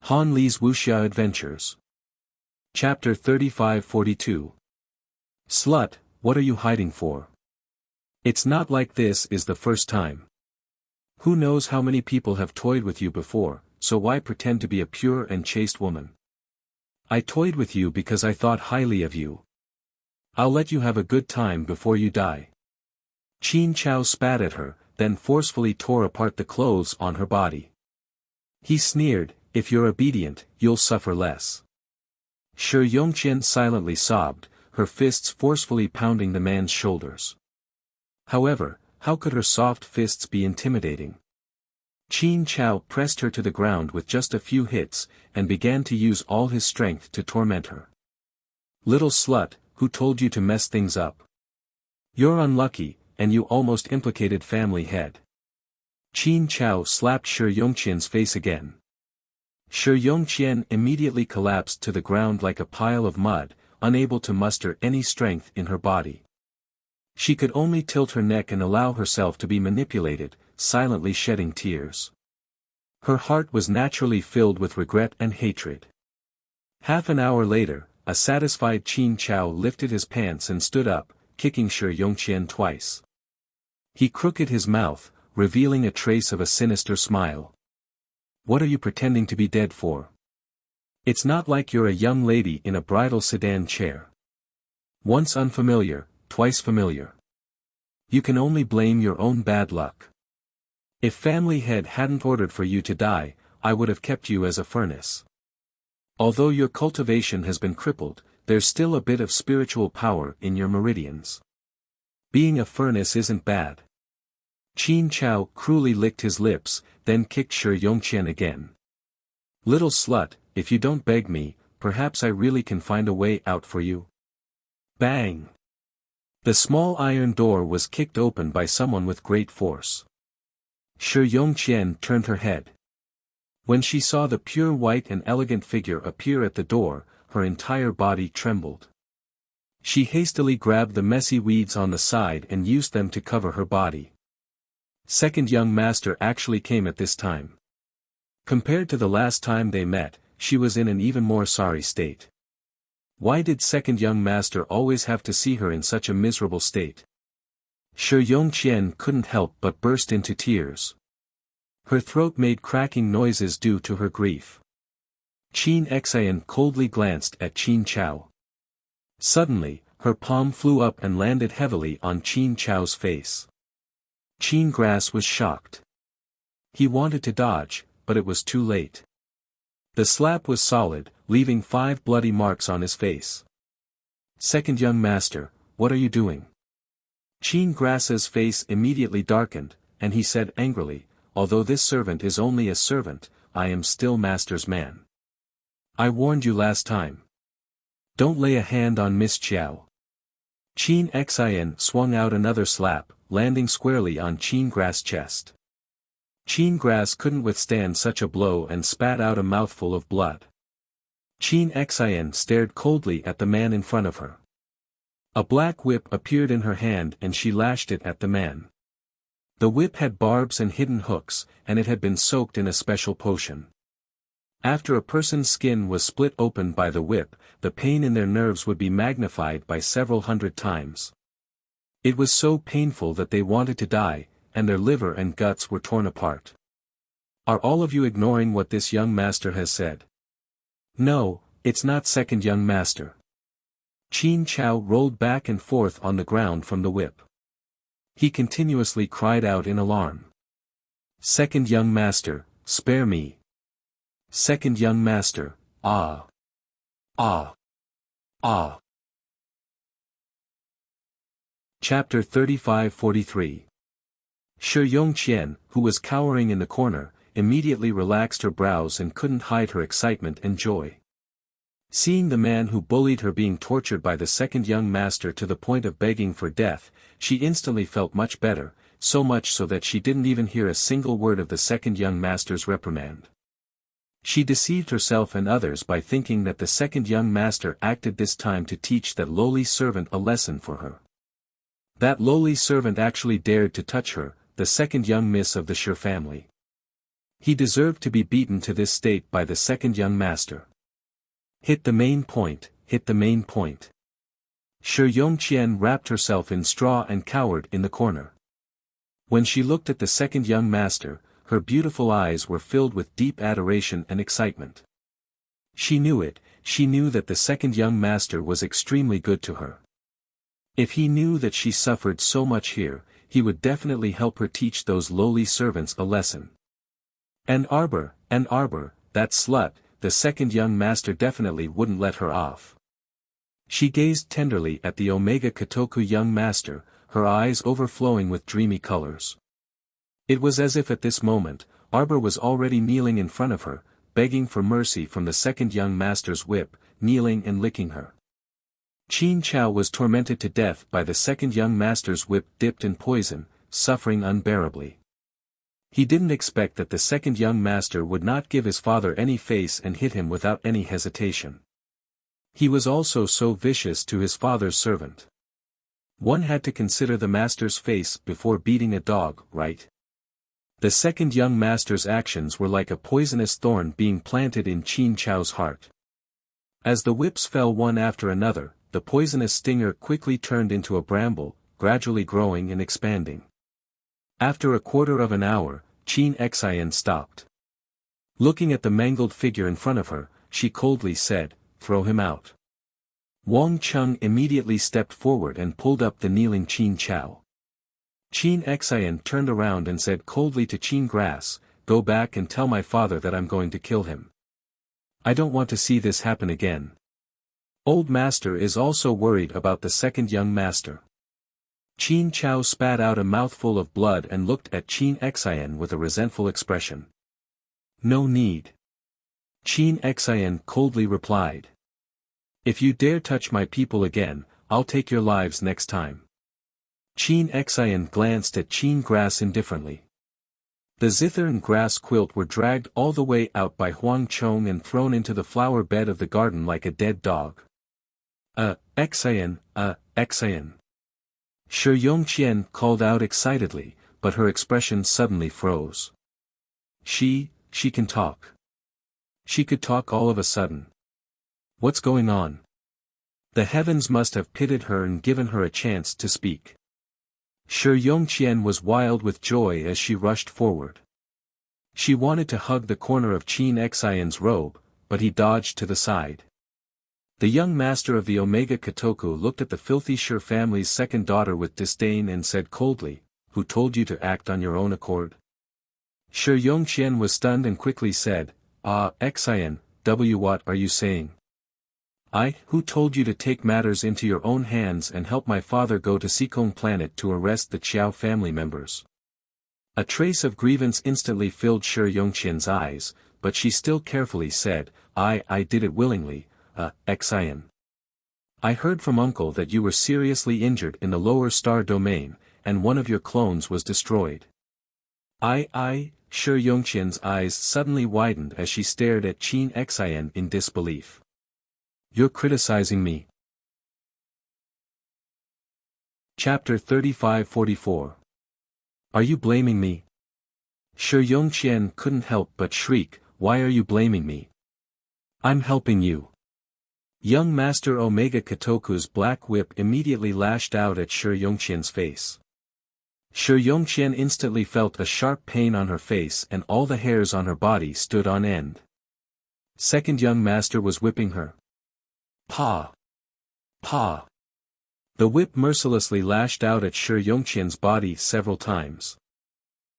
Han Li's Wuxia Adventures. Chapter 3542. Slut, what are you hiding for? It's not like this is the first time. Who knows how many people have toyed with you before, so why pretend to be a pure and chaste woman? I toyed with you because I thought highly of you. I'll let you have a good time before you die. Qin Chao spat at her, then forcefully tore apart the clothes on her body. He sneered, if you're obedient, you'll suffer less. Shi Yongqian silently sobbed, her fists forcefully pounding the man's shoulders. However, how could her soft fists be intimidating? Qin Chao pressed her to the ground with just a few hits, and began to use all his strength to torment her. Little slut, who told you to mess things up? You're unlucky, and you almost implicated family head. Qin Chao slapped Shi Yongqian's face again. Shi Yongqian immediately collapsed to the ground like a pile of mud, unable to muster any strength in her body. She could only tilt her neck and allow herself to be manipulated, silently shedding tears. Her heart was naturally filled with regret and hatred. Half an hour later, a satisfied Qin Chao lifted his pants and stood up, kicking Shi Yongqian twice. He crooked his mouth, revealing a trace of a sinister smile. What are you pretending to be dead for? It's not like you're a young lady in a bridal sedan chair. Once unfamiliar, twice familiar. You can only blame your own bad luck. If family head hadn't ordered for you to die, I would have kept you as a furnace. Although your cultivation has been crippled, there's still a bit of spiritual power in your meridians. Being a furnace isn't bad. Qin Chao cruelly licked his lips, then kicked Shi Yongqian again. Little slut, if you don't beg me, perhaps I really can find a way out for you. Bang! The small iron door was kicked open by someone with great force. Shi Yongqian turned her head. When she saw the pure white and elegant figure appear at the door, her entire body trembled. She hastily grabbed the messy weeds on the side and used them to cover her body. Second young master actually came at this time. Compared to the last time they met, she was in an even more sorry state. Why did second young master always have to see her in such a miserable state? Shi Yongqian couldn't help but burst into tears. Her throat made cracking noises due to her grief. Qin Xian coldly glanced at Qin Chao. Suddenly, her palm flew up and landed heavily on Qin Chao's face. Qin Grass was shocked. He wanted to dodge, but it was too late. The slap was solid, leaving 5 bloody marks on his face. Second young master, what are you doing? Qin Grass's face immediately darkened, and he said angrily, although this servant is only a servant, I am still master's man. I warned you last time. Don't lay a hand on Miss Qiao. Qin Xian swung out another slap, landing squarely on Qin Grass' chest. Qin Grass couldn't withstand such a blow and spat out a mouthful of blood. Qin Xian stared coldly at the man in front of her. A black whip appeared in her hand and she lashed it at the man. The whip had barbs and hidden hooks, and it had been soaked in a special potion. After a person's skin was split open by the whip, the pain in their nerves would be magnified by several hundred times. It was so painful that they wanted to die, and their liver and guts were torn apart. Are all of you ignoring what this young master has said? No, it's not second young master. Qin Chao rolled back and forth on the ground from the whip. He continuously cried out in alarm. Second young master, spare me. Second young master, ah. Ah. Ah. Chapter 3543. Shi Yongqian, who was cowering in the corner, immediately relaxed her brows and couldn't hide her excitement and joy. Seeing the man who bullied her being tortured by the second young master to the point of begging for death, she instantly felt much better, so much so that she didn't even hear a single word of the second young master's reprimand. She deceived herself and others by thinking that the second young master acted this time to teach that lowly servant a lesson for her. That lowly servant actually dared to touch her, the second young miss of the Shi family. He deserved to be beaten to this state by the second young master. Hit the main point, hit the main point. Shi Yongqian wrapped herself in straw and cowered in the corner. When she looked at the second young master, her beautiful eyes were filled with deep adoration and excitement. She knew it, she knew that the second young master was extremely good to her. If he knew that she suffered so much here, he would definitely help her teach those lowly servants a lesson. An arbor, that slut, the second young master definitely wouldn't let her off. She gazed tenderly at the Omega Kotoku young master, her eyes overflowing with dreamy colors. It was as if at this moment, Arbor was already kneeling in front of her, begging for mercy from the second young master's whip, kneeling and licking her. Qin Chao was tormented to death by the second young master's whip dipped in poison, suffering unbearably. He didn't expect that the second young master would not give his father any face and hit him without any hesitation. He was also so vicious to his father's servant. One had to consider the master's face before beating a dog, right? The second young master's actions were like a poisonous thorn being planted in Qin Chao's heart. As the whips fell one after another, the poisonous stinger quickly turned into a bramble, gradually growing and expanding. After a quarter of an hour, Qin Xian stopped. Looking at the mangled figure in front of her, she coldly said, "Throw him out." Wang Cheng immediately stepped forward and pulled up the kneeling Qin Chao. Qin Xian turned around and said coldly to Qin Grass, "Go back and tell my father that I'm going to kill him. I don't want to see this happen again." Old Master is also worried about the second young master. Qin Chao spat out a mouthful of blood and looked at Qin Xian with a resentful expression. "No need." Qin Xian coldly replied. "If you dare touch my people again, I'll take your lives next time." Qin Xian glanced at Qin Grass indifferently. The zither and grass quilt were dragged all the way out by Huang Chong and thrown into the flower bed of the garden like a dead dog. Xian. Shi Yongqian called out excitedly, but her expression suddenly froze. She can talk. She could talk all of a sudden. What's going on? The heavens must have pitied her and given her a chance to speak. Shi Yongqian was wild with joy as she rushed forward. She wanted to hug the corner of Qin Xian's robe, but he dodged to the side. The young master of the Omega Kotoku looked at the filthy Shi family's second daughter with disdain and said coldly, "Who told you to act on your own accord?" Shi Yongqian was stunned and quickly said, Xian, what are you saying? Who told you to take matters into your own hands and help my father go to Sikong planet to arrest the Qiao family members?" A trace of grievance instantly filled Shi Yongqian's eyes, but she still carefully said, I did it willingly, Xian. I heard from uncle that you were seriously injured in the lower star domain, and one of your clones was destroyed. Shi Yongqian's eyes suddenly widened as she stared at Qin Xian in disbelief. "You're criticizing me?" Chapter 35-44. Are you blaming me? Shi Yongqian couldn't help but shriek, "Why are you blaming me? I'm helping you." Young Master Omega Kotoku's black whip immediately lashed out at Shi Yongqian's face. Shi Yongqian instantly felt a sharp pain on her face and all the hairs on her body stood on end. Second young master was whipping her. Pa! Pa! The whip mercilessly lashed out at Shi Yongqian's body several times.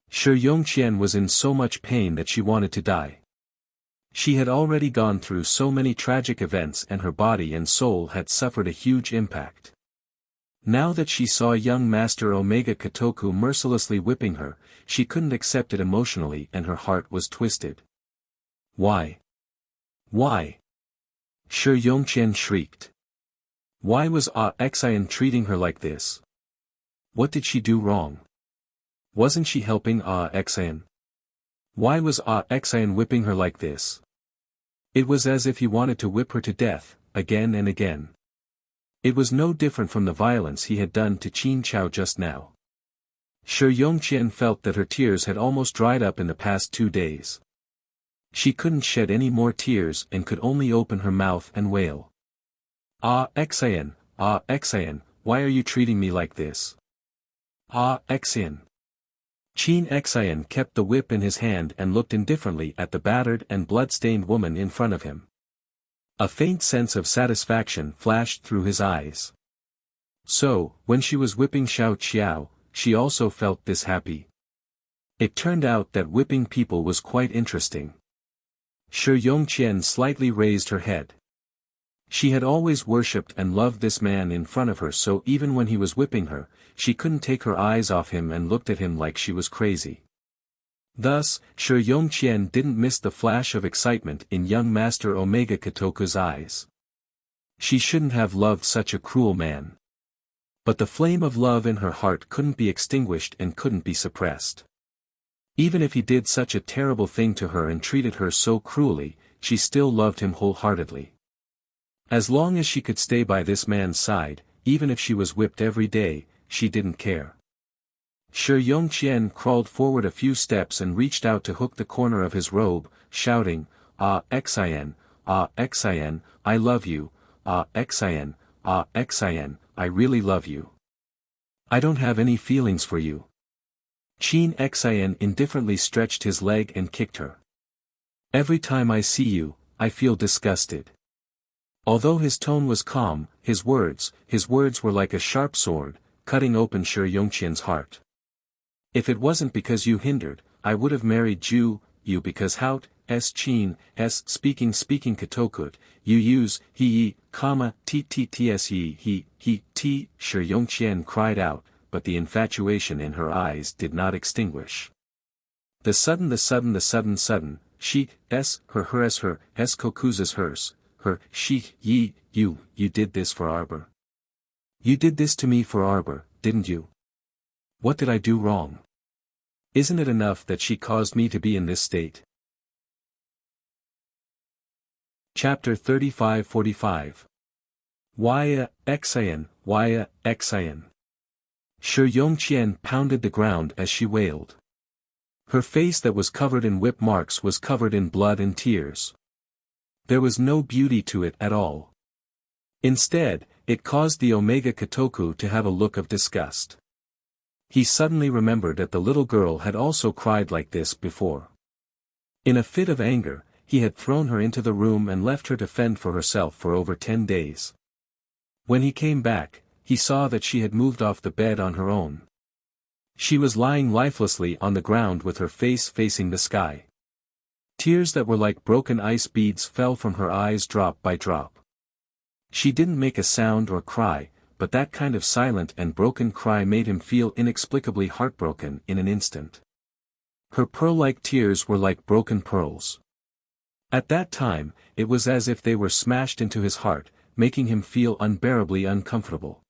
Shi Yongqian was in so much pain that she wanted to die. She had already gone through so many tragic events and her body and soul had suffered a huge impact. Now that she saw young Master Omega Kotoku mercilessly whipping her, she couldn't accept it emotionally and her heart was twisted. Why? Why? Shi Yongqian shrieked. Why was Xian treating her like this? What did she do wrong? Wasn't she helping Xian? Why was Xian whipping her like this? It was as if he wanted to whip her to death, again and again. It was no different from the violence he had done to Qin Chao just now. Shi Yongqian felt that her tears had almost dried up in the past 2 days. She couldn't shed any more tears and could only open her mouth and wail. Xian, Xian, why are you treating me like this? Xian. Qin Xian kept the whip in his hand and looked indifferently at the battered and blood-stained woman in front of him. A faint sense of satisfaction flashed through his eyes. So, when she was whipping Xiao Qiao, she also felt this happy. It turned out that whipping people was quite interesting. Shi Yongqian slightly raised her head. She had always worshipped and loved this man in front of her, so even when he was whipping her, she couldn't take her eyes off him and looked at him like she was crazy. Thus, Shi Yongqian didn't miss the flash of excitement in young Master Omega Kotoku's eyes. She shouldn't have loved such a cruel man. But the flame of love in her heart couldn't be extinguished and couldn't be suppressed. Even if he did such a terrible thing to her and treated her so cruelly, she still loved him wholeheartedly. As long as she could stay by this man's side, even if she was whipped every day, she didn't care. Shi Yongqian crawled forward a few steps and reached out to hook the corner of his robe, shouting, Xian, Xian, I love you, Xian, Xian, I really love you. I don't have any feelings for you. Qin Xian indifferently stretched his leg and kicked her. Every time I see you, I feel disgusted. Although his tone was calm, his words were like a sharp sword, cutting open Shi Yongqian's heart. If it wasn't because you hindered, I would have married you because Hout, Qin, speaking Katokut, you use, he, tts he, Shi Yongqian cried out, but the infatuation in her eyes did not extinguish. The sudden, she, her, koku's hers, her, she, you did this for Arbor. You did this to me for Arbor, didn't you? What did I do wrong? Isn't it enough that she caused me to be in this state? Chapter 35-45. Xian, Xian. Shi Yongqian pounded the ground as she wailed. Her face that was covered in whip marks was covered in blood and tears. There was no beauty to it at all. Instead, it caused the Omega Kotoku to have a look of disgust. He suddenly remembered that the little girl had also cried like this before. In a fit of anger, he had thrown her into the room and left her to fend for herself for over 10 days. When he came back, he saw that she had moved off the bed on her own. She was lying lifelessly on the ground with her face facing the sky. Tears that were like broken ice beads fell from her eyes drop by drop. She didn't make a sound or cry, but that kind of silent and broken cry made him feel inexplicably heartbroken in an instant. Her pearl-like tears were like broken pearls. At that time, it was as if they were smashed into his heart, making him feel unbearably uncomfortable.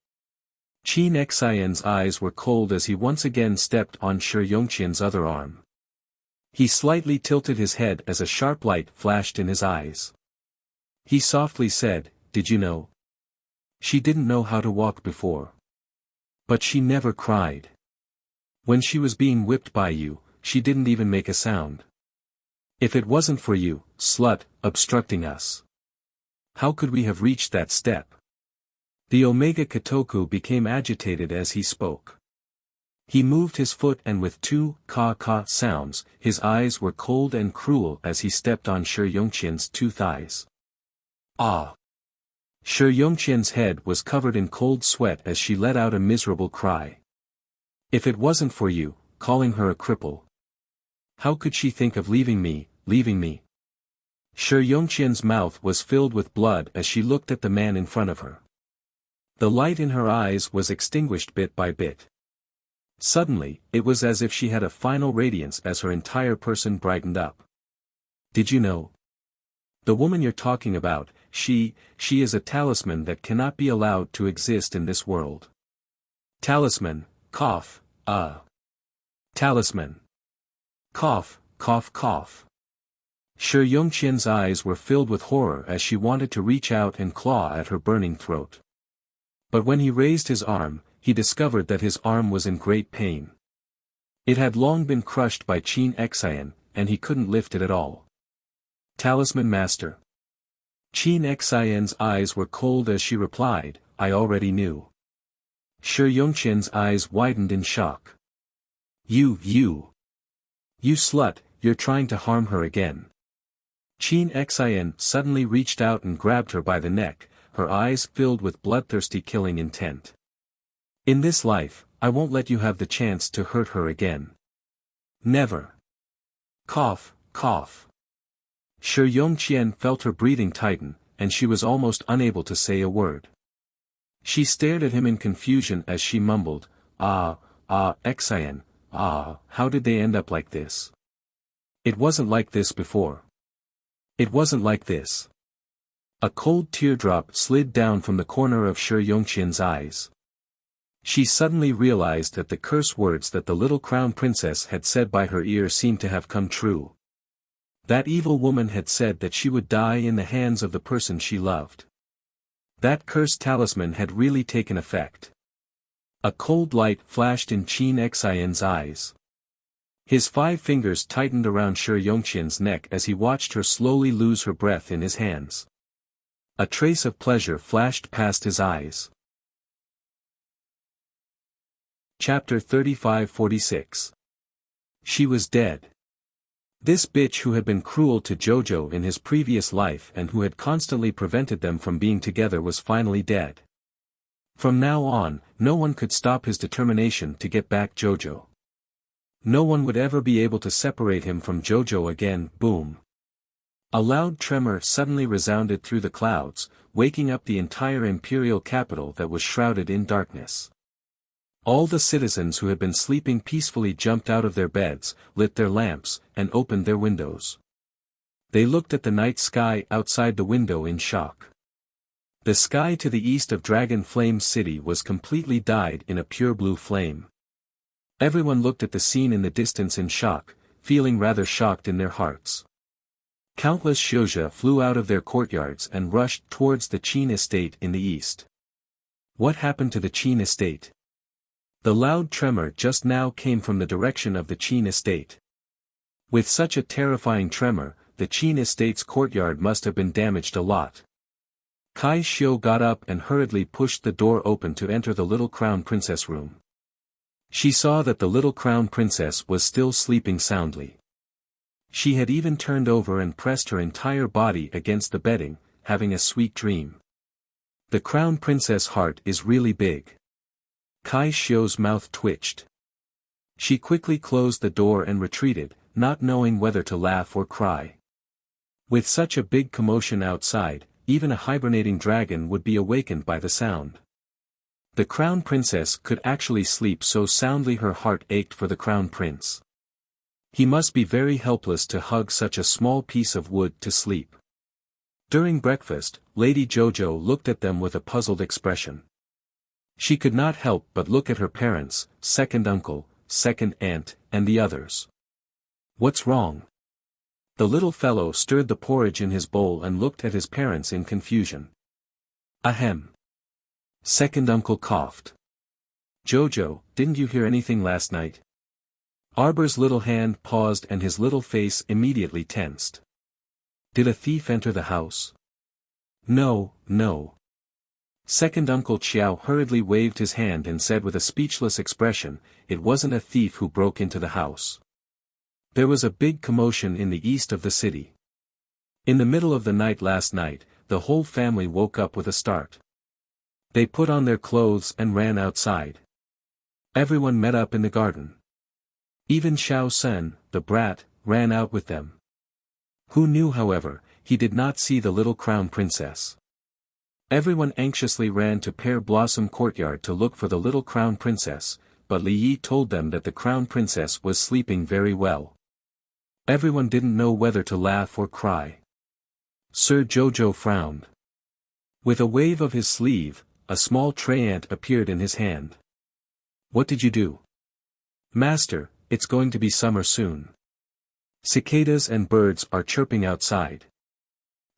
Qin Xian's eyes were cold as he once again stepped on Shi Yongqian's other arm. He slightly tilted his head as a sharp light flashed in his eyes. He softly said, "Did you know? She didn't know how to walk before. But she never cried. When she was being whipped by you, she didn't even make a sound. If it wasn't for you, slut, obstructing us, how could we have reached that step?" The Omega Kotoku became agitated as he spoke. He moved his foot and with two ka sounds, his eyes were cold and cruel as he stepped on Shi Yongqian's two thighs. Ah! Shi Yongqian's head was covered in cold sweat as she let out a miserable cry. If it wasn't for you, calling her a cripple. How could she think of leaving me? Shi Yongqian's mouth was filled with blood as she looked at the man in front of her. The light in her eyes was extinguished bit by bit. Suddenly, it was as if she had a final radiance as her entire person brightened up. Did you know? The woman you're talking about, she is a talisman that cannot be allowed to exist in this world. Talisman, cough, Talisman. Cough. Shi Yongqian's eyes were filled with horror as she wanted to reach out and claw at her burning throat. But when he raised his arm, he discovered that his arm was in great pain. It had long been crushed by Qin Xian, and he couldn't lift it at all. Talisman Master. Qin Xian's eyes were cold as she replied, I already knew. Shi Yongqian's eyes widened in shock. You slut, you're trying to harm her again. Qin Xian suddenly reached out and grabbed her by the neck, her eyes filled with bloodthirsty killing intent. In this life, I won't let you have the chance to hurt her again. Never. Cough, cough. Shi Yongqian felt her breathing tighten, and she was almost unable to say a word. She stared at him in confusion as she mumbled, Xian, how did they end up like this? It wasn't like this before. It wasn't like this. A cold teardrop slid down from the corner of Shi Yongqian's eyes. She suddenly realized that the curse words that the little crown princess had said by her ear seemed to have come true. That evil woman had said that she would die in the hands of the person she loved. That cursed talisman had really taken effect. A cold light flashed in Qin Xian's eyes. His 5 fingers tightened around Shi Yongqian's neck as he watched her slowly lose her breath in his hands. A trace of pleasure flashed past his eyes. Chapter 35-46. She was dead. This bitch who had been cruel to Jojo in his previous life and who had constantly prevented them from being together was finally dead. From now on, no one could stop his determination to get back Jojo. No one would ever be able to separate him from Jojo again. Boom. A loud tremor suddenly resounded through the clouds, waking up the entire imperial capital that was shrouded in darkness. All the citizens who had been sleeping peacefully jumped out of their beds, lit their lamps, and opened their windows. They looked at the night sky outside the window in shock. The sky to the east of Dragon Flame City was completely dyed in a pure blue flame. Everyone looked at the scene in the distance in shock, feeling rather shocked in their hearts. Countless Xiuzha flew out of their courtyards and rushed towards the Qin estate in the east. What happened to the Qin estate? The loud tremor just now came from the direction of the Qin estate. With such a terrifying tremor, the Qin estate's courtyard must have been damaged a lot. Kai Xiu got up and hurriedly pushed the door open to enter the little crown princess room. She saw that the little crown princess was still sleeping soundly. She had even turned over and pressed her entire body against the bedding, having a sweet dream. The crown princess' heart is really big. Kai Xiu's mouth twitched. She quickly closed the door and retreated, not knowing whether to laugh or cry. With such a big commotion outside, even a hibernating dragon would be awakened by the sound. The crown princess could actually sleep so soundly her heart ached for the crown prince. He must be very helpless to hug such a small piece of wood to sleep. During breakfast, Lady Jojo looked at them with a puzzled expression. She could not help but look at her parents, second uncle, second aunt, and the others. What's wrong? The little fellow stirred the porridge in his bowl and looked at his parents in confusion. Ahem. Second uncle coughed. Jojo, didn't you hear anything last night? Arbor's little hand paused and his little face immediately tensed. Did a thief enter the house? No, no. Second Uncle Qiao hurriedly waved his hand and said with a speechless expression, it wasn't a thief who broke into the house. There was a big commotion in the east of the city. In the middle of the night last night, the whole family woke up with a start. They put on their clothes and ran outside. Everyone met up in the garden. Even Xiao Sen, the brat, ran out with them. Who knew, however, he did not see the little crown princess. Everyone anxiously ran to Pear Blossom Courtyard to look for the little crown princess, but Li Yi told them that the crown princess was sleeping very well. Everyone didn't know whether to laugh or cry. Sir Jojo frowned. With a wave of his sleeve, a small tray ant appeared in his hand. What did you do? Master, it's going to be summer soon. Cicadas and birds are chirping outside.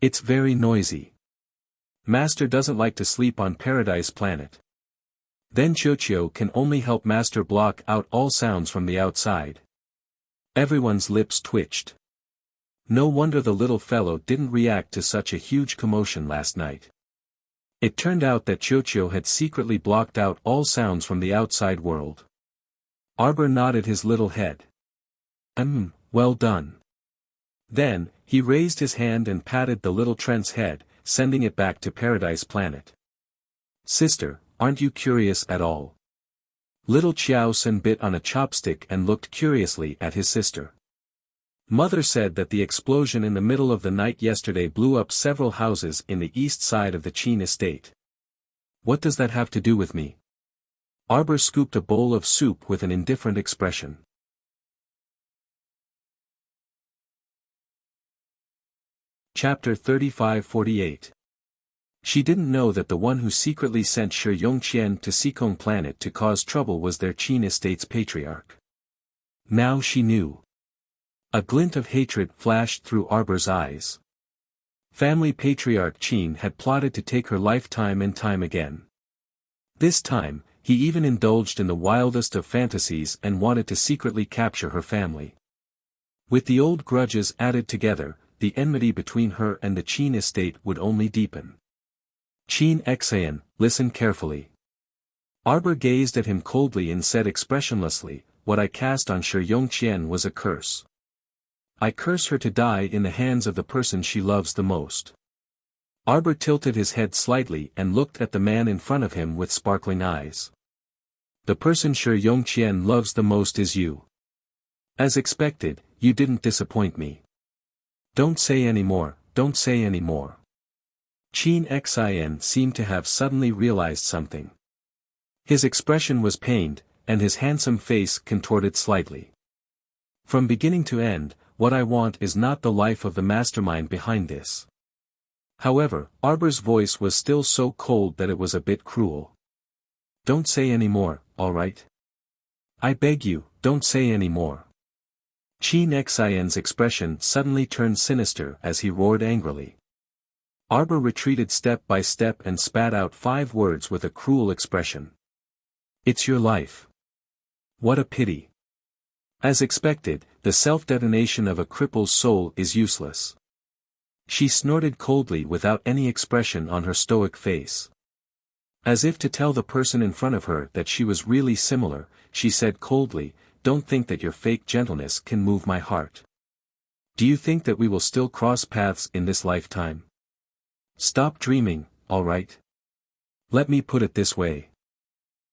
It's very noisy. Master doesn't like to sleep on Paradise Planet. Then Chocho can only help Master block out all sounds from the outside. Everyone's lips twitched. No wonder the little fellow didn't react to such a huge commotion last night. It turned out that Chocho had secretly blocked out all sounds from the outside world. Arbor nodded his little head. Well done. Then, he raised his hand and patted the little Trent's head, sending it back to Paradise Planet. Sister, aren't you curious at all? Little Chiao Sun bit on a chopstick and looked curiously at his sister. Mother said that the explosion in the middle of the night yesterday blew up several houses in the east side of the Qin estate. What does that have to do with me? Arbor scooped a bowl of soup with an indifferent expression. Chapter 35-48. She didn't know that the one who secretly sent Shi Yongqian to Sikong Planet to cause trouble was their Qin estate's patriarch. Now she knew. A glint of hatred flashed through Arbor's eyes. Family patriarch Qin had plotted to take her life time and time again. This time, he even indulged in the wildest of fantasies and wanted to secretly capture her family. With the old grudges added together, the enmity between her and the Qin estate would only deepen. Qin Xian, listen carefully. Arbor gazed at him coldly and said expressionlessly, what I cast on Shi Yongqian was a curse. I curse her to die in the hands of the person she loves the most. Arbor tilted his head slightly and looked at the man in front of him with sparkling eyes. The person Shi Yongqian loves the most is you. As expected, you didn't disappoint me. Don't say any more, don't say any more. Qin Xian seemed to have suddenly realized something. His expression was pained, and his handsome face contorted slightly. From beginning to end, what I want is not the life of the mastermind behind this. However, Arbor's voice was still so cold that it was a bit cruel. Don't say any more, all right? I beg you, don't say any more. Qin Xian's expression suddenly turned sinister as he roared angrily. Arbor retreated step by step and spat out 5 words with a cruel expression. It's your life. What a pity. As expected, the self-detonation of a cripple's soul is useless. She snorted coldly without any expression on her stoic face. As if to tell the person in front of her that she was really similar, she said coldly, don't think that your fake gentleness can move my heart. Do you think that we will still cross paths in this lifetime? Stop dreaming, all right? Let me put it this way.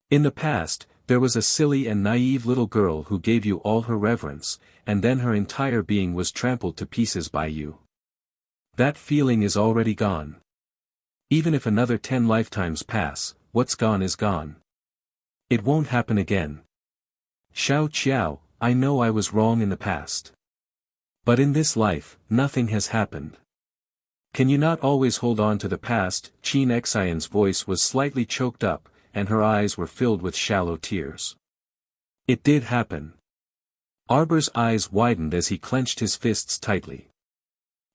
In the past, there was a silly and naive little girl who gave you all her reverence, and then her entire being was trampled to pieces by you. That feeling is already gone. Even if another 10 lifetimes pass, what's gone is gone. It won't happen again. Xiao Qiao, I know I was wrong in the past. But in this life, nothing has happened. Can you not always hold on to the past? Qin Xian's voice was slightly choked up, and her eyes were filled with shallow tears. It did happen. Arbor's eyes widened as he clenched his fists tightly.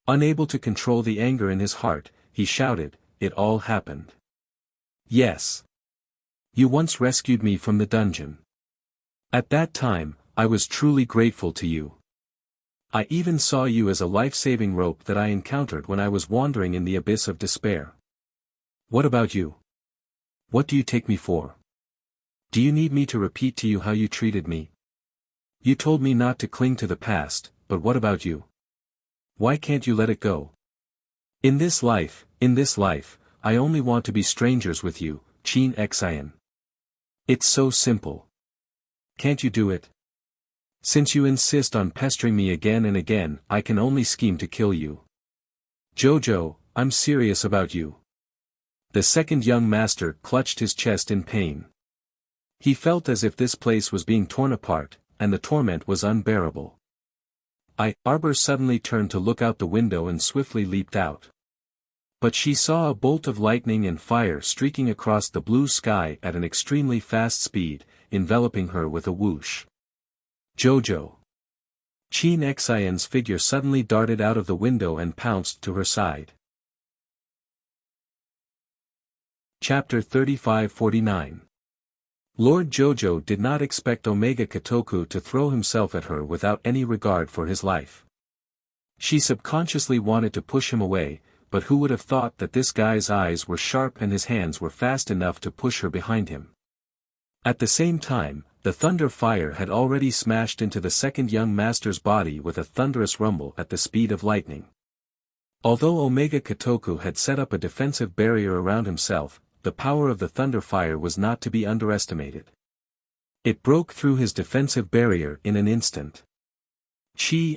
Unable to control the anger in his heart, he shouted, it all happened. Yes. You once rescued me from the dungeon. At that time, I was truly grateful to you. I even saw you as a life-saving rope that I encountered when I was wandering in the abyss of despair. What about you? What do you take me for? Do you need me to repeat to you how you treated me? You told me not to cling to the past, but what about you? Why can't you let it go? In this life, I only want to be strangers with you, Qin Xian. It's so simple. Can't you do it? Since you insist on pestering me again and again, I can only scheme to kill you. Jojo, I'm serious about you. The second young master clutched his chest in pain. He felt as if this place was being torn apart, and the torment was unbearable. Arbor suddenly turned to look out the window and swiftly leaped out. But she saw a bolt of lightning and fire streaking across the blue sky at an extremely fast speed, enveloping her with a whoosh. Jojo. Qin Xian's figure suddenly darted out of the window and pounced to her side. Chapter 35-49. Lord Jojo did not expect Omega Kotoku to throw himself at her without any regard for his life. She subconsciously wanted to push him away, but who would have thought that this guy's eyes were sharp and his hands were fast enough to push her behind him. At the same time, the thunder fire had already smashed into the second young master's body with a thunderous rumble at the speed of lightning. Although Omega Kotoku had set up a defensive barrier around himself, the power of the thunder fire was not to be underestimated. It broke through his defensive barrier in an instant.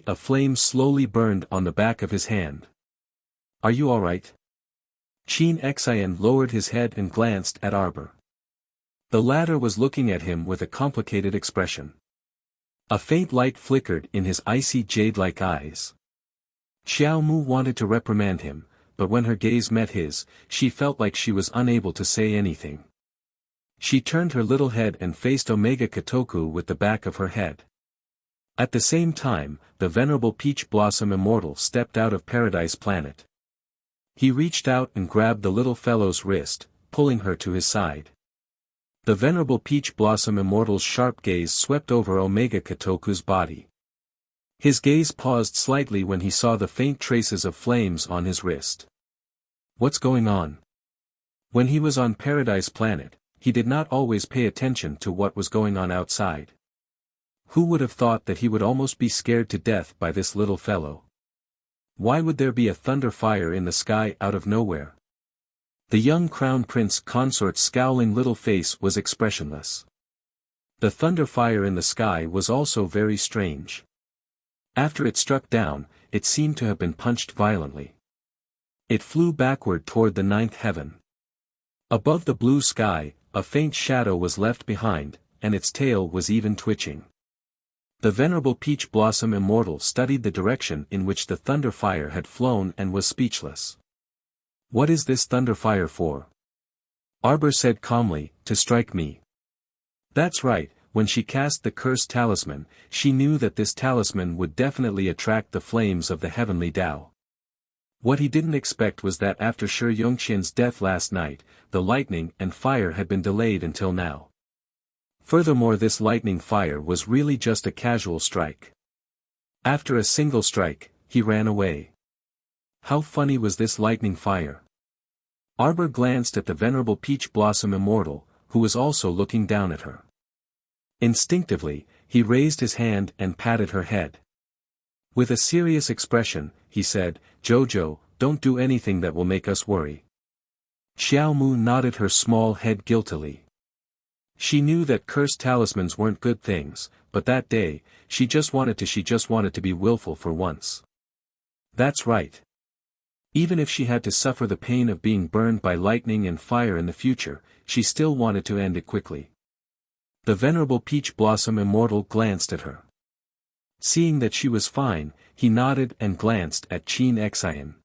A flame slowly burned on the back of his hand. "Are you alright?" Chin Xian lowered his head and glanced at Arbor. The latter was looking at him with a complicated expression. A faint light flickered in his icy jade-like eyes. Xiao Mu wanted to reprimand him, but when her gaze met his, she felt like she was unable to say anything. She turned her little head and faced Omega Kotoku with the back of her head. At the same time, the venerable Peach Blossom Immortal stepped out of Paradise Planet. He reached out and grabbed the little fellow's wrist, pulling her to his side. The venerable Peach Blossom Immortal's sharp gaze swept over Omega Kotoku's body. His gaze paused slightly when he saw the faint traces of flames on his wrist. What's going on? When he was on Paradise Planet, he did not always pay attention to what was going on outside. Who would have thought that he would almost be scared to death by this little fellow? Why would there be a thunder fire in the sky out of nowhere? The young Crown Prince Consort's scowling little face was expressionless. The thunder fire in the sky was also very strange. After it struck down, it seemed to have been punched violently. It flew backward toward the ninth heaven. Above the blue sky, a faint shadow was left behind, and its tail was even twitching. The venerable Peach Blossom Immortal studied the direction in which the thunder fire had flown and was speechless. What is this thunder fire for? Arbor said calmly, to strike me. That's right, when she cast the cursed talisman, she knew that this talisman would definitely attract the flames of the heavenly Tao. What he didn't expect was that after Shi Yongqian's death last night, the lightning and fire had been delayed until now. Furthermore, this lightning fire was really just a casual strike. After a single strike, he ran away. How funny was this lightning fire? Arbor glanced at the venerable Peach Blossom Immortal, who was also looking down at her. Instinctively, he raised his hand and patted her head. With a serious expression, he said, Jojo, don't do anything that will make us worry. Xiao Mu nodded her small head guiltily. She knew that cursed talismans weren't good things, but that day, she just wanted to be willful for once. That's right. Even if she had to suffer the pain of being burned by lightning and fire in the future, she still wanted to end it quickly. The venerable Peach Blossom Immortal glanced at her. Seeing that she was fine, he nodded and glanced at Chin Xian.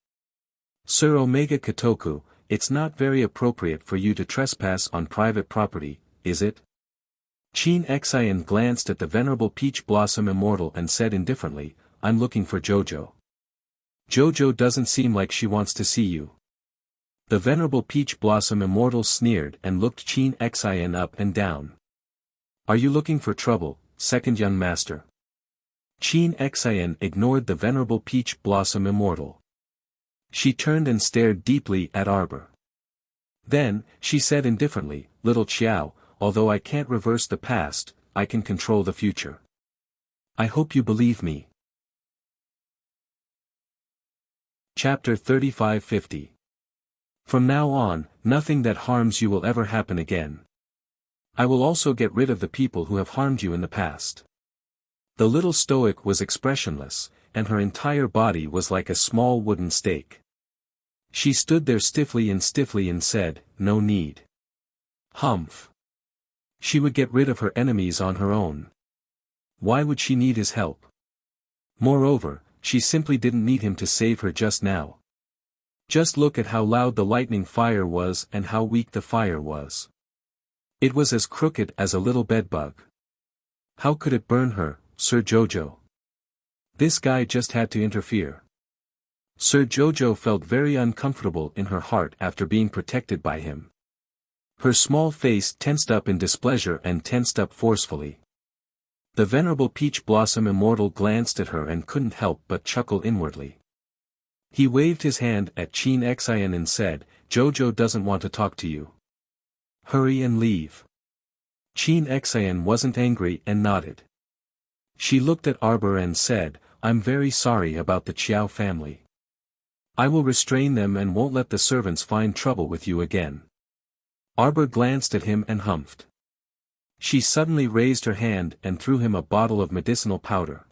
Sir Omega Kotoku, it's not very appropriate for you to trespass on private property, is it? Chin Xian glanced at the venerable Peach Blossom Immortal and said indifferently, I'm looking for Jojo. Jojo doesn't seem like she wants to see you. The venerable Peach Blossom Immortal sneered and looked Chin Xian up and down. Are you looking for trouble, second young master? Chin Xian ignored the venerable Peach Blossom Immortal. She turned and stared deeply at Arbor. Then, she said indifferently, Little Qiao, although I can't reverse the past, I can control the future. I hope you believe me. Chapter 3550. From now on, nothing that harms you will ever happen again. I will also get rid of the people who have harmed you in the past. The little stoic was expressionless, and her entire body was like a small wooden stake. She stood there stiffly and said, no need. Humph. She would get rid of her enemies on her own. Why would she need his help? Moreover, she simply didn't need him to save her just now. Just look at how loud the lightning fire was and how weak the fire was. It was as crooked as a little bedbug. How could it burn her, Sir Jojo? This guy just had to interfere. Sir Jojo felt very uncomfortable in her heart after being protected by him. Her small face tensed up in displeasure and tensed up forcefully. The venerable Peach Blossom Immortal glanced at her and couldn't help but chuckle inwardly. He waved his hand at Qin Xian and said, "Jojo doesn't want to talk to you. Hurry and leave." Qin Xian wasn't angry and nodded. She looked at Arbor and said, "I'm very sorry about the Qiao family. I will restrain them and won't let the servants find trouble with you again." Arbor glanced at him and humphed. She suddenly raised her hand and threw him a bottle of medicinal powder.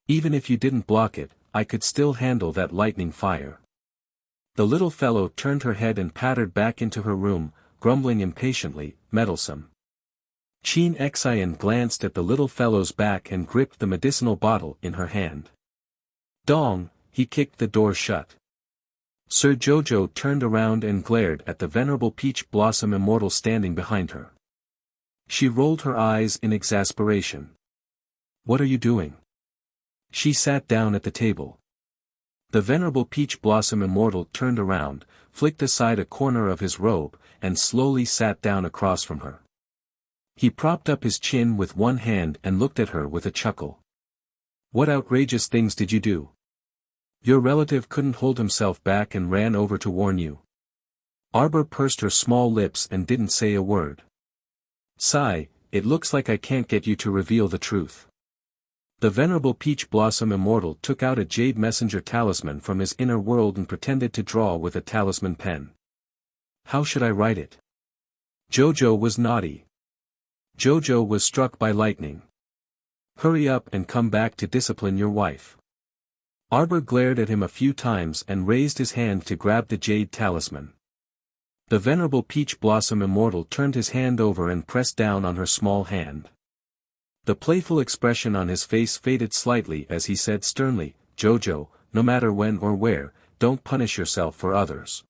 "Even if you didn't block it, I could still handle that lightning fire." The little fellow turned her head and pattered back into her room, grumbling impatiently, "Meddlesome." Qin Xian glanced at the little fellow's back and gripped the medicinal bottle in her hand. Dong, he kicked the door shut. Sir Jojo turned around and glared at the venerable Peach Blossom Immortal standing behind her. She rolled her eyes in exasperation. "What are you doing?" She sat down at the table. The venerable Peach Blossom Immortal turned around, flicked aside a corner of his robe, and slowly sat down across from her. He propped up his chin with one hand and looked at her with a chuckle. "What outrageous things did you do? Your relative couldn't hold himself back and ran over to warn you." Arbor pursed her small lips and didn't say a word. "Sigh, it looks like I can't get you to reveal the truth." The venerable Peach Blossom Immortal took out a jade messenger talisman from his inner world and pretended to draw with a talisman pen. "How should I write it?" Jojo was naughty. Jojo was struck by lightning. "Hurry up and come back to discipline your wife." Arbor glared at him a few times and raised his hand to grab the jade talisman. The venerable Peach Blossom Immortal turned his hand over and pressed down on her small hand. The playful expression on his face faded slightly as he said sternly, "Jojo, no matter when or where, don't punish yourself for others.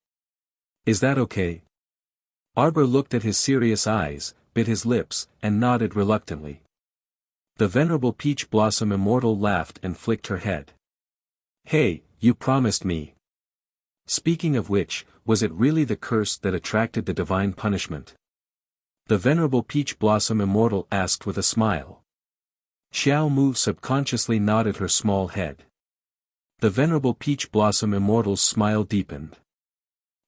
Is that okay?" Arbor looked at his serious eyes, bit his lips, and nodded reluctantly. The venerable Peach Blossom Immortal laughed and flicked her head. "Hey, you promised me." Speaking of which, was it really the curse that attracted the divine punishment? The venerable Peach Blossom Immortal asked with a smile. Xiao Mu subconsciously nodded her small head. The venerable Peach Blossom Immortal's smile deepened.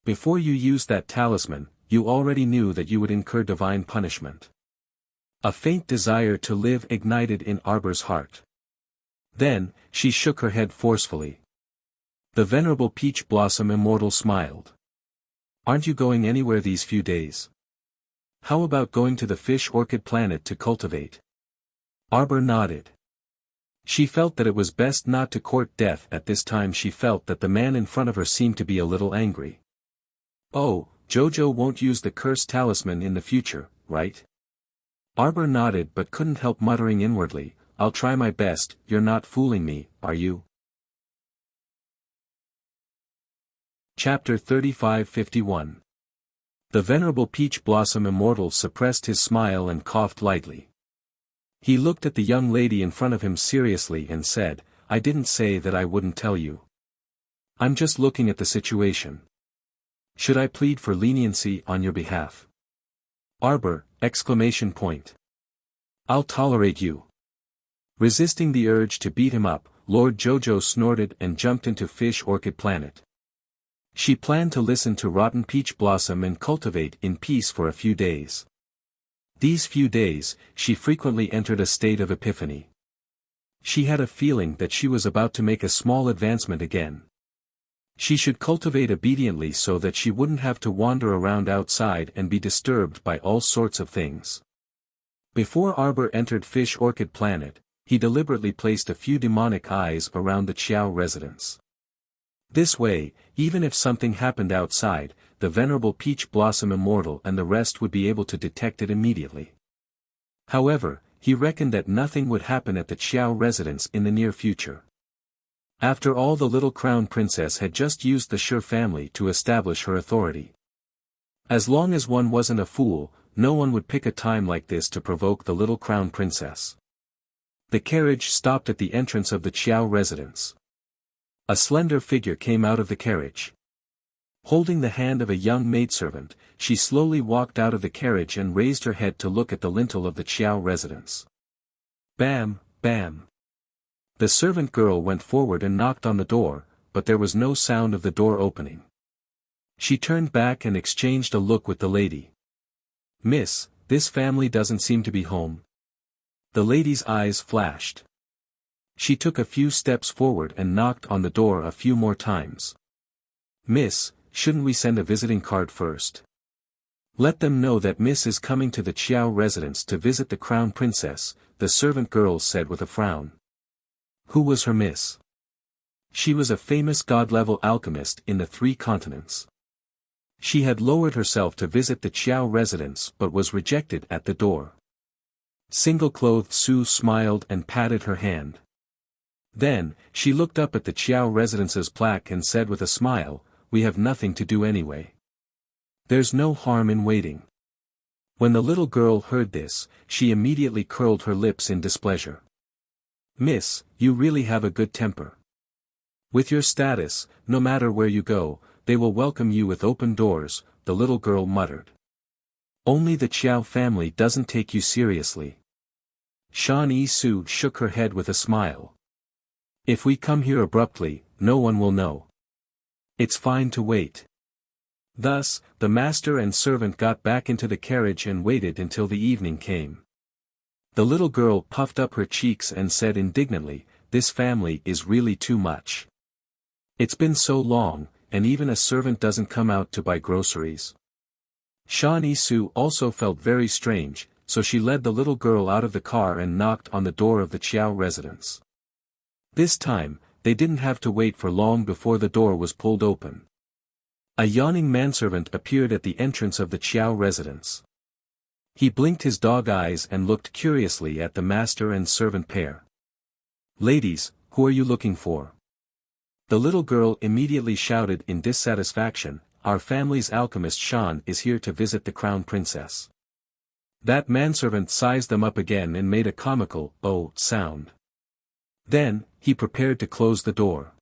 "Before you used that talisman, you already knew that you would incur divine punishment." A faint desire to live ignited in Arbor's heart. Then, she shook her head forcefully. The venerable Peach Blossom Immortal smiled. "Aren't you going anywhere these few days? How about going to the Fish Orchid planet to cultivate?" Arbor nodded. She felt that it was best not to court death at this time. She felt that the man in front of her seemed to be a little angry. "Oh, Jojo won't use the cursed talisman in the future, right?" Arbor nodded but couldn't help muttering inwardly, "I'll try my best. You're not fooling me, are you?" Chapter 3551. The venerable Peach Blossom Immortal suppressed his smile and coughed lightly. He looked at the young lady in front of him seriously and said, "I didn't say that I wouldn't tell you. I'm just looking at the situation. Should I plead for leniency on your behalf?" Arbor, exclamation point. "I'll tolerate you." Resisting the urge to beat him up, Lord Jojo snorted and jumped into Fish Orchid Planet. She planned to listen to Rotten Peach Blossom and cultivate in peace for a few days. These few days, she frequently entered a state of epiphany. She had a feeling that she was about to make a small advancement again. She should cultivate obediently so that she wouldn't have to wander around outside and be disturbed by all sorts of things. Before Arbor entered Fish Orchid Planet, he deliberately placed a few demonic eyes around the Qiao residence. This way, even if something happened outside, the venerable Peach Blossom Immortal and the rest would be able to detect it immediately. However, he reckoned that nothing would happen at the Qiao residence in the near future. After all, the little crown princess had just used the Shi family to establish her authority. As long as one wasn't a fool, no one would pick a time like this to provoke the little crown princess. The carriage stopped at the entrance of the Qiao residence. A slender figure came out of the carriage. Holding the hand of a young maidservant, she slowly walked out of the carriage and raised her head to look at the lintel of the Chiao residence. Bam, bam. The servant girl went forward and knocked on the door, but there was no sound of the door opening. She turned back and exchanged a look with the lady. "Miss, this family doesn't seem to be home." The lady's eyes flashed. She took a few steps forward and knocked on the door a few more times. "Miss, shouldn't we send a visiting card first? Let them know that Miss is coming to the Chiao residence to visit the crown princess," the servant girl said with a frown. Who was her miss? She was a famous god-level alchemist in the 3 continents. She had lowered herself to visit the Chiao residence but was rejected at the door. Single-clothed Su smiled and patted her hand. Then, she looked up at the Chiao residence's plaque and said with a smile, "We have nothing to do anyway. There's no harm in waiting." When the little girl heard this, she immediately curled her lips in displeasure. "Miss, you really have a good temper. With your status, no matter where you go, they will welcome you with open doors," the little girl muttered. "Only the Chiao family doesn't take you seriously." Shan Yi Su shook her head with a smile. "If we come here abruptly, no one will know. It's fine to wait." Thus, the master and servant got back into the carriage and waited until the evening came. The little girl puffed up her cheeks and said indignantly, "This family is really too much. It's been so long, and even a servant doesn't come out to buy groceries." Shan Yi Su also felt very strange, so she led the little girl out of the car and knocked on the door of the Chiao residence. This time, they didn't have to wait for long before the door was pulled open. A yawning manservant appeared at the entrance of the Chiao residence. He blinked his dog eyes and looked curiously at the master and servant pair. "Ladies, who are you looking for?" The little girl immediately shouted in dissatisfaction, "Our family's alchemist Shan is here to visit the crown princess." That manservant sized them up again and made a comical "oh" sound. Then, he prepared to close the door.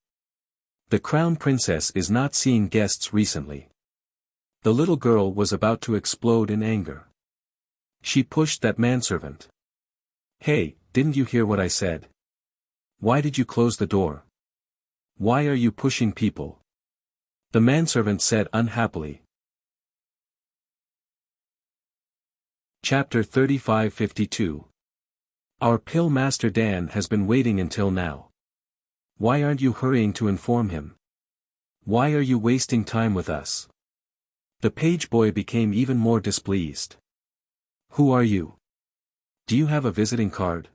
"The crown princess is not seeing guests recently." The little girl was about to explode in anger. She pushed that manservant. "Hey, didn't you hear what I said? Why did you close the door? Why are you pushing people?" The manservant said unhappily. Chapter 3552. Our pill master Dan has been waiting until now. Why aren't you hurrying to inform him? Why are you wasting time with us? The page boy became even more displeased. "Who are you? Do you have a visiting card?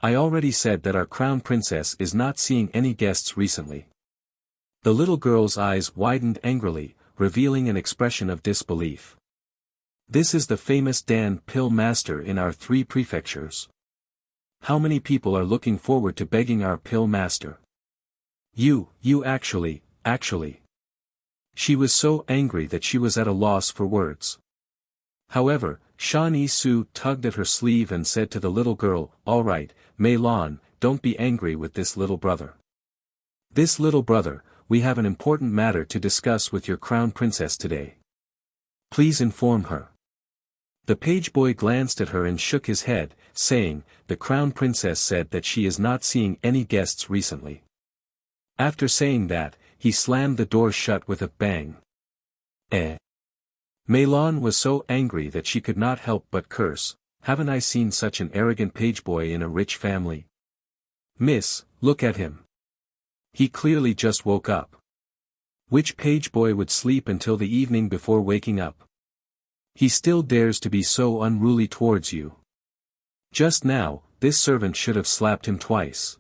I already said that our crown princess is not seeing any guests recently." The little girl's eyes widened angrily, revealing an expression of disbelief. "This is the famous Dan Pill Master in our 3 prefectures. How many people are looking forward to begging our Pill Master? You actually. She was so angry that she was at a loss for words. However, Shan Yi Su tugged at her sleeve and said to the little girl, "All right, Mei Lan, don't be angry with this little brother. This little brother, we have an important matter to discuss with your crown princess today. Please inform her." The page boy glanced at her and shook his head, saying, "The crown princess said that she is not seeing any guests recently." After saying that, he slammed the door shut with a bang. Meilon was so angry that she could not help but curse, "Haven't I seen such an arrogant page boy in a rich family? Miss, look at him. He clearly just woke up. Which page boy would sleep until the evening before waking up? He still dares to be so unruly towards you. Just now, this servant should have slapped him twice."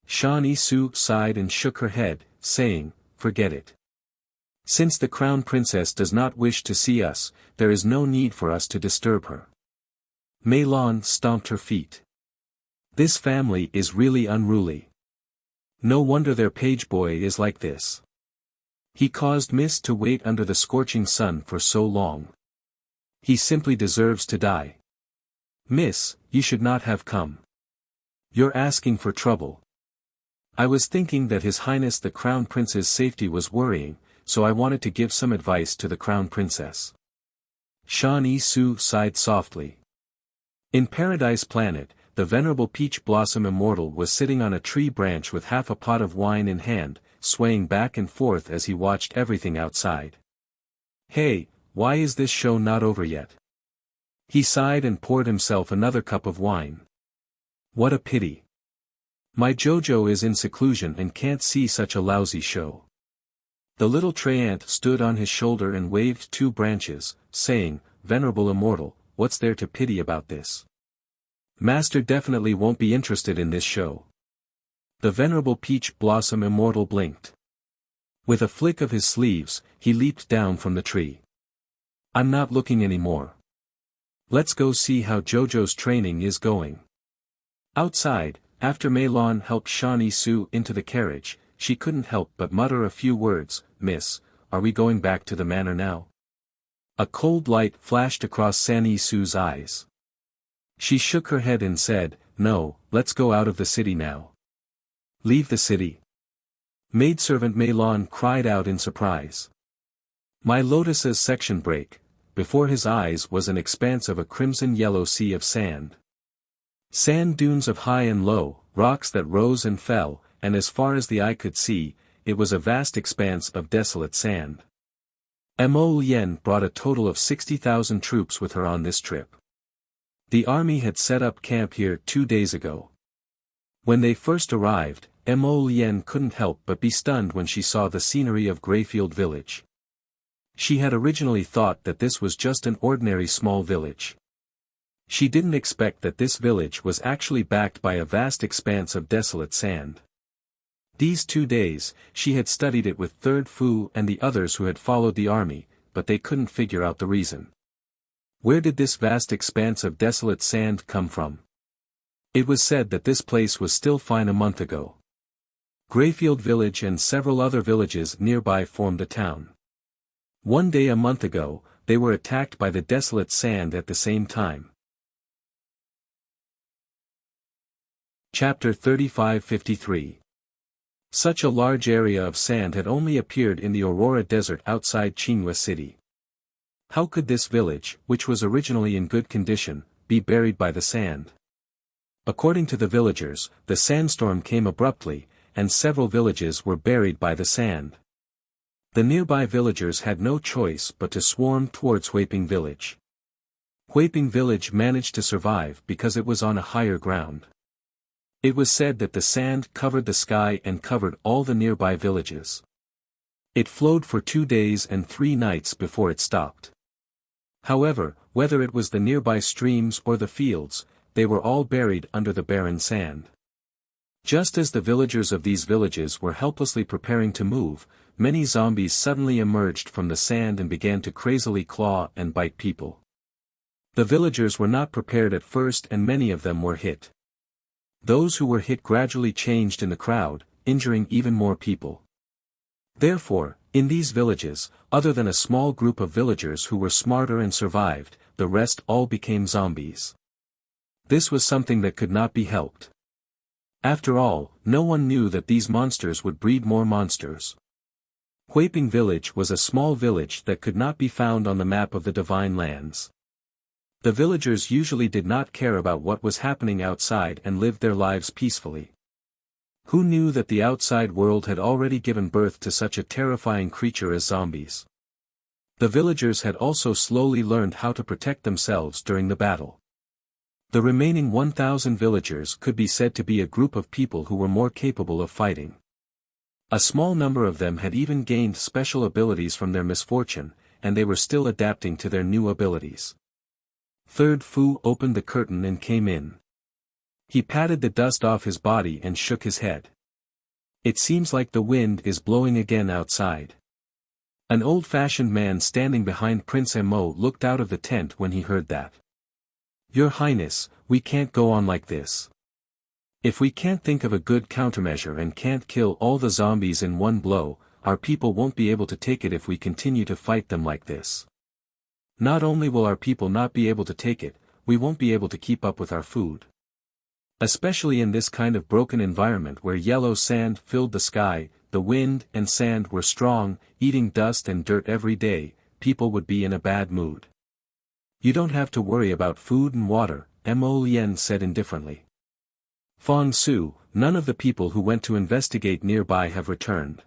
Shan Yi Su sighed and shook her head, saying, "Forget it. Since the crown princess does not wish to see us, there is no need for us to disturb her." Mei Lan stomped her feet. "This family is really unruly. No wonder their page boy is like this. He caused Miss to wait under the scorching sun for so long. He simply deserves to die. Miss, you should not have come. You're asking for trouble. I was thinking that His Highness the Crown Prince's safety was worrying, so I wanted to give some advice to the crown princess. Shan Yi-su sighed softly. In Paradise Planet, the venerable Peach Blossom Immortal was sitting on a tree branch with half a pot of wine in hand, swaying back and forth as he watched everything outside. Hey, why is this show not over yet? He sighed and poured himself another cup of wine. What a pity. My Jojo is in seclusion and can't see such a lousy show. The little Treant stood on his shoulder and waved two branches, saying, Venerable Immortal, what's there to pity about this? Master definitely won't be interested in this show. The venerable Peach Blossom Immortal blinked. With a flick of his sleeves, he leaped down from the tree. I'm not looking anymore. Let's go see how Jojo's training is going. Outside, after Meilon helped Shan Yi-su into the carriage, she couldn't help but mutter a few words. Miss, are we going back to the manor now? A cold light flashed across San Yi-su's eyes. She shook her head and said, No, let's go out of the city now. Leave the city? Maidservant Meilon cried out in surprise. My Lotus's section break. Before his eyes was an expanse of a crimson-yellow sea of sand. Sand dunes of high and low, rocks that rose and fell, and as far as the eye could see, it was a vast expanse of desolate sand. Mo Lien brought a total of 60,000 troops with her on this trip. The army had set up camp here 2 days ago. When they first arrived, Mo Lien couldn't help but be stunned when she saw the scenery of Greyfield Village. She had originally thought that this was just an ordinary small village. She didn't expect that this village was actually backed by a vast expanse of desolate sand. These 2 days, she had studied it with Third Fu and the others who had followed the army, but they couldn't figure out the reason. Where did this vast expanse of desolate sand come from? It was said that this place was still fine a month ago. Greyfield Village and several other villages nearby formed a town. One day a month ago, they were attacked by the desolate sand at the same time. Chapter 3553. Such a large area of sand had only appeared in the Aurora Desert outside Qinghua City. How could this village, which was originally in good condition, be buried by the sand? According to the villagers, the sandstorm came abruptly, and several villages were buried by the sand. The nearby villagers had no choice but to swarm towards Huiping Village. Huiping Village managed to survive because it was on a higher ground. It was said that the sand covered the sky and covered all the nearby villages. It flowed for 2 days and 3 nights before it stopped. However, whether it was the nearby streams or the fields, they were all buried under the barren sand. Just as the villagers of these villages were helplessly preparing to move, many zombies suddenly emerged from the sand and began to crazily claw and bite people. The villagers were not prepared at first and many of them were hit. Those who were hit gradually changed in the crowd, injuring even more people. Therefore, in these villages, other than a small group of villagers who were smarter and survived, the rest all became zombies. This was something that could not be helped. After all, no one knew that these monsters would breed more monsters. Huiping Village was a small village that could not be found on the map of the Divine Lands. The villagers usually did not care about what was happening outside and lived their lives peacefully. Who knew that the outside world had already given birth to such a terrifying creature as zombies? The villagers had also slowly learned how to protect themselves during the battle. The remaining 1,000 villagers could be said to be a group of people who were more capable of fighting. A small number of them had even gained special abilities from their misfortune, and they were still adapting to their new abilities. Third Fu opened the curtain and came in. He patted the dust off his body and shook his head. It seems like the wind is blowing again outside. An old-fashioned man standing behind Prince Mo looked out of the tent when he heard that. Your Highness, we can't go on like this. If we can't think of a good countermeasure and can't kill all the zombies in one blow, our people won't be able to take it if we continue to fight them like this. Not only will our people not be able to take it, we won't be able to keep up with our food. Especially in this kind of broken environment where yellow sand filled the sky, the wind and sand were strong, eating dust and dirt every day, people would be in a bad mood. You don't have to worry about food and water, Mo Lien said indifferently. Fong Su, none of the people who went to investigate nearby have returned.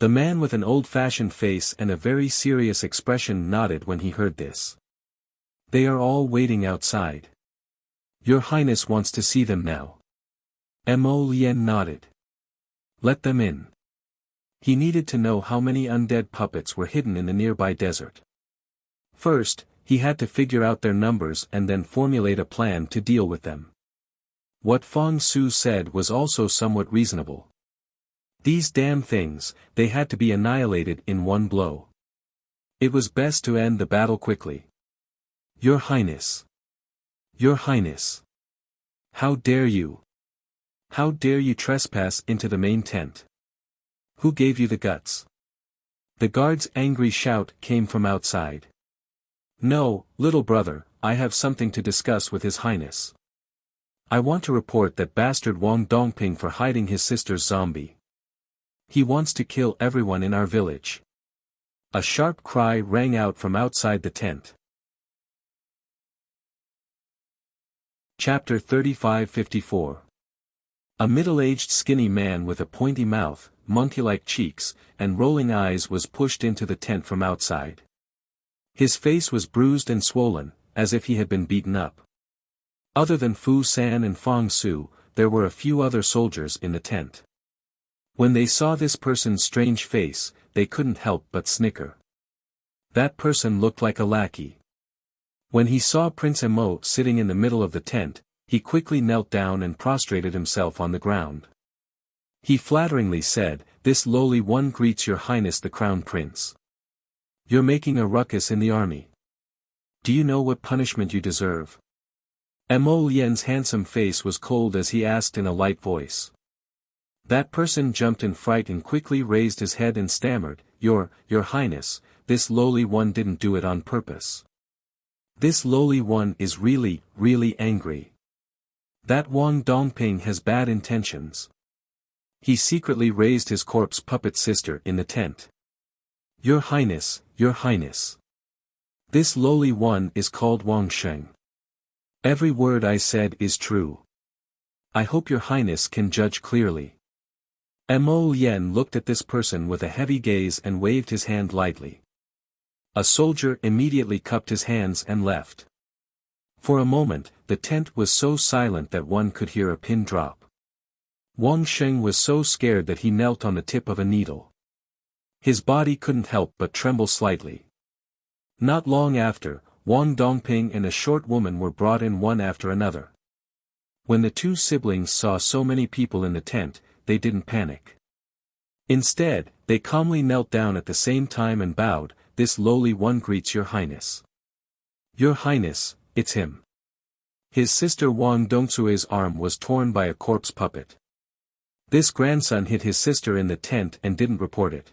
The man with an old-fashioned face and a very serious expression nodded when he heard this. They are all waiting outside. Your Highness wants to see them now. Mo Lien nodded. Let them in. He needed to know how many undead puppets were hidden in the nearby desert. First, he had to figure out their numbers and then formulate a plan to deal with them. What Fong Su said was also somewhat reasonable. These damn things, they had to be annihilated in one blow. It was best to end the battle quickly. Your Highness. Your Highness. How dare you? How dare you trespass into the main tent? Who gave you the guts? The guard's angry shout came from outside. No, little brother, I have something to discuss with His Highness. I want to report that bastard Wang Dongping for hiding his sister's zombie. He wants to kill everyone in our village. A sharp cry rang out from outside the tent. Chapter 3554. A middle-aged skinny man with a pointy mouth, monkey-like cheeks, and rolling eyes was pushed into the tent from outside. His face was bruised and swollen, as if he had been beaten up. Other than Fu San and Fong Su, there were a few other soldiers in the tent. When they saw this person's strange face, they couldn't help but snicker. That person looked like a lackey. When he saw Prince Mo sitting in the middle of the tent, he quickly knelt down and prostrated himself on the ground. He flatteringly said, "This lowly one greets your Highness the Crown Prince. You're making a ruckus in the army. Do you know what punishment you deserve?" Mo Lien's handsome face was cold as he asked in a light voice. That person jumped in fright and quickly raised his head and stammered, Your Highness, this lowly one didn't do it on purpose. This lowly one is really, really angry. That Wang Dongping has bad intentions. He secretly raised his corpse puppet sister in the tent. Your Highness, Your Highness. This lowly one is called Wang Sheng. Every word I said is true. I hope Your Highness can judge clearly. Mo Lien looked at this person with a heavy gaze and waved his hand lightly. A soldier immediately cupped his hands and left. For a moment, the tent was so silent that one could hear a pin drop. Wang Sheng was so scared that he knelt on the tip of a needle. His body couldn't help but tremble slightly. Not long after, Wang Dongping and a short woman were brought in one after another. When the two siblings saw so many people in the tent, they didn't panic. Instead, they calmly knelt down at the same time and bowed, This lowly one greets Your Highness. Your Highness, it's him. His sister Wang Dongsue's arm was torn by a corpse puppet. This grandson hit his sister in the tent and didn't report it.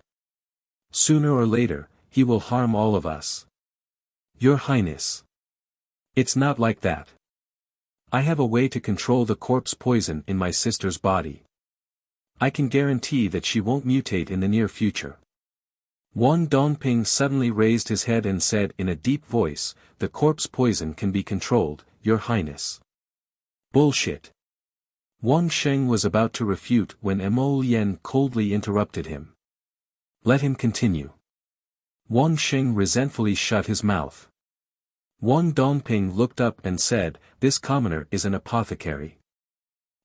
Sooner or later, he will harm all of us. Your Highness. It's not like that. I have a way to control the corpse poison in my sister's body. I can guarantee that she won't mutate in the near future. Wang Dongping suddenly raised his head and said in a deep voice, The corpse poison can be controlled, Your Highness. Bullshit. Wang Sheng was about to refute when Mo Lien coldly interrupted him. Let him continue. Wang Sheng resentfully shut his mouth. Wang Dongping looked up and said, This commoner is an apothecary.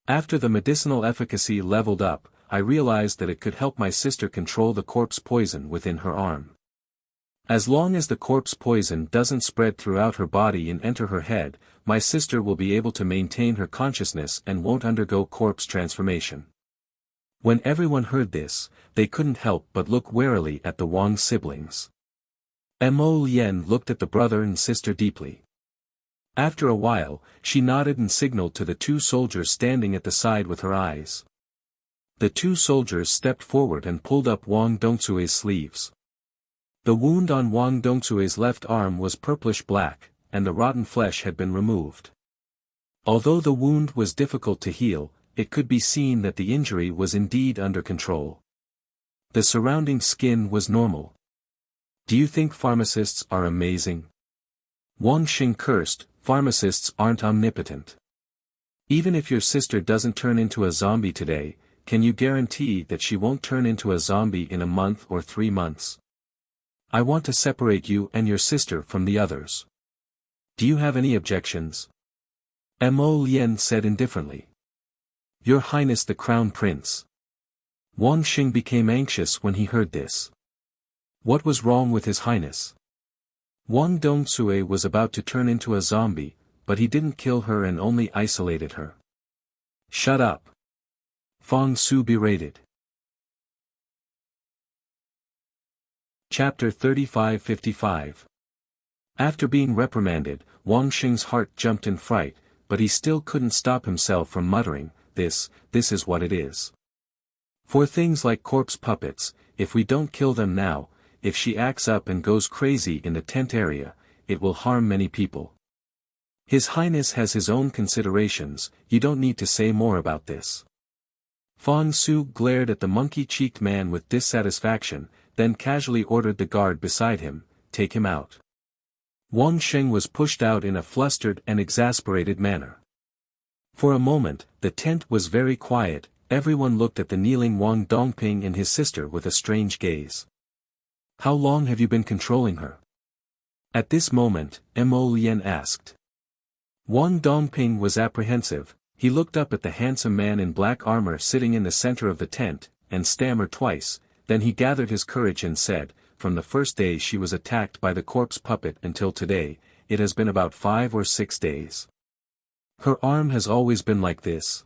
After the medicinal efficacy leveled up, I realized that it could help my sister control the corpse poison within her arm. As long as the corpse poison doesn't spread throughout her body and enter her head, my sister will be able to maintain her consciousness and won't undergo corpse transformation. When everyone heard this, they couldn't help but look warily at the Wang siblings. Mo Lien looked at the brother and sister deeply. After a while, she nodded and signaled to the two soldiers standing at the side with her eyes. The two soldiers stepped forward and pulled up Wang Dongsue's sleeves. The wound on Wang Dongsue's left arm was purplish-black, and the rotten flesh had been removed. Although the wound was difficult to heal, it could be seen that the injury was indeed under control. The surrounding skin was normal. Do you think pharmacists are amazing? Wang Xing cursed, pharmacists aren't omnipotent. Even if your sister doesn't turn into a zombie today, can you guarantee that she won't turn into a zombie in a month or 3 months? I want to separate you and your sister from the others. Do you have any objections? Mo Lien said indifferently. Your Highness the Crown Prince. Wang Xing became anxious when he heard this. What was wrong with His Highness? Wang Dongzue was about to turn into a zombie, but he didn't kill her and only isolated her. Shut up. Fang Su berated. Chapter 35-55. After being reprimanded, Wang Xing's heart jumped in fright, but he still couldn't stop himself from muttering, this is what it is. For things like corpse puppets, if we don't kill them now, if she acts up and goes crazy in the tent area, it will harm many people. His Highness has his own considerations, you don't need to say more about this. Fang Su glared at the monkey-cheeked man with dissatisfaction, then casually ordered the guard beside him, take him out. Wang Xing was pushed out in a flustered and exasperated manner. For a moment, the tent was very quiet, everyone looked at the kneeling Wang Dongping and his sister with a strange gaze. How long have you been controlling her? At this moment, Mo Lien asked. Wang Dongping was apprehensive, he looked up at the handsome man in black armor sitting in the center of the tent, and stammered twice, then he gathered his courage and said, from the first day she was attacked by the corpse puppet until today, it has been about 5 or 6 days. Her arm has always been like this.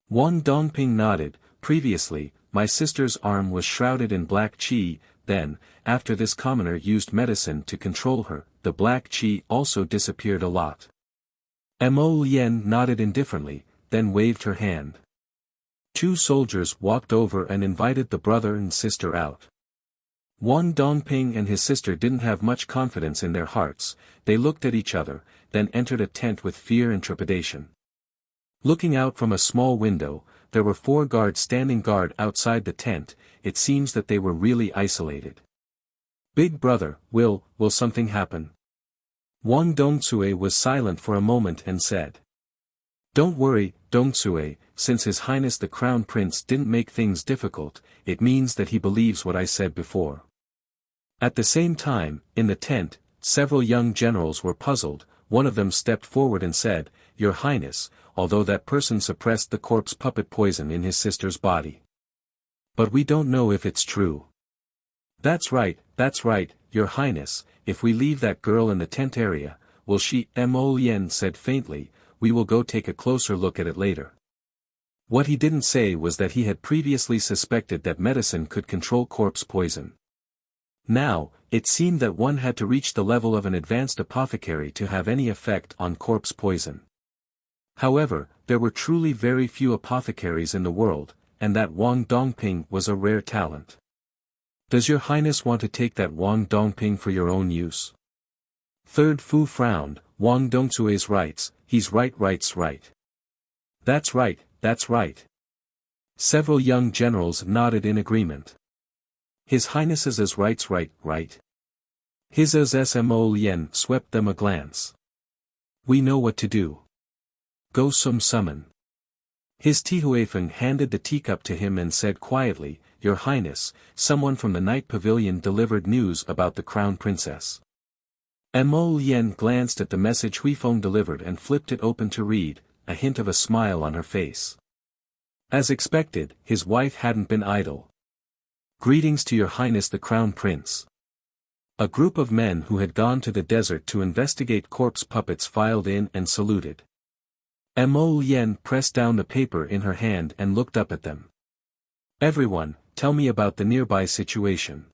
Wang Dongping nodded, previously, my sister's arm was shrouded in black qi, then, after this commoner used medicine to control her, the black qi also disappeared a lot. Mo Lien nodded indifferently, then waved her hand. 2 soldiers walked over and invited the brother and sister out. Wang Dongping and his sister didn't have much confidence in their hearts, they looked at each other, then entered a tent with fear and trepidation. Looking out from a small window, there were 4 guards standing guard outside the tent, it seems that they were really isolated. Big brother, will something happen? Wang Dongzue was silent for a moment and said. Don't worry, Dongzue, since His Highness the Crown Prince didn't make things difficult, it means that he believes what I said before. At the same time, in the tent, several young generals were puzzled, one of them stepped forward and said, Your Highness, although that person suppressed the corpse puppet poison in his sister's body. But we don't know if it's true. That's right, Your Highness, if we leave that girl in the tent area, will she? Mo Lien said faintly, we will go take a closer look at it later. What he didn't say was that he had previously suspected that medicine could control corpse poison. Now, it seemed that one had to reach the level of an advanced apothecary to have any effect on corpse poison. However, there were truly very few apothecaries in the world, and that Wang Dongping was a rare talent. Does Your Highness want to take that Wang Dongping for your own use? Third Fu frowned, Wang Dongzue's rights, he's right. That's right. Several young generals nodded in agreement. His Highness's is right. His Mo Lien swept them a glance. We know what to do. Go summon. His Tihuefeng handed the teacup to him and said quietly, Your Highness, someone from the night pavilion delivered news about the Crown Princess. Mo Lien glanced at the message Huifeng delivered and flipped it open to read, a hint of a smile on her face. As expected, his wife hadn't been idle. Greetings to Your Highness the Crown Prince. A group of men who had gone to the desert to investigate corpse puppets filed in and saluted. Mo Lien pressed down the paper in her hand and looked up at them. Everyone, tell me about the nearby situation.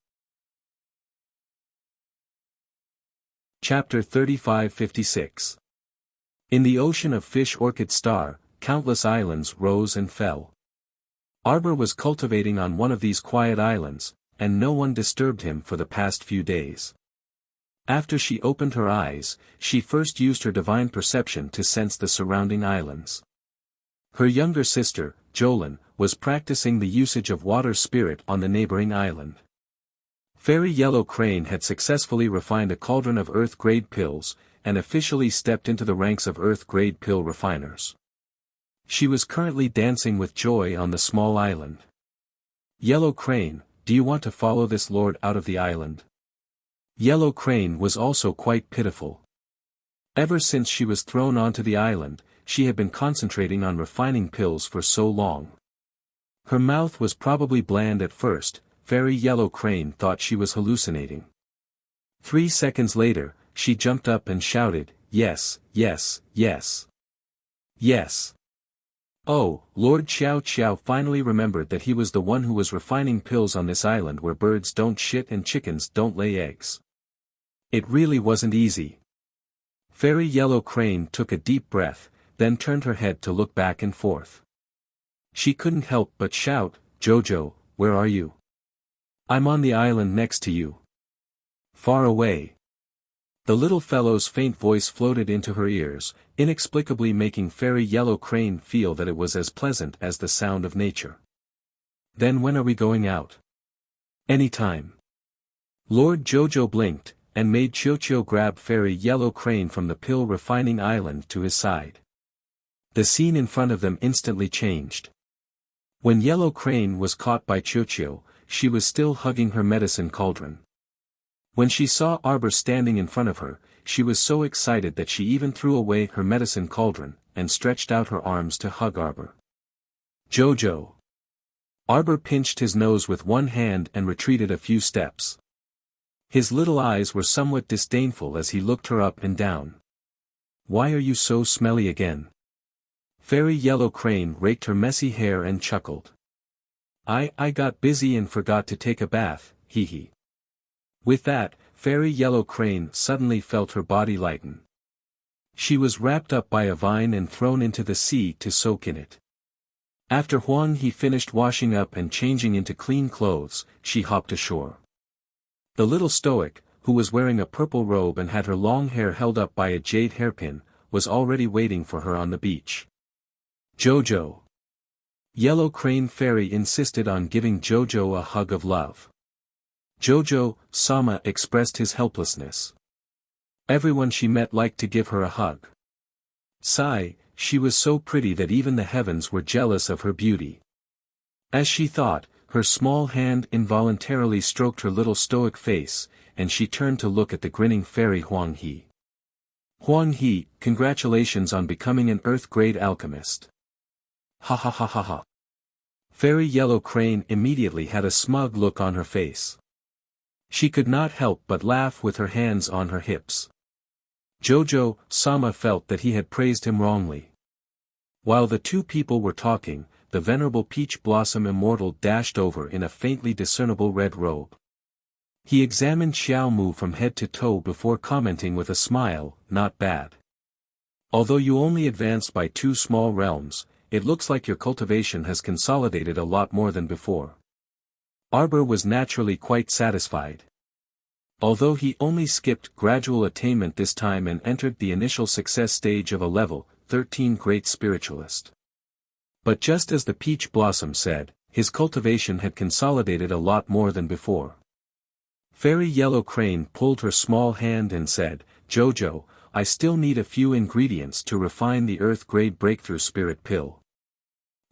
Chapter 35-56. In the ocean of Fish Orchid Star, countless islands rose and fell. Arbor was cultivating on one of these quiet islands, and no one disturbed him for the past few days. After she opened her eyes, she first used her divine perception to sense the surrounding islands. Her younger sister, Jolin, was practicing the usage of water spirit on the neighboring island. Fairy Yellow Crane had successfully refined a cauldron of Earth-grade pills, and officially stepped into the ranks of Earth-grade pill refiners. She was currently dancing with joy on the small island. Yellow Crane, do you want to follow this lord out of the island? Yellow Crane was also quite pitiful. Ever since she was thrown onto the island, she had been concentrating on refining pills for so long. Her mouth was probably bland at first. Fairy Yellow Crane thought she was hallucinating. 3 seconds later, she jumped up and shouted, "Yes, yes, yes. Yes." Oh, Lord Xiao Xiao finally remembered that he was the one who was refining pills on this island where birds don't shit and chickens don't lay eggs. It really wasn't easy. Fairy Yellow Crane took a deep breath, then turned her head to look back and forth. She couldn't help but shout, "Jojo, where are you? I'm on the island next to you. Far away." The little fellow's faint voice floated into her ears, inexplicably making Fairy Yellow Crane feel that it was as pleasant as the sound of nature. "Then when are we going out?" "Anytime." Lord Jojo blinked, and made Chio grab Fairy Yellow Crane from the pill refining island to his side. The scene in front of them instantly changed. When Yellow Crane was caught by Chio, she was still hugging her medicine cauldron. When she saw Arbor standing in front of her, she was so excited that she even threw away her medicine cauldron, and stretched out her arms to hug Arbor. "Jojo." Arbor pinched his nose with one hand and retreated a few steps. His little eyes were somewhat disdainful as he looked her up and down. "Why are you so smelly again?" Fairy Yellow Crane raked her messy hair and chuckled. I got busy and forgot to take a bath, hee hee." With that, Fairy Yellow Crane suddenly felt her body lighten. She was wrapped up by a vine and thrown into the sea to soak in it. After Huang He finished washing up and changing into clean clothes, she hopped ashore. The little stoic, who was wearing a purple robe and had her long hair held up by a jade hairpin, was already waiting for her on the beach. "Jojo." Yellow Crane Fairy insisted on giving Jojo a hug of love. Jojo-sama expressed his helplessness. Everyone she met liked to give her a hug. Sigh, she was so pretty that even the heavens were jealous of her beauty. As she thought, her small hand involuntarily stroked her little stoic face, and she turned to look at the grinning fairy Huang He. "Huang He, congratulations on becoming an Earth-grade alchemist." "Ha ha ha ha ha." Fairy Yellow Crane immediately had a smug look on her face. She could not help but laugh with her hands on her hips. Jojo-sama felt that he had praised him wrongly. While the two people were talking, the venerable Peach Blossom Immortal dashed over in a faintly discernible red robe. He examined Xiao Mu from head to toe before commenting with a smile, "Not bad. Although you only advanced by 2 small realms, it looks like your cultivation has consolidated a lot more than before." Arbor was naturally quite satisfied. Although he only skipped gradual attainment this time and entered the initial success stage of a level 13 great spiritualist. But just as the Peach Blossom said, his cultivation had consolidated a lot more than before. Fairy Yellow Crane pulled her small hand and said, "Jojo, I still need a few ingredients to refine the Earth-grade breakthrough spirit pill."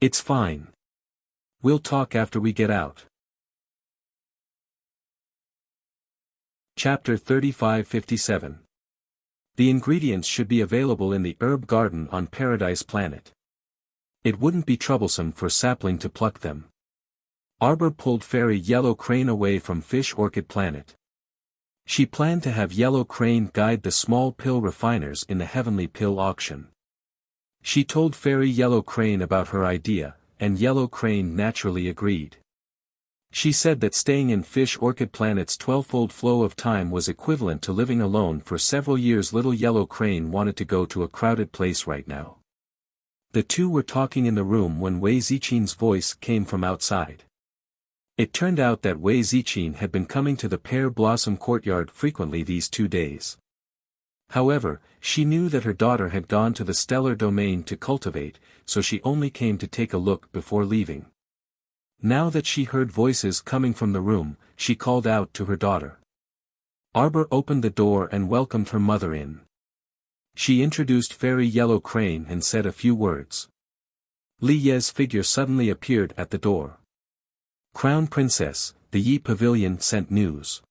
"It's fine. We'll talk after we get out." Chapter 3557. The ingredients should be available in the herb garden on Paradise Planet. It wouldn't be troublesome for Sapling to pluck them. Arbor pulled Fairy Yellow Crane away from Fish Orchid Planet. She planned to have Yellow Crane guide the small pill refiners in the Heavenly Pill Auction. She told Fairy Yellow Crane about her idea, and Yellow Crane naturally agreed. She said that staying in Fish Orchid Planet's 12-fold flow of time was equivalent to living alone for several years. Little Yellow Crane wanted to go to a crowded place right now. The two were talking in the room when Wei Zichin's voice came from outside. It turned out that Wei Ziqin had been coming to the Pear Blossom Courtyard frequently these 2 days. However, she knew that her daughter had gone to the stellar domain to cultivate, so she only came to take a look before leaving. Now that she heard voices coming from the room, she called out to her daughter. Arbor opened the door and welcomed her mother in. She introduced Fairy Yellow Crane and said a few words. Li Ye's figure suddenly appeared at the door. Crown Princess, the Yi Pavilion sent news.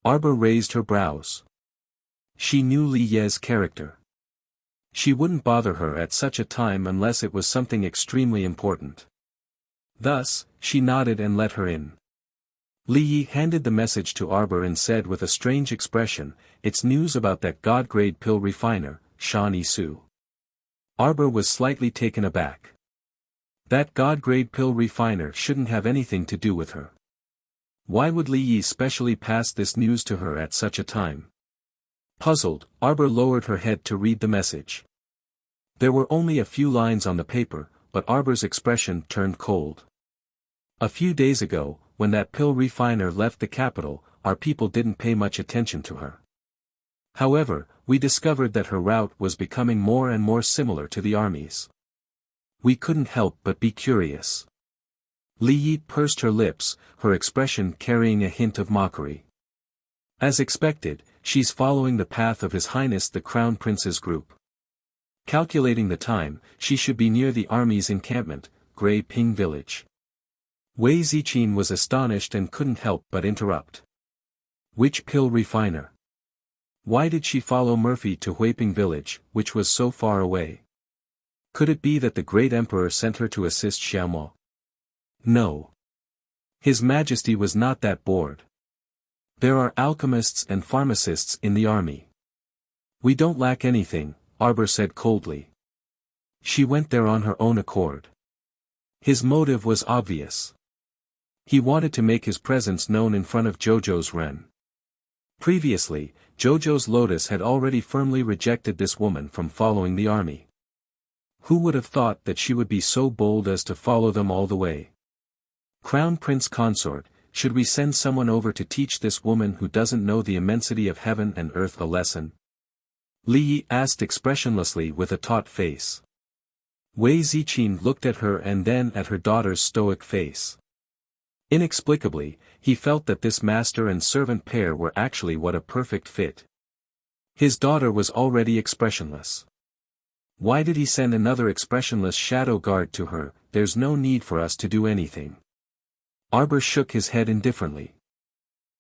Arbor raised her brows. She knew Li Ye's character. She wouldn't bother her at such a time unless it was something extremely important. Thus, she nodded and let her in. Li Yi handed the message to Arbor and said with a strange expression, "It's news about that God-grade pill refiner, Shan Yisu." Arbor was slightly taken aback. That God-grade pill refiner shouldn't have anything to do with her. Why would Li Yi specially pass this news to her at such a time? Puzzled, Arbor lowered her head to read the message. There were only a few lines on the paper, but Arbor's expression turned cold. A few days ago, when that pill refiner left the capital, our people didn't pay much attention to her. However, we discovered that her route was becoming more and more similar to the army's. We couldn't help but be curious. Li Yi pursed her lips, her expression carrying a hint of mockery. As expected, she's following the path of His Highness the Crown Prince's group. Calculating the time, she should be near the army's encampment, Grey Ping Village. Wei Ziqin was astonished and couldn't help but interrupt. Which pill refiner? Why did she follow Murphy to Huiping Village, which was so far away? Could it be that the great emperor sent her to assist Xiaomo? No. His Majesty was not that bored. There are alchemists and pharmacists in the army. We don't lack anything, Arbor said coldly. She went there on her own accord. His motive was obvious. He wanted to make his presence known in front of Zhou's Ren. Previously, Zhou's Lotus had already firmly rejected this woman from following the army. Who would have thought that she would be so bold as to follow them all the way? Crown Prince Consort, should we send someone over to teach this woman who doesn't know the immensity of heaven and earth a lesson? Li Yi asked expressionlessly with a taut face. Wei Ziqin looked at her and then at her daughter's stoic face. Inexplicably, he felt that this master and servant pair were actually what a perfect fit. His daughter was already expressionless. Why did he send another expressionless shadow guard to her? There's no need for us to do anything. Arbor shook his head indifferently.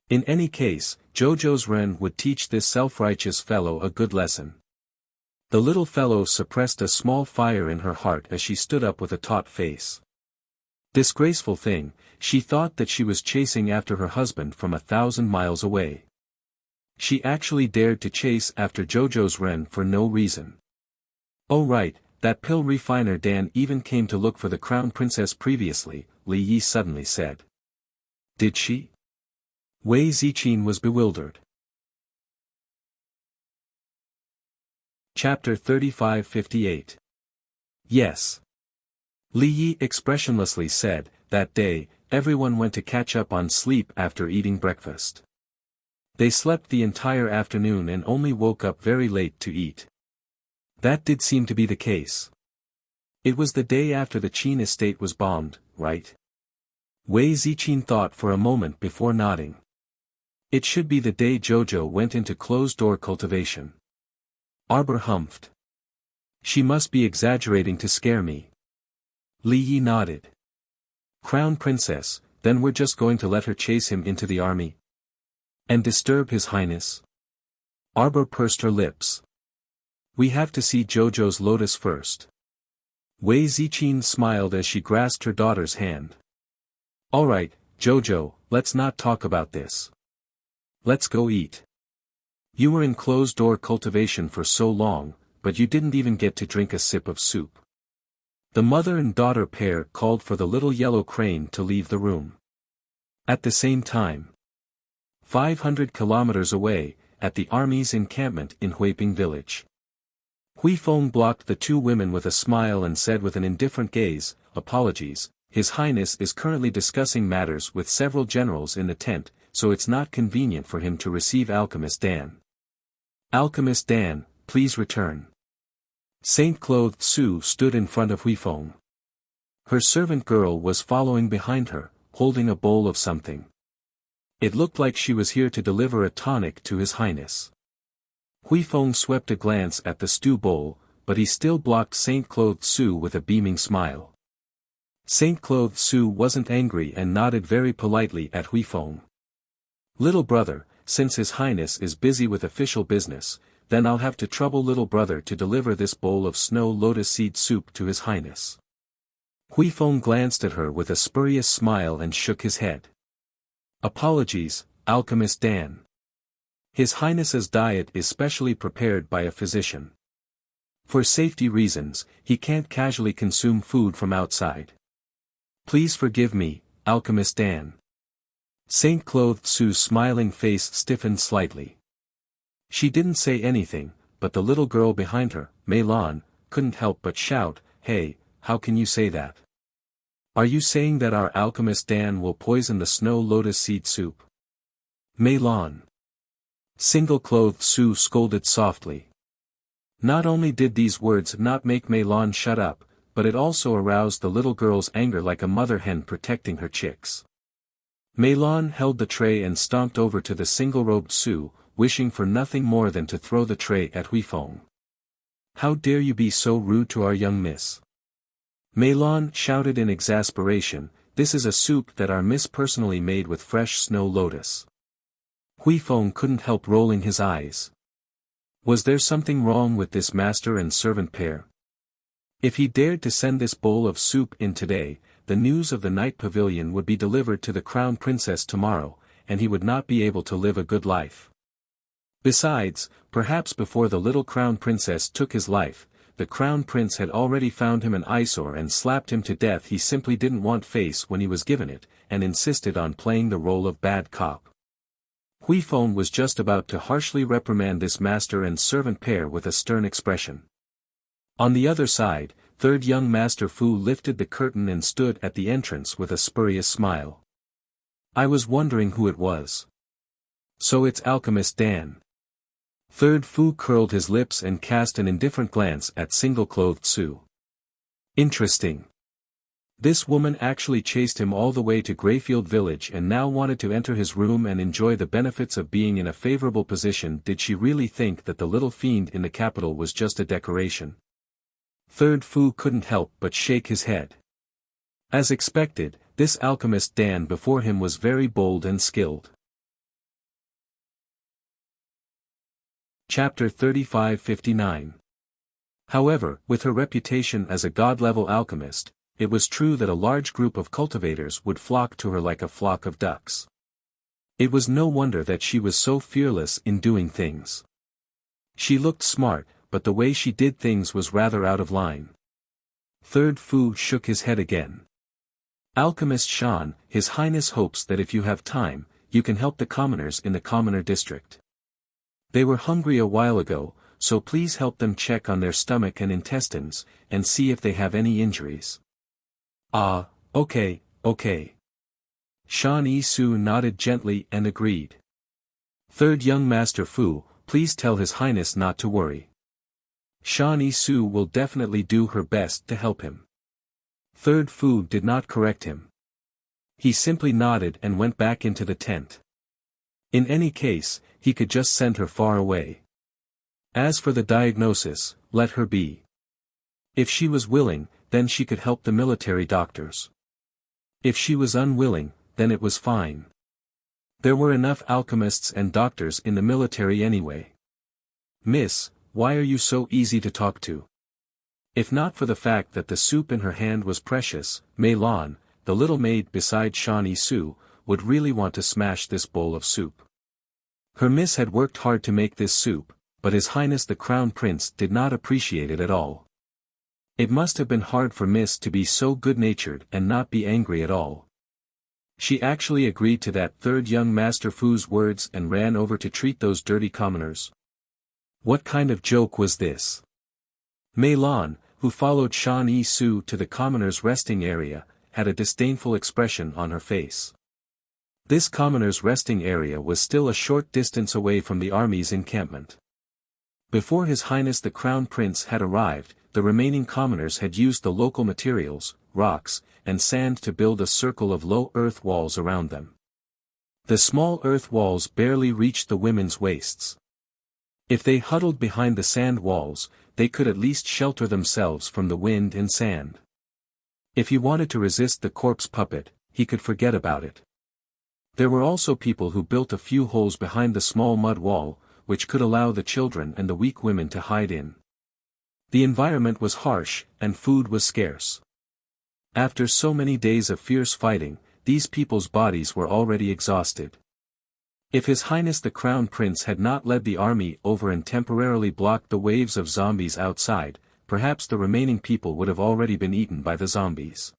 In any case, Zhou's Ren would teach this self-righteous fellow a good lesson. The little fellow suppressed a small fire in her heart as she stood up with a taut face. Disgraceful thing, she thought that she was chasing after her husband from 1,000 miles away. She actually dared to chase after Zhou's Ren for no reason. Oh right, that pill refiner Dan even came to look for the Crown Princess previously, Li Yi suddenly said. Did she? Wei Ziqin was bewildered. Chapter 3558. Yes. Li Yi expressionlessly said, that day, everyone went to catch up on sleep after eating breakfast. They slept the entire afternoon and only woke up very late to eat. That did seem to be the case. It was the day after the Qin estate was bombed, right? Wei Ziqin thought for a moment before nodding. It should be the day Zhou went into closed-door cultivation. Arbor humphed. She must be exaggerating to scare me. Li Yi nodded. Crown Princess, then we're just going to let her chase him into the army? And disturb His Highness? Arbor pursed her lips. We have to see Zhou's lotus first. Wei Ziqin smiled as she grasped her daughter's hand. Alright, Zhou, let's not talk about this. Let's go eat. You were in closed-door cultivation for so long, but you didn't even get to drink a sip of soup. The mother and daughter pair called for the little yellow crane to leave the room. At the same time, 500 kilometers away, at the army's encampment in Huiping Village. Hui Feng blocked the two women with a smile and said with an indifferent gaze, apologies, His Highness is currently discussing matters with several generals in the tent, so it's not convenient for him to receive Alchemist Dan. Alchemist Dan, please return. Saint-clothed Su stood in front of Huifeng. Her servant girl was following behind her, holding a bowl of something. It looked like she was here to deliver a tonic to His Highness. Huifeng swept a glance at the stew bowl, but he still blocked Saint-clothed Su with a beaming smile. Saint-clothed Su wasn't angry and nodded very politely at Huifeng. Little brother, since His Highness is busy with official business, then I'll have to trouble little brother to deliver this bowl of snow lotus seed soup to His Highness. Huifeng glanced at her with a spurious smile and shook his head. Apologies, Alchemist Dan. His Highness's diet is specially prepared by a physician. For safety reasons, he can't casually consume food from outside. Please forgive me, Alchemist Dan. Saint-clothed Su's smiling face stiffened slightly. She didn't say anything, but the little girl behind her, Meilon, couldn't help but shout, "Hey, how can you say that? Are you saying that our Alchemist Dan will poison the snow lotus seed soup?" Meilon. Single-clothed Su scolded softly. Not only did these words not make Meilon shut up, but it also aroused the little girl's anger like a mother hen protecting her chicks. Meilon held the tray and stomped over to the single-robed Su, wishing for nothing more than to throw the tray at Huifeng. "How dare you be so rude to our young miss?" Meilon shouted in exasperation, "This is a soup that our miss personally made with fresh snow lotus." Huifeng couldn't help rolling his eyes. Was there something wrong with this master and servant pair? If he dared to send this bowl of soup in today, the news of the night pavilion would be delivered to the crown princess tomorrow, and he would not be able to live a good life. Besides, perhaps before the little crown princess took his life, the crown prince had already found him an eyesore and slapped him to death. He simply didn't want face when he was given it, and insisted on playing the role of bad cop. Huifeng was just about to harshly reprimand this master and servant pair with a stern expression. On the other side, third young Master Fu lifted the curtain and stood at the entrance with a spurious smile. "I was wondering who it was. So it's Alchemist Dan." Third Fu curled his lips and cast an indifferent glance at single-clothed Su. Interesting. This woman actually chased him all the way to Greyfield Village and now wanted to enter his room and enjoy the benefits of being in a favorable position. Did she really think that the little fiend in the capital was just a decoration? Third Fu couldn't help but shake his head. As expected, this Alchemist Dan before him was very bold and skilled. Chapter 3559. However, with her reputation as a god-level alchemist, it was true that a large group of cultivators would flock to her like a flock of ducks. It was no wonder that she was so fearless in doing things. She looked smart, but the way she did things was rather out of line. Third Fu shook his head again. "Alchemist Shan, His Highness hopes that if you have time, you can help the commoners in the commoner district. They were hungry a while ago, so please help them check on their stomach and intestines, and see if they have any injuries." "Ah, okay. Shan Yi Su nodded gently and agreed. "Third young Master Fu, please tell His Highness not to worry. Shan Yi Su will definitely do her best to help him." Third Fu did not correct him. He simply nodded and went back into the tent. In any case, he could just send her far away. As for the diagnosis, let her be. If she was willing, then she could help the military doctors. If she was unwilling, then it was fine. There were enough alchemists and doctors in the military anyway. "Miss, why are you so easy to talk to?" If not for the fact that the soup in her hand was precious, Meilon, the little maid beside Shan Yi Su, would really want to smash this bowl of soup. Her miss had worked hard to make this soup, but His Highness the Crown Prince did not appreciate it at all. It must have been hard for Miss to be so good-natured and not be angry at all. She actually agreed to that third young Master Fu's words and ran over to treat those dirty commoners. What kind of joke was this? Meilon, who followed Shan Yi Su to the commoners' resting area, had a disdainful expression on her face. This commoner's resting area was still a short distance away from the army's encampment. Before His Highness the Crown Prince had arrived, the remaining commoners had used the local materials, rocks, and sand to build a circle of low earth walls around them. The small earth walls barely reached the women's waists. If they huddled behind the sand walls, they could at least shelter themselves from the wind and sand. If he wanted to resist the corpse puppet, he could forget about it. There were also people who built a few holes behind the small mud wall, which could allow the children and the weak women to hide in. The environment was harsh, and food was scarce. After so many days of fierce fighting, these people's bodies were already exhausted. If His Highness the Crown Prince had not led the army over and temporarily blocked the waves of zombies outside, perhaps the remaining people would have already been eaten by the zombies.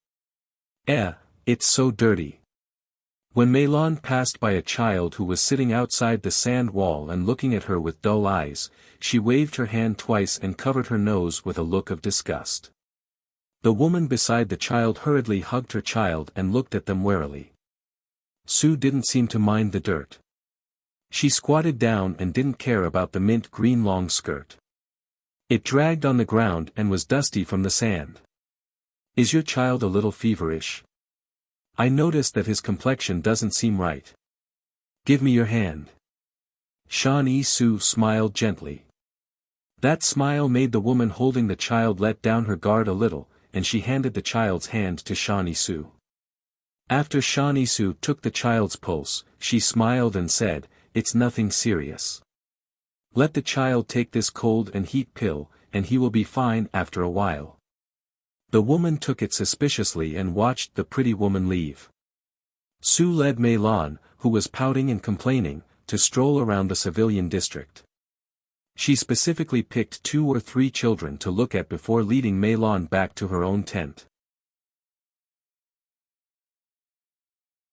It's so dirty. When Meilon passed by a child who was sitting outside the sand wall and looking at her with dull eyes, she waved her hand twice and covered her nose with a look of disgust. The woman beside the child hurriedly hugged her child and looked at them warily. Sue didn't seem to mind the dirt. She squatted down and didn't care about the mint green long skirt. It dragged on the ground and was dusty from the sand. Is your child a little feverish? I noticed that his complexion doesn't seem right. Give me your hand. Shawnee Sue smiled gently. That smile made the woman holding the child let down her guard a little, and she handed the child's hand to Shawnee Sue. After Shawnee Sue took the child's pulse, she smiled and said, "It's nothing serious. Let the child take this cold and heat pill, and he will be fine after a while." The woman took it suspiciously and watched the pretty woman leave. Sue led Meilon, who was pouting and complaining, to stroll around the civilian district. She specifically picked 2 or 3 children to look at before leading Meilon back to her own tent.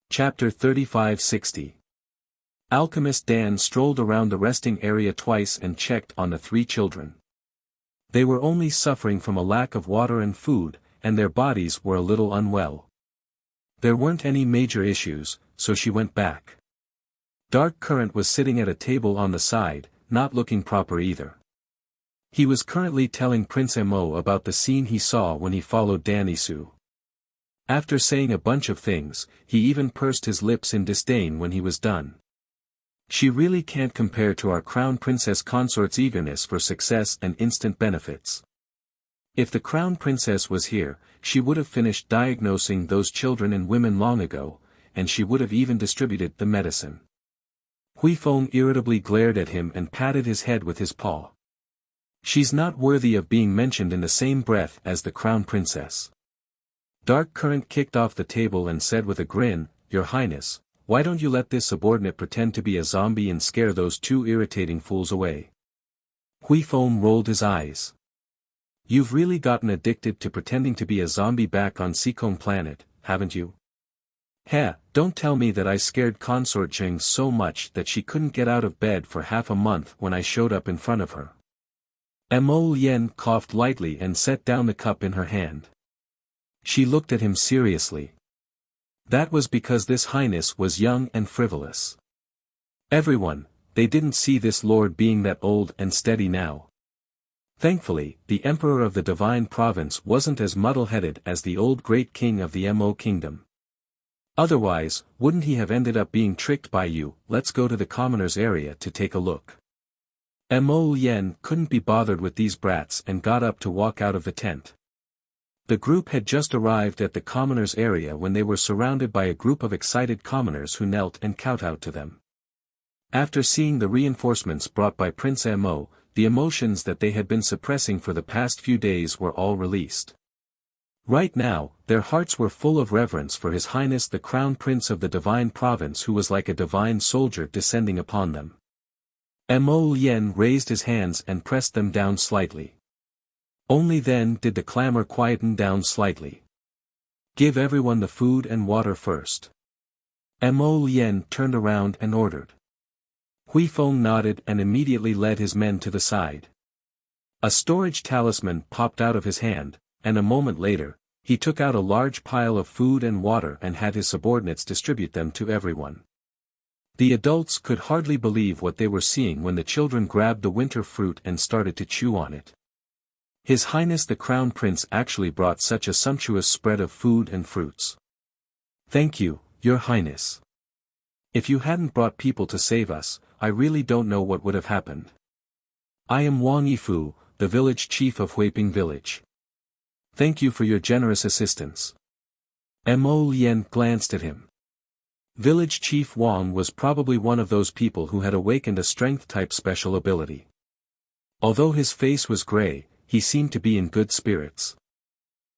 Chapter 3560. Alchemist Dan strolled around the resting area twice and checked on the 3 children. They were only suffering from a lack of water and food, and their bodies were a little unwell. There weren't any major issues, so she went back. Dark Current was sitting at a table on the side, not looking proper either. He was currently telling Prince Mo about the scene he saw when he followed Danisu. After saying a bunch of things, he even pursed his lips in disdain when he was done. She really can't compare to our Crown Princess Consort's eagerness for success and instant benefits. If the Crown Princess was here, she would have finished diagnosing those children and women long ago, and she would have even distributed the medicine. Huifeng irritably glared at him and patted his head with his paw. She's not worthy of being mentioned in the same breath as the Crown Princess. Dark Current kicked off the table and said with a grin, "Your Highness, why don't you let this subordinate pretend to be a zombie and scare those 2 irritating fools away?" Huifeng rolled his eyes. "You've really gotten addicted to pretending to be a zombie back on Seacombe Planet, haven't you? Don't tell me that I scared Consort Jing so much that she couldn't get out of bed for half a month when I showed up in front of her." Mo Lien coughed lightly and set down the cup in her hand. She looked at him seriously. That was because this highness was young and frivolous. Everyone, they didn't see this lord being that old and steady now. Thankfully, the emperor of the divine province wasn't as muddle-headed as the old great king of the Mo kingdom. Otherwise, wouldn't he have ended up being tricked by you? Let's go to the commoners' area to take a look. Mo Lien couldn't be bothered with these brats and got up to walk out of the tent. The group had just arrived at the commoners' area when they were surrounded by a group of excited commoners who knelt and kowtowed to them. After seeing the reinforcements brought by Prince Mo, the emotions that they had been suppressing for the past few days were all released. Right now, their hearts were full of reverence for His Highness the Crown Prince of the Divine Province, who was like a divine soldier descending upon them. Mo Lien raised his hands and pressed them down slightly. Only then did the clamor quieten down slightly. "Give everyone the food and water first." Mo Lien turned around and ordered. Huifeng nodded and immediately led his men to the side. A storage talisman popped out of his hand, and a moment later, He took out a large pile of food and water and had his subordinates distribute them to everyone. The adults could hardly believe what they were seeing when the children grabbed the winter fruit and started to chew on it. His Highness the Crown Prince actually brought such a sumptuous spread of food and fruits. Thank you, Your Highness. If you hadn't brought people to save us, I really don't know what would have happened. I am Wang Yifu, the village chief of Huiping village. Thank you for your generous assistance. Mo Lien glanced at him. Village Chief Wang was probably one of those people who had awakened a strength-type special ability. Although his face was gray, he seemed to be in good spirits.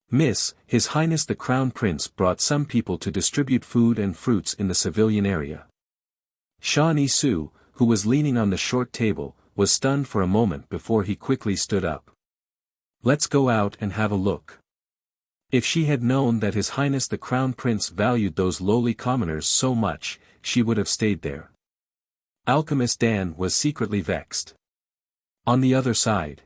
Miss, His Highness the Crown Prince brought some people to distribute food and fruits in the civilian area. Shan Yi-su, who was leaning on the short table, was stunned for a moment before he quickly stood up. Let's go out and have a look. If she had known that His Highness the Crown Prince valued those lowly commoners so much, she would have stayed there. Alchemist Dan was secretly vexed. On the other side,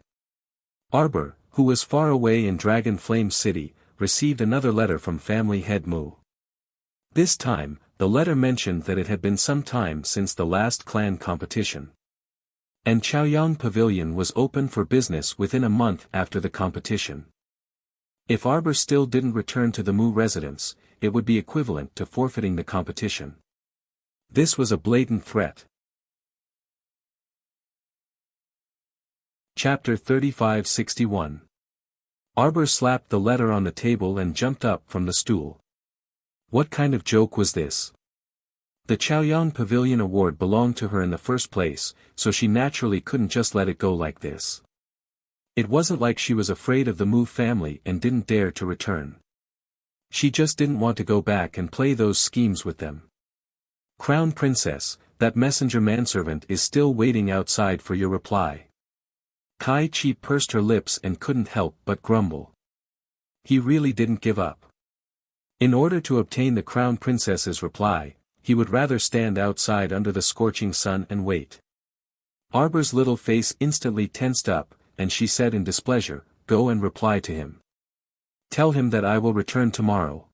Arbor, who was far away in Dragon Flame City, received another letter from family head Mu. This time, the letter mentioned that it had been some time since the last clan competition. And Chaoyang Pavilion was open for business within a month after the competition. If Arbor still didn't return to the Mu residence, it would be equivalent to forfeiting the competition. This was a blatant threat. Chapter 3561. Arbor slapped the letter on the table and jumped up from the stool. What kind of joke was this? The Chaoyang Pavilion award belonged to her in the first place, so she naturally couldn't just let it go like this. It wasn't like she was afraid of the Mu family and didn't dare to return. She just didn't want to go back and play those schemes with them. Crown Princess, that messenger manservant is still waiting outside for your reply. Kai Chi pursed her lips and couldn't help but grumble. He really didn't give up. In order to obtain the Crown Princess's reply, he would rather stand outside under the scorching sun and wait. Arbor's little face instantly tensed up, and she said in displeasure, "Go and reply to him. Tell him that I will return tomorrow.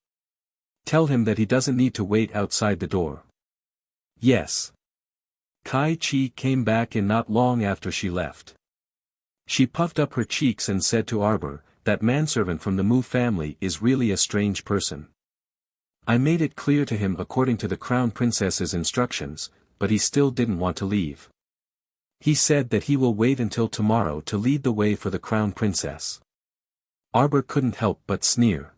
Tell him that he doesn't need to wait outside the door." Yes. Kai Chi came back in not long after she left. She puffed up her cheeks and said to Arbor, "That manservant from the Mu family is really a strange person. I made it clear to him according to the Crown Princess's instructions, but he still didn't want to leave. He said that he will wait until tomorrow to lead the way for the Crown Princess." Arbor couldn't help but sneer.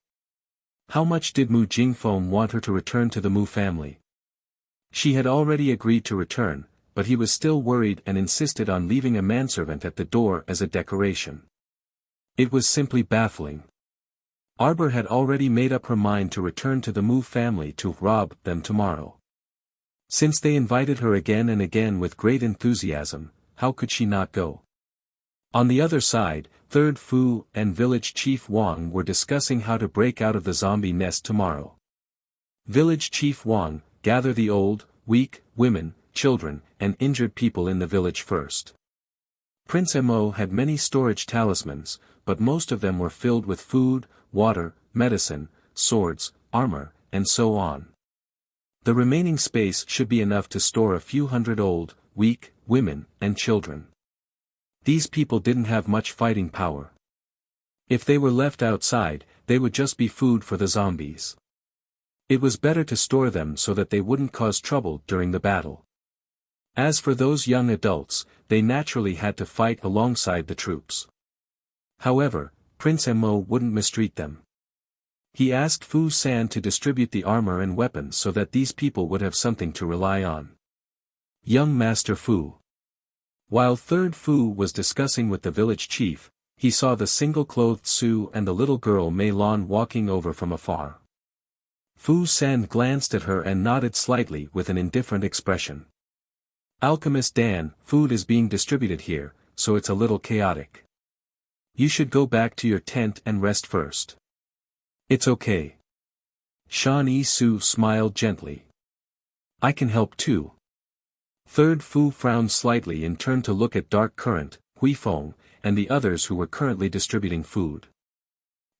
How much did Mu Jingfeng want her to return to the Mu family? She had already agreed to return, but he was still worried and insisted on leaving a manservant at the door as a decoration. It was simply baffling. Arbor had already made up her mind to return to the Mu family to rob them tomorrow. Since they invited her again and again with great enthusiasm, how could she not go? On the other side, Third Fu and Village Chief Wang were discussing how to break out of the zombie nest tomorrow. Village Chief Wang, gather the old, weak, women, children, and injured people in the village first. Prince Mo had many storage talismans, but most of them were filled with food, water, medicine, swords, armor, and so on. The remaining space should be enough to store a few hundred old, weak, women, and children. These people didn't have much fighting power. If they were left outside, they would just be food for the zombies. It was better to store them so that they wouldn't cause trouble during the battle. As for those young adults, they naturally had to fight alongside the troops. However, Prince Mo wouldn't mistreat them. He asked Fu San to distribute the armor and weapons so that these people would have something to rely on. Young Master Fu. While Third Fu was discussing with the village chief, he saw the single-clothed Su and the little girl Mei Lan walking over from afar. Fu San glanced at her and nodded slightly with an indifferent expression. Alchemist Dan, food is being distributed here, so it's a little chaotic. You should go back to your tent and rest first. It's okay. Shan Yi-su smiled gently. I can help too. Third Fu frowned slightly and turned to look at Dark Current, Hui Feng, and the others who were currently distributing food.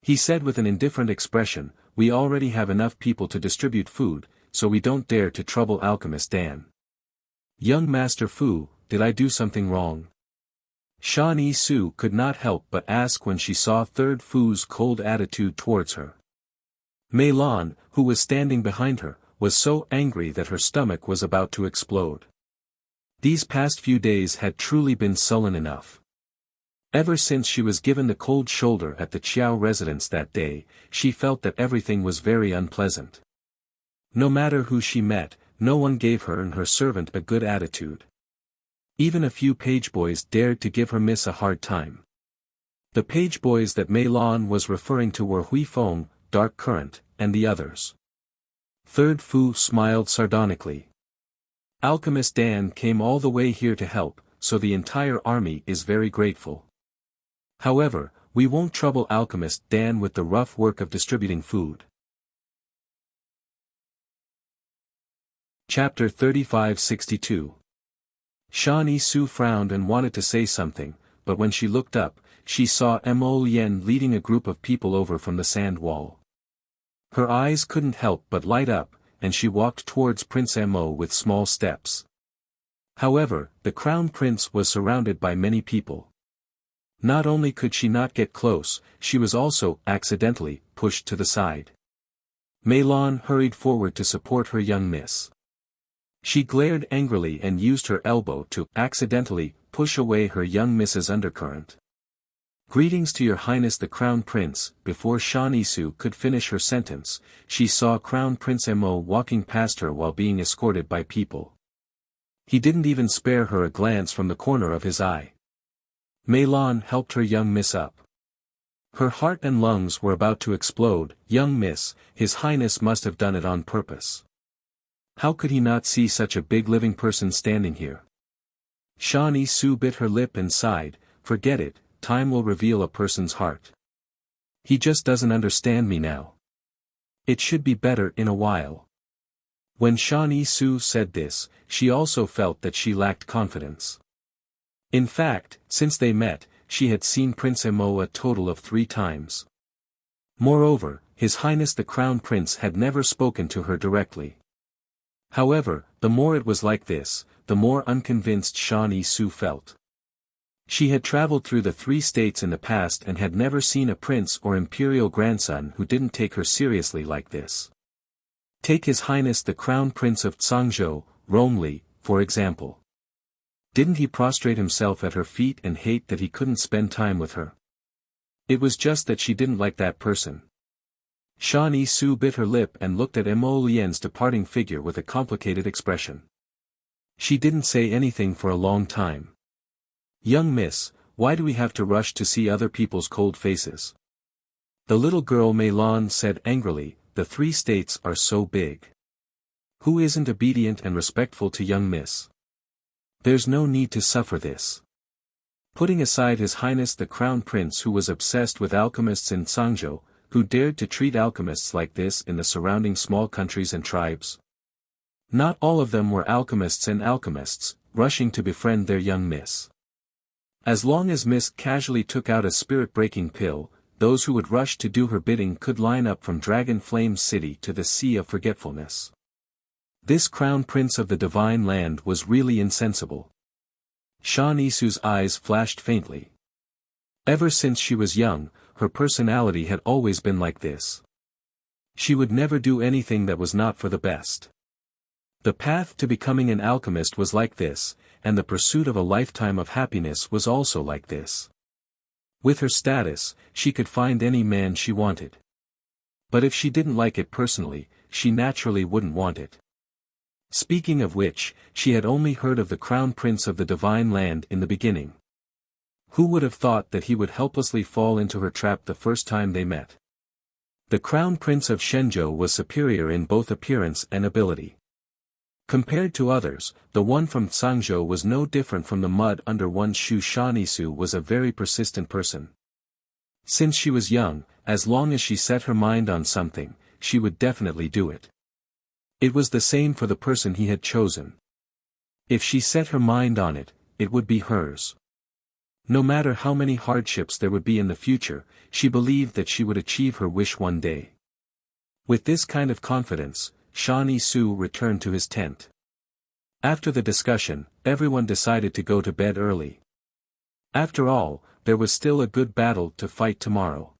He said with an indifferent expression, "We already have enough people to distribute food, so we don't dare to trouble Alchemist Dan." "Young Master Fu, did I do something wrong?" Shawnee Su could not help but ask when she saw Third Fu's cold attitude towards her. Mei Lan, who was standing behind her, was so angry that her stomach was about to explode. These past few days had truly been sullen enough. Ever since she was given the cold shoulder at the Chiao residence that day, she felt that everything was very unpleasant. No matter who she met, no one gave her and her servant a good attitude. Even a few page boys dared to give her miss a hard time. The page boys that Mei Lan was referring to were Hui Feng, Dark Current, and the others. Third Fu smiled sardonically. "Alchemist Dan came all the way here to help, so the entire army is very grateful. However, we won't trouble Alchemist Dan with the rough work of distributing food." Chapter 3562. Shawnee Su frowned and wanted to say something, but when she looked up, she saw Mo Lien leading a group of people over from the sand wall. Her eyes couldn't help but light up, and she walked towards Prince Mo with small steps. However, the Crown Prince was surrounded by many people. Not only could she not get close, she was also, accidentally, pushed to the side. Mei Lan hurried forward to support her young miss. She glared angrily and used her elbow to, accidentally, push away her young miss's undercurrent. "Greetings to your highness the Crown Prince." Before Shawnee Su could finish her sentence, she saw Crown Prince Mo walking past her while being escorted by people. He didn't even spare her a glance from the corner of his eye. Mei Lan helped her young miss up. Her heart and lungs were about to explode. "Young miss, His Highness must have done it on purpose. How could he not see such a big living person standing here?" Shawnee Su bit her lip and sighed, "Forget it, time will reveal a person's heart. He just doesn't understand me now. It should be better in a while." When Shawnee Su said this, she also felt that she lacked confidence. In fact, since they met, she had seen Prince Mo a total of 3 times. Moreover, His Highness the Crown Prince had never spoken to her directly. However, the more it was like this, the more unconvinced Shawnee Su felt. She had traveled through the 3 states in the past and had never seen a prince or imperial grandson who didn't take her seriously like this. Take His Highness the Crown Prince of Tsangzhou, Rongli, for example. Didn't he prostrate himself at her feet and hate that he couldn't spend time with her? It was just that she didn't like that person. Shawnee Su bit her lip and looked at Mo Lien's departing figure with a complicated expression. She didn't say anything for a long time. "Young miss, why do we have to rush to see other people's cold faces?" The little girl Mei Lan said angrily, "The 3 states are so big. Who isn't obedient and respectful to young miss? There's no need to suffer this." Putting aside His Highness the Crown Prince who was obsessed with alchemists in Tsangzhou, who dared to treat alchemists like this in the surrounding small countries and tribes? Not all of them were alchemists and alchemists, rushing to befriend their young miss. As long as Miss casually took out a spirit-breaking pill, those who would rush to do her bidding could line up from Dragon Flame City to the Sea of Forgetfulness. This Crown Prince of the Divine Land was really insensible. Shawnee Su's eyes flashed faintly. Ever since she was young, her personality had always been like this. She would never do anything that was not for the best. The path to becoming an alchemist was like this, and the pursuit of a lifetime of happiness was also like this. With her status, she could find any man she wanted. But if she didn't like it personally, she naturally wouldn't want it. Speaking of which, she had only heard of the Crown Prince of the Divine Land in the beginning. Who would have thought that he would helplessly fall into her trap the first time they met? The Crown Prince of Shenzhou was superior in both appearance and ability. Compared to others, the one from Tsangzhou was no different from the mud under one's shoe. Shawnee Su was a very persistent person. Since she was young, as long as she set her mind on something, she would definitely do it. It was the same for the person he had chosen. If she set her mind on it, it would be hers. No matter how many hardships there would be in the future, she believed that she would achieve her wish one day. With this kind of confidence, Shani Su returned to his tent. After the discussion, everyone decided to go to bed early. After all, there was still a good battle to fight tomorrow.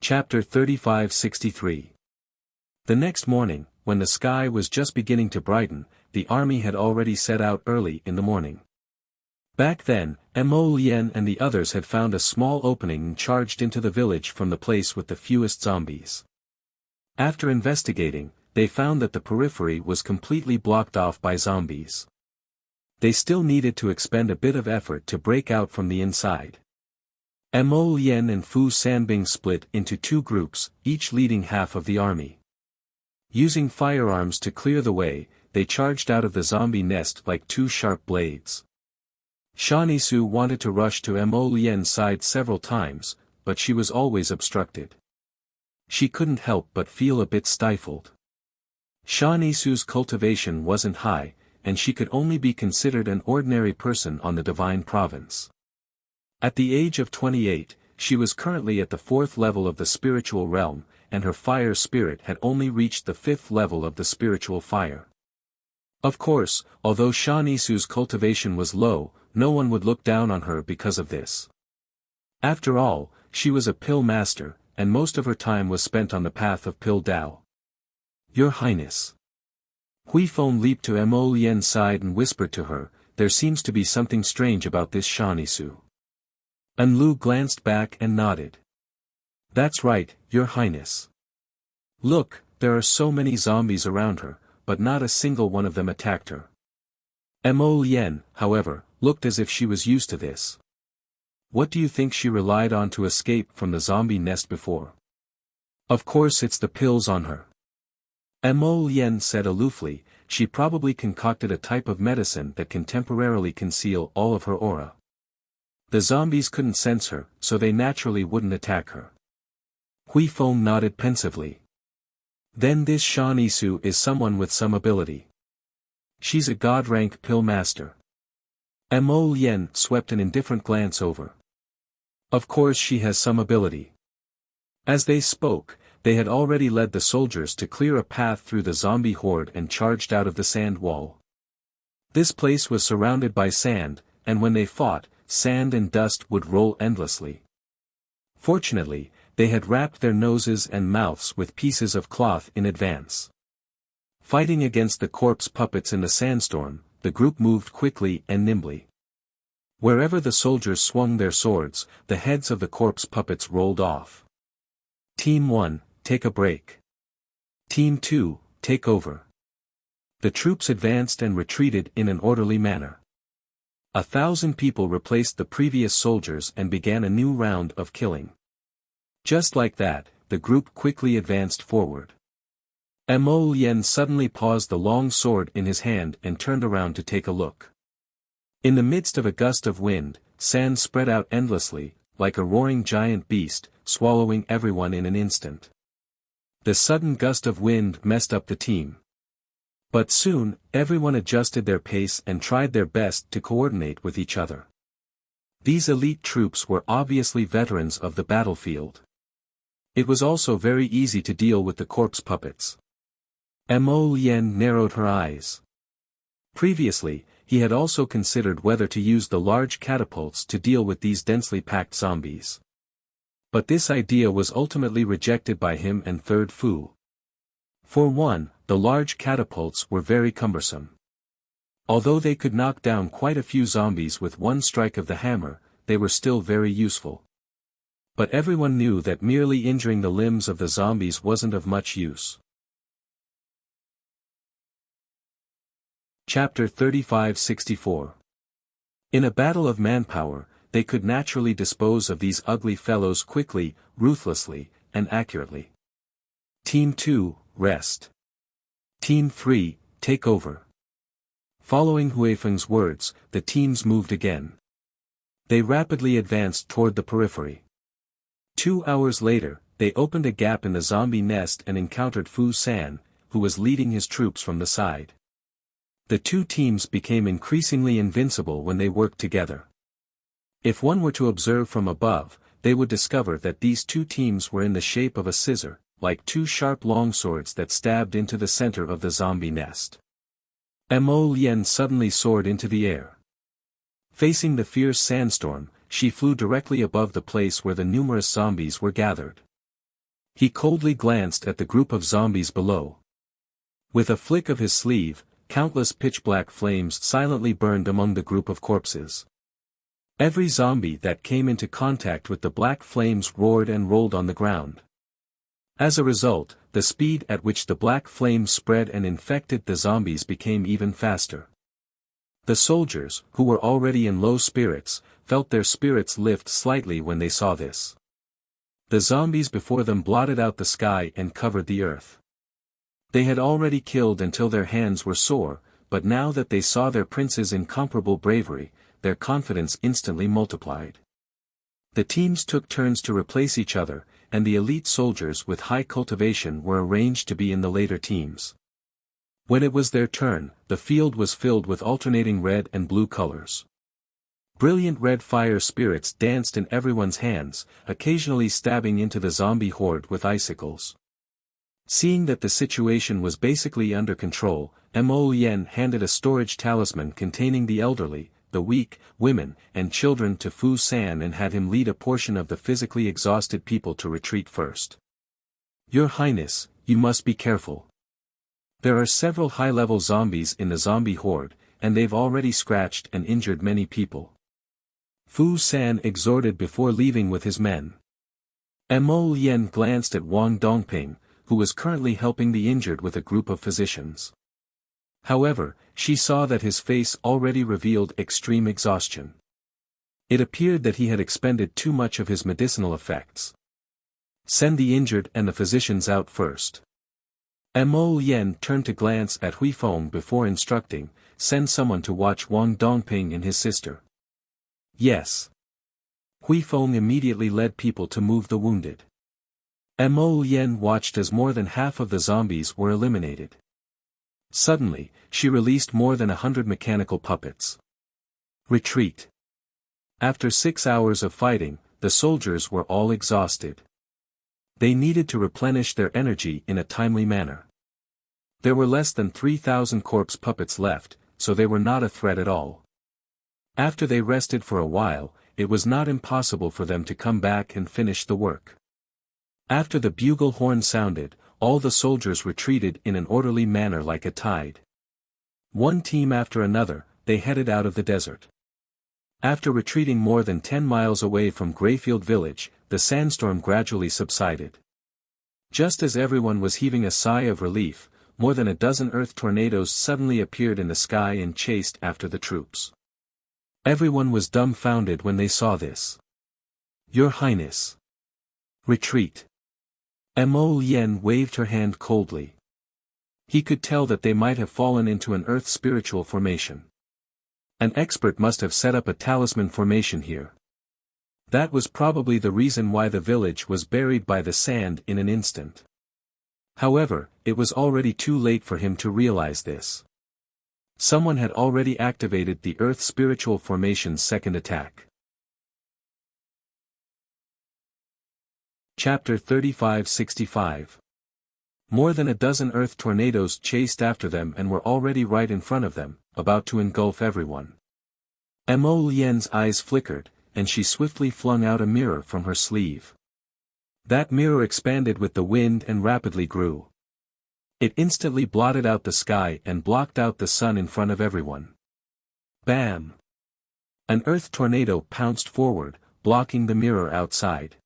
Chapter 3563. The next morning, when the sky was just beginning to brighten, the army had already set out early in the morning. Back then, Mo Lien and the others had found a small opening and charged into the village from the place with the fewest zombies. After investigating, they found that the periphery was completely blocked off by zombies. They still needed to expend a bit of effort to break out from the inside. Mo Lien and Fu Sanbing split into two groups, each leading half of the army. Using firearms to clear the way, they charged out of the zombie nest like two sharp blades. Shani Su wanted to rush to Mo Lien's side several times, but she was always obstructed. She couldn't help but feel a bit stifled. Shani Su's cultivation wasn't high, and she could only be considered an ordinary person on the divine province. At the age of 28, she was currently at the 4th level of the spiritual realm, and her fire spirit had only reached the 5th level of the spiritual fire. Of course, although Shani Su's cultivation was low, no one would look down on her because of this. After all, she was a pill master, and most of her time was spent on the path of pill Dao. Your Highness. Hui Feng leaped to Mo Lien's side and whispered to her, there seems to be something strange about this Shani Su. An Lu glanced back and nodded. That's right, Your Highness. Look, there are so many zombies around her, but not a single one of them attacked her. Mo Lien, however, looked as if she was used to this. What do you think she relied on to escape from the zombie nest before? Of course it's the pills on her. Mo Lien said aloofly, she probably concocted a type of medicine that can temporarily conceal all of her aura. The zombies couldn't sense her, so they naturally wouldn't attack her. Hui Feng nodded pensively. Then this Shani Su is someone with some ability. She's a god-rank pill master. Mo Lien swept an indifferent glance over. Of course she has some ability. As they spoke, they had already led the soldiers to clear a path through the zombie horde and charged out of the sand wall. This place was surrounded by sand, and when they fought, sand and dust would roll endlessly. Fortunately, they had wrapped their noses and mouths with pieces of cloth in advance. Fighting against the corpse puppets in the sandstorm, the group moved quickly and nimbly. Wherever the soldiers swung their swords, the heads of the corpse puppets rolled off. Team 1, take a break. Team 2, take over. The troops advanced and retreated in an orderly manner. 1,000 people replaced the previous soldiers and began a new round of killing. Just like that, the group quickly advanced forward. Mo Lien suddenly paused the long sword in his hand and turned around to take a look. In the midst of a gust of wind, sand spread out endlessly, like a roaring giant beast, swallowing everyone in an instant. The sudden gust of wind messed up the team. But soon, everyone adjusted their pace and tried their best to coordinate with each other. These elite troops were obviously veterans of the battlefield. It was also very easy to deal with the corpse puppets. Mo Lien narrowed her eyes. Previously, he had also considered whether to use the large catapults to deal with these densely packed zombies. But this idea was ultimately rejected by him and Third Fu. For one, the large catapults were very cumbersome. Although they could knock down quite a few zombies with one strike of the hammer, they were still very useful. But everyone knew that merely injuring the limbs of the zombies wasn't of much use. Chapter 3564. In a battle of manpower, they could naturally dispose of these ugly fellows quickly, ruthlessly, and accurately. Team 2, rest. Team 3, take over. Following Huifeng's words, the teams moved again. They rapidly advanced toward the periphery. 2 hours later, they opened a gap in the zombie nest and encountered Fu San, who was leading his troops from the side. The two teams became increasingly invincible when they worked together. If one were to observe from above, they would discover that these two teams were in the shape of a scissor, like two sharp longswords that stabbed into the center of the zombie nest. Mo Lien suddenly soared into the air. Facing the fierce sandstorm, she flew directly above the place where the numerous zombies were gathered. He coldly glanced at the group of zombies below. With a flick of his sleeve, countless pitch-black flames silently burned among the group of corpses. Every zombie that came into contact with the black flames roared and rolled on the ground. As a result, the speed at which the black flames spread and infected the zombies became even faster. The soldiers, who were already in low spirits, felt their spirits lift slightly when they saw this. The zombies before them blotted out the sky and covered the earth. They had already killed until their hands were sore, but now that they saw their prince's incomparable bravery, their confidence instantly multiplied. The teams took turns to replace each other, and the elite soldiers with high cultivation were arranged to be in the later teams. When it was their turn, the field was filled with alternating red and blue colors. Brilliant red fire spirits danced in everyone's hands, occasionally stabbing into the zombie horde with icicles. Seeing that the situation was basically under control, Mo Lien handed a storage talisman containing the elderly, the weak, women, and children to Fu San and had him lead a portion of the physically exhausted people to retreat first. Your Highness, you must be careful. There are several high-level zombies in the zombie horde, and they've already scratched and injured many people. Fu San exhorted before leaving with his men. Mo Lien glanced at Wang Dongping, who was currently helping the injured with a group of physicians. However, she saw that his face already revealed extreme exhaustion. It appeared that he had expended too much of his medicinal effects. Send the injured and the physicians out first. Mo Lien turned to glance at Hui Feng before instructing, send someone to watch Wang Dongping and his sister. Yes. Hui Feng immediately led people to move the wounded. Mo Lien watched as more than half of the zombies were eliminated. Suddenly, she released more than 100 mechanical puppets. Retreat. After 6 hours of fighting, the soldiers were all exhausted. They needed to replenish their energy in a timely manner. There were less than 3,000 corpse puppets left, so they were not a threat at all. After they rested for a while, it was not impossible for them to come back and finish the work. After the bugle horn sounded, all the soldiers retreated in an orderly manner like a tide. One team after another, they headed out of the desert. After retreating more than 10 miles away from Greyfield village, the sandstorm gradually subsided. Just as everyone was heaving a sigh of relief, more than a dozen earth tornadoes suddenly appeared in the sky and chased after the troops. Everyone was dumbfounded when they saw this. Your Highness. Retreat. Mo Lien waved her hand coldly. He could tell that they might have fallen into an earth spiritual formation. An expert must have set up a talisman formation here. That was probably the reason why the village was buried by the sand in an instant. However, it was already too late for him to realize this. Someone had already activated the earth spiritual formation's second attack. Chapter 3565. More than a dozen earth tornadoes chased after them and were already right in front of them, about to engulf everyone. Mo Lien's eyes flickered, and she swiftly flung out a mirror from her sleeve. That mirror expanded with the wind and rapidly grew. It instantly blotted out the sky and blocked out the sun in front of everyone. Bam! An earth tornado pounced forward, blocking the mirror outside.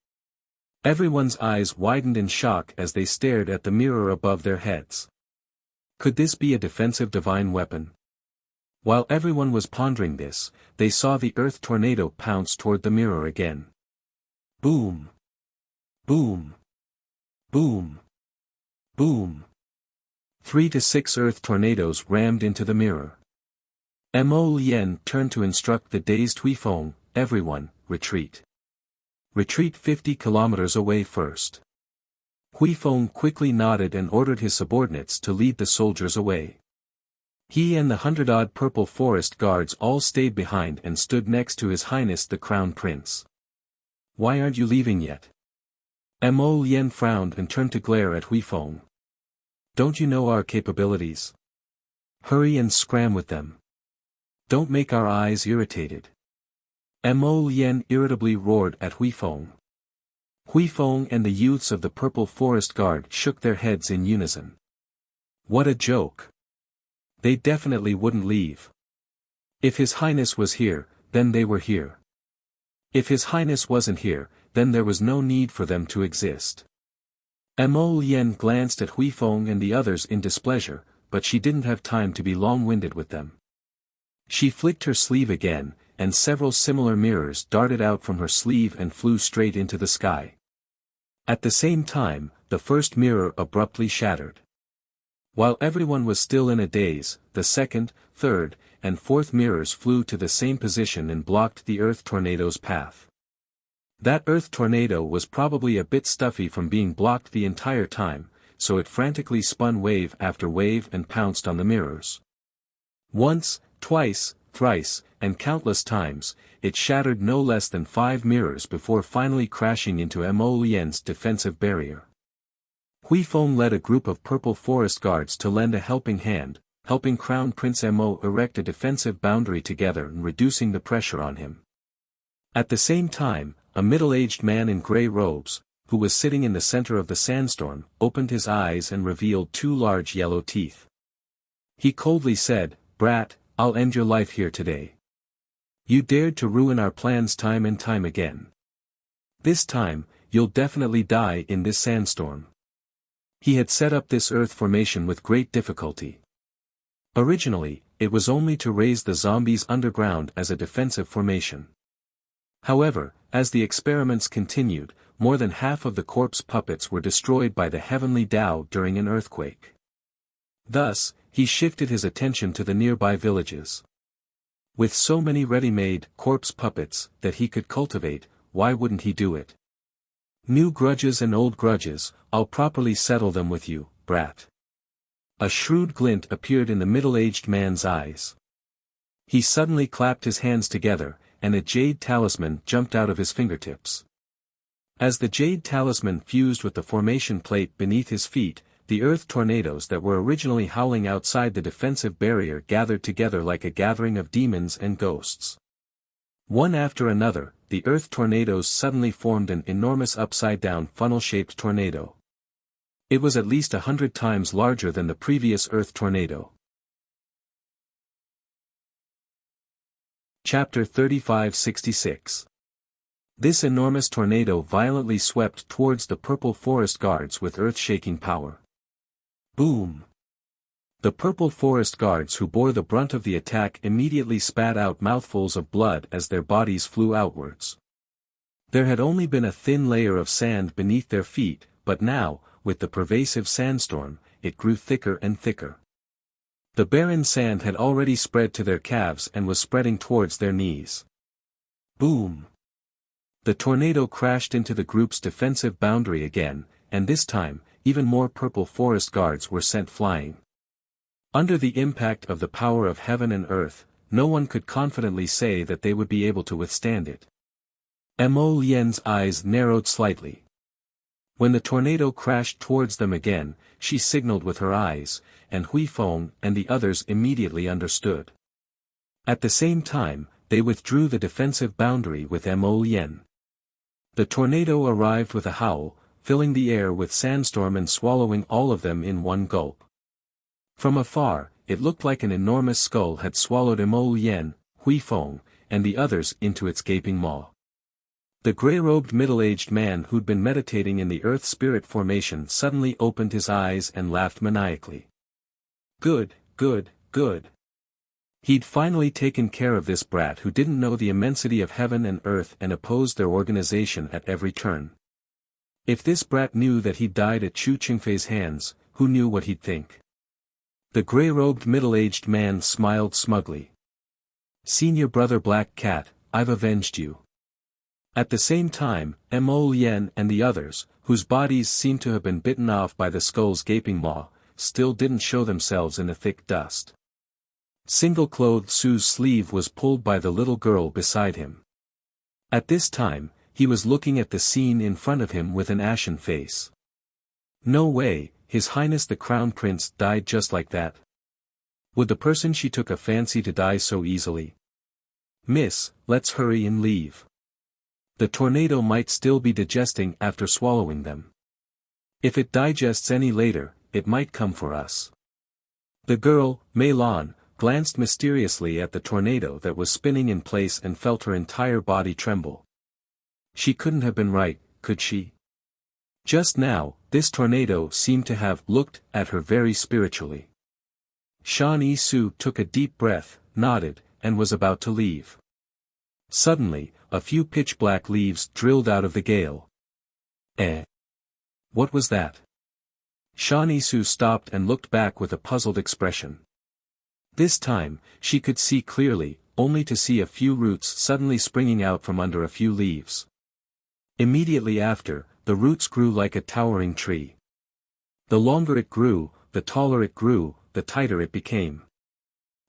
Everyone's eyes widened in shock as they stared at the mirror above their heads. Could this be a defensive divine weapon? While everyone was pondering this, they saw the earth tornado pounce toward the mirror again. Boom! Boom! Boom! Boom! 3 to 6 earth tornadoes rammed into the mirror. Mo Lien turned to instruct the dazed Hui Feng, everyone, retreat. Retreat 50 kilometers away first. Hui Feng quickly nodded and ordered his subordinates to lead the soldiers away. He and the 100-odd purple forest guards all stayed behind and stood next to His Highness the Crown Prince. "Why aren't you leaving yet?" Mo Lien frowned and turned to glare at Huifeng. "Don't you know our capabilities? Hurry and scram with them. Don't make our eyes irritated." Mo Lien irritably roared at Huifeng. Huifeng and the youths of the Purple Forest Guard shook their heads in unison. What a joke. They definitely wouldn't leave. If His Highness was here, then they were here. If His Highness wasn't here, then there was no need for them to exist. Mo Lien glanced at Huifeng and the others in displeasure, but she didn't have time to be long-winded with them. She flicked her sleeve again, and several similar mirrors darted out from her sleeve and flew straight into the sky. At the same time, the first mirror abruptly shattered. While everyone was still in a daze, the second, third, and fourth mirrors flew to the same position and blocked the Earth Tornado's path. That Earth Tornado was probably a bit stuffy from being blocked the entire time, so it frantically spun wave after wave and pounced on the mirrors. Once, twice, thrice, and countless times, it shattered no less than 5 mirrors before finally crashing into Mo Lien's defensive barrier. Huifeng led a group of Purple Forest Guards to lend a helping hand, helping Crown Prince Mo erect a defensive boundary together and reducing the pressure on him. At the same time, a middle-aged man in grey robes, who was sitting in the center of the sandstorm, opened his eyes and revealed 2 large yellow teeth. He coldly said, "Brat, I'll end your life here today. You dared to ruin our plans time and time again. This time, you'll definitely die in this sandstorm." He had set up this earth formation with great difficulty. Originally, it was only to raise the zombies underground as a defensive formation. However, as the experiments continued, more than half of the corpse puppets were destroyed by the heavenly Tao during an earthquake. Thus, he shifted his attention to the nearby villages. With so many ready-made corpse puppets that he could cultivate, why wouldn't he do it? New grudges and old grudges, I'll properly settle them with you, brat. A shrewd glint appeared in the middle-aged man's eyes. He suddenly clapped his hands together, and a jade talisman jumped out of his fingertips. As the jade talisman fused with the formation plate beneath his feet, the earth tornadoes that were originally howling outside the defensive barrier gathered together like a gathering of demons and ghosts. One after another, the earth tornadoes suddenly formed an enormous upside-down funnel-shaped tornado. It was at least 100 times larger than the previous earth tornado. Chapter 3566. This enormous tornado violently swept towards the Purple Forest Guards with earth-shaking power. Boom! The Purple Forest Guards who bore the brunt of the attack immediately spat out mouthfuls of blood as their bodies flew outwards. There had only been a thin layer of sand beneath their feet, but now, with the pervasive sandstorm, it grew thicker and thicker. The barren sand had already spread to their calves and was spreading towards their knees. Boom! The tornado crashed into the group's defensive boundary again, and this time, even more Purple Forest Guards were sent flying. Under the impact of the power of heaven and earth, no one could confidently say that they would be able to withstand it. Mo Lien's eyes narrowed slightly. When the tornado crashed towards them again, she signaled with her eyes, and Huifeng and the others immediately understood. At the same time, they withdrew the defensive boundary with Mo Lien. The tornado arrived with a howl, filling the air with sandstorm and swallowing all of them in one gulp. From afar, it looked like an enormous skull had swallowed Mo Lien, Huifeng, and the others into its gaping maw. The grey-robed middle-aged man who'd been meditating in the Earth Spirit formation suddenly opened his eyes and laughed maniacally. Good, good, good. He'd finally taken care of this brat who didn't know the immensity of heaven and earth and opposed their organization at every turn. If this brat knew that he'd died at Chu Qingfei's hands, who knew what he'd think? The grey-robed middle-aged man smiled smugly. Senior brother Black Cat, I've avenged you. At the same time, Mo Lien and the others, whose bodies seemed to have been bitten off by the skull's gaping maw, still didn't show themselves in the thick dust. Single-clothed Su's sleeve was pulled by the little girl beside him. At this time, he was looking at the scene in front of him with an ashen face. No way, His Highness the Crown Prince died just like that. Would the person she took a fancy to die so easily? Miss, let's hurry and leave. The tornado might still be digesting after swallowing them. If it digests any later, it might come for us. The girl, Meilon, glanced mysteriously at the tornado that was spinning in place and felt her entire body tremble. She couldn't have been right, could she? Just now, this tornado seemed to have looked at her very spiritually. Shan Yi-su took a deep breath, nodded, and was about to leave. Suddenly, a few pitch-black leaves drilled out of the gale. What was that? Shan Yi-su stopped and looked back with a puzzled expression. This time, she could see clearly, only to see a few roots suddenly springing out from under a few leaves. Immediately after, the roots grew like a towering tree. The longer it grew, the taller it grew, the tighter it became.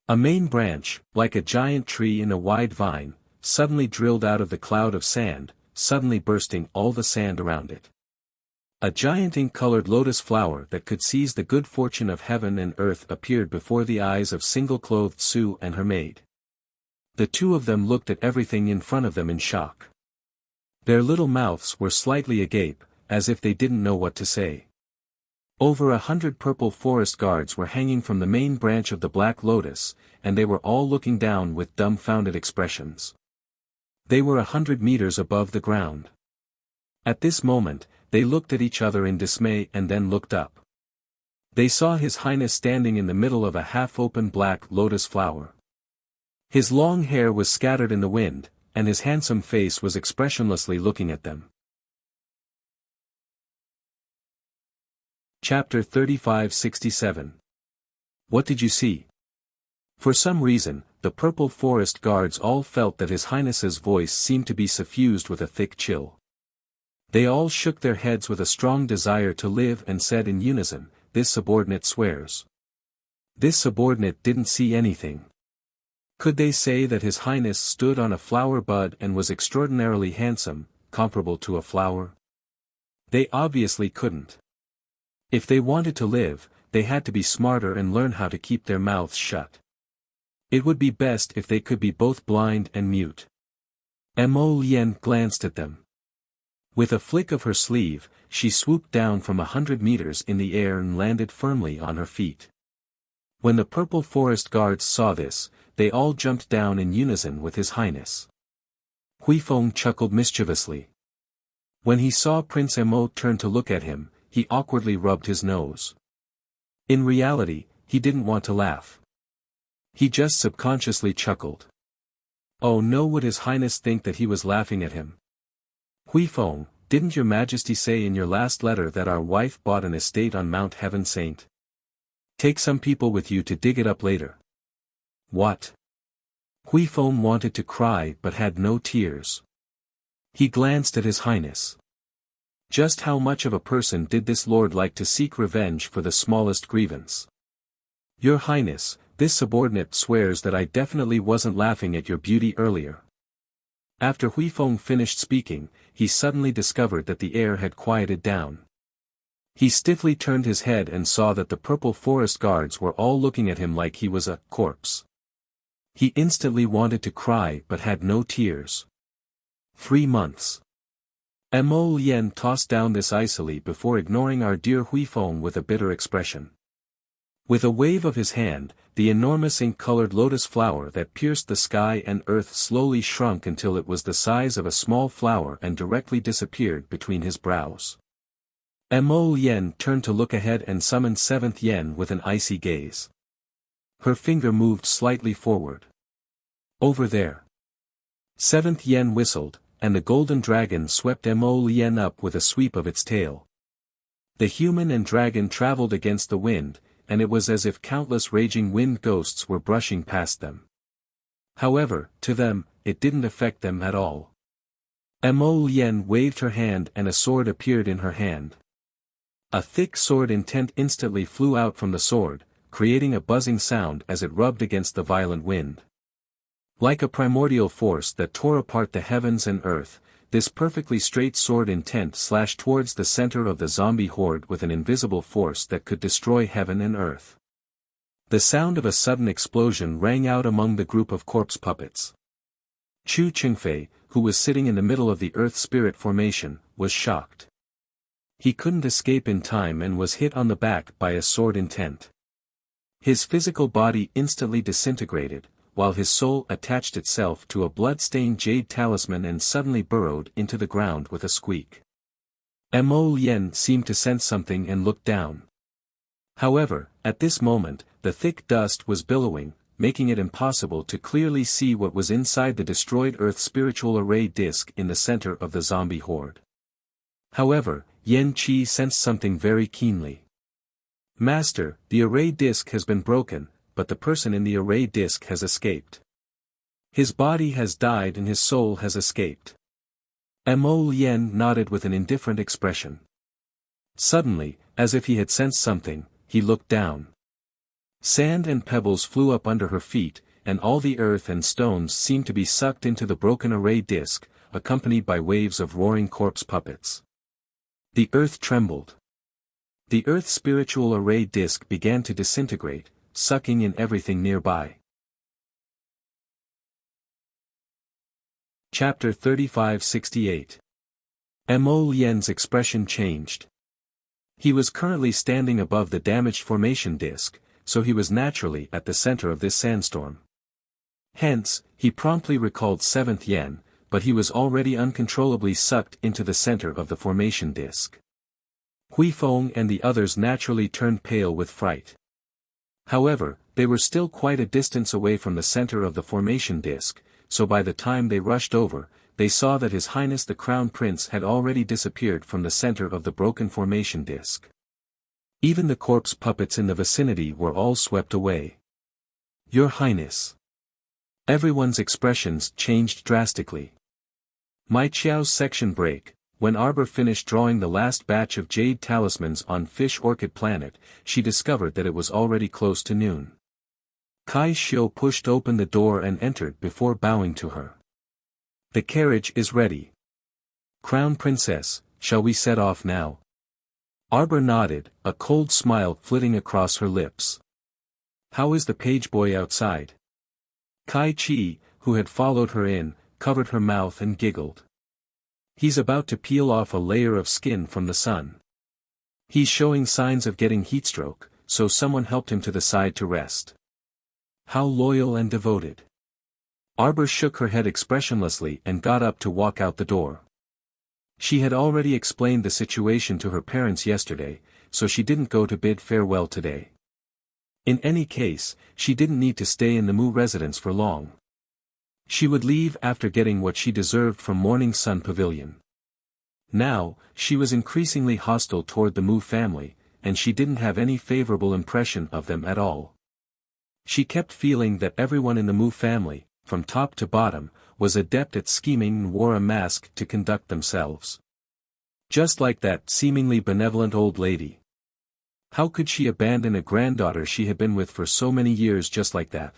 A main branch, like a giant tree in a wide vine, suddenly drilled out of the cloud of sand, suddenly bursting all the sand around it. A giant ink-colored lotus flower that could seize the good fortune of heaven and earth appeared before the eyes of single-clothed Su and her maid. The two of them looked at everything in front of them in shock. Their little mouths were slightly agape, as if they didn't know what to say. Over 100 purple forest guards were hanging from the main branch of the black lotus, and they were all looking down with dumbfounded expressions. They were 100 meters above the ground. At this moment, they looked at each other in dismay and then looked up. They saw His Highness standing in the middle of a half-open black lotus flower. His long hair was scattered in the wind, and his handsome face was expressionlessly looking at them. Chapter 3567. What did you see? For some reason, the purple forest guards all felt that His Highness's voice seemed to be suffused with a thick chill. They all shook their heads with a strong desire to live and said in unison, "This subordinate swears." This subordinate didn't see anything. Could they say that His Highness stood on a flower bud and was extraordinarily handsome, comparable to a flower? They obviously couldn't. If they wanted to live, they had to be smarter and learn how to keep their mouths shut. It would be best if they could be both blind and mute. Mo Lien glanced at them. With a flick of her sleeve, she swooped down from 100 meters in the air and landed firmly on her feet. When the purple forest guards saw this, they all jumped down in unison with His Highness. Huifeng chuckled mischievously. When he saw Prince Mo turn to look at him, he awkwardly rubbed his nose. In reality, he didn't want to laugh. He just subconsciously chuckled. Oh no, would His Highness think that he was laughing at him? Huifeng, didn't your Majesty say in your last letter that our wife bought an estate on Mount Heaven Saint? Take some people with you to dig it up later. What? Huifeng wanted to cry but had no tears. He glanced at His Highness. Just how much of a person did this lord like to seek revenge for the smallest grievance? Your Highness, this subordinate swears that I definitely wasn't laughing at your beauty earlier. After Huifeng finished speaking, he suddenly discovered that the air had quieted down. He stiffly turned his head and saw that the purple forest guards were all looking at him like he was a corpse. He instantly wanted to cry but had no tears. 3 months. Mo Lien tossed down this icily before ignoring our dear Huifeng with a bitter expression. With a wave of his hand, the enormous ink-colored lotus flower that pierced the sky and earth slowly shrunk until it was the size of a small flower and directly disappeared between his brows. Mo Lien turned to look ahead and summoned 7th Yen with an icy gaze. Her finger moved slightly forward. Over there. 7th Yen whistled, and the golden dragon swept Mo Lien up with a sweep of its tail. The human and dragon traveled against the wind, and it was as if countless raging wind ghosts were brushing past them. However, to them, it didn't affect them at all. Mo Lien waved her hand and a sword appeared in her hand. A thick sword intent instantly flew out from the sword, creating a buzzing sound as it rubbed against the violent wind. Like a primordial force that tore apart the heavens and earth, this perfectly straight sword intent slashed towards the center of the zombie horde with an invisible force that could destroy heaven and earth. The sound of a sudden explosion rang out among the group of corpse puppets. Chu Qingfei, who was sitting in the middle of the Earth Spirit formation, was shocked. He couldn't escape in time and was hit on the back by a sword intent. His physical body instantly disintegrated, while his soul attached itself to a blood-stained jade talisman and suddenly burrowed into the ground with a squeak. Mo Lien seemed to sense something and looked down. However, at this moment, the thick dust was billowing, making it impossible to clearly see what was inside the destroyed Earth spiritual array disk in the center of the zombie horde. However, Yen Qi sensed something very keenly. "Master, the array disk has been broken, but the person in the array disk has escaped. His body has died and his soul has escaped." Mo Lien nodded with an indifferent expression. Suddenly, as if he had sensed something, he looked down. Sand and pebbles flew up under her feet, and all the earth and stones seemed to be sucked into the broken array disk, accompanied by waves of roaring corpse puppets. The earth trembled. The Earth spiritual array disk began to disintegrate, sucking in everything nearby. Chapter 3568. Mo Lien's expression changed. He was currently standing above the damaged formation disk, so he was naturally at the center of this sandstorm. Hence, he promptly recalled 7th Yen, but he was already uncontrollably sucked into the center of the formation disk. Hui Feng and the others naturally turned pale with fright. However, they were still quite a distance away from the center of the formation disk, so by the time they rushed over, they saw that His Highness the Crown Prince had already disappeared from the center of the broken formation disk. Even the corpse puppets in the vicinity were all swept away. "Your Highness." Everyone's expressions changed drastically. Mai Chiao's section break. When Arbor finished drawing the last batch of jade talismans on Fish Orchid Planet, she discovered that it was already close to noon. Kai Xiu pushed open the door and entered before bowing to her. "The carriage is ready. Crown Princess, shall we set off now?" Arbor nodded, a cold smile flitting across her lips. "How is the page boy outside?" Kai Chi, who had followed her in, covered her mouth and giggled. "He's about to peel off a layer of skin from the sun. He's showing signs of getting heatstroke, so someone helped him to the side to rest." "How loyal and devoted." Arbor shook her head expressionlessly and got up to walk out the door. She had already explained the situation to her parents yesterday, so she didn't go to bid farewell today. In any case, she didn't need to stay in the Mu residence for long. She would leave after getting what she deserved from Morning Sun Pavilion. Now, she was increasingly hostile toward the Mu family, and she didn't have any favorable impression of them at all. She kept feeling that everyone in the Mu family, from top to bottom, was adept at scheming and wore a mask to conduct themselves. Just like that seemingly benevolent old lady. How could she abandon a granddaughter she had been with for so many years just like that?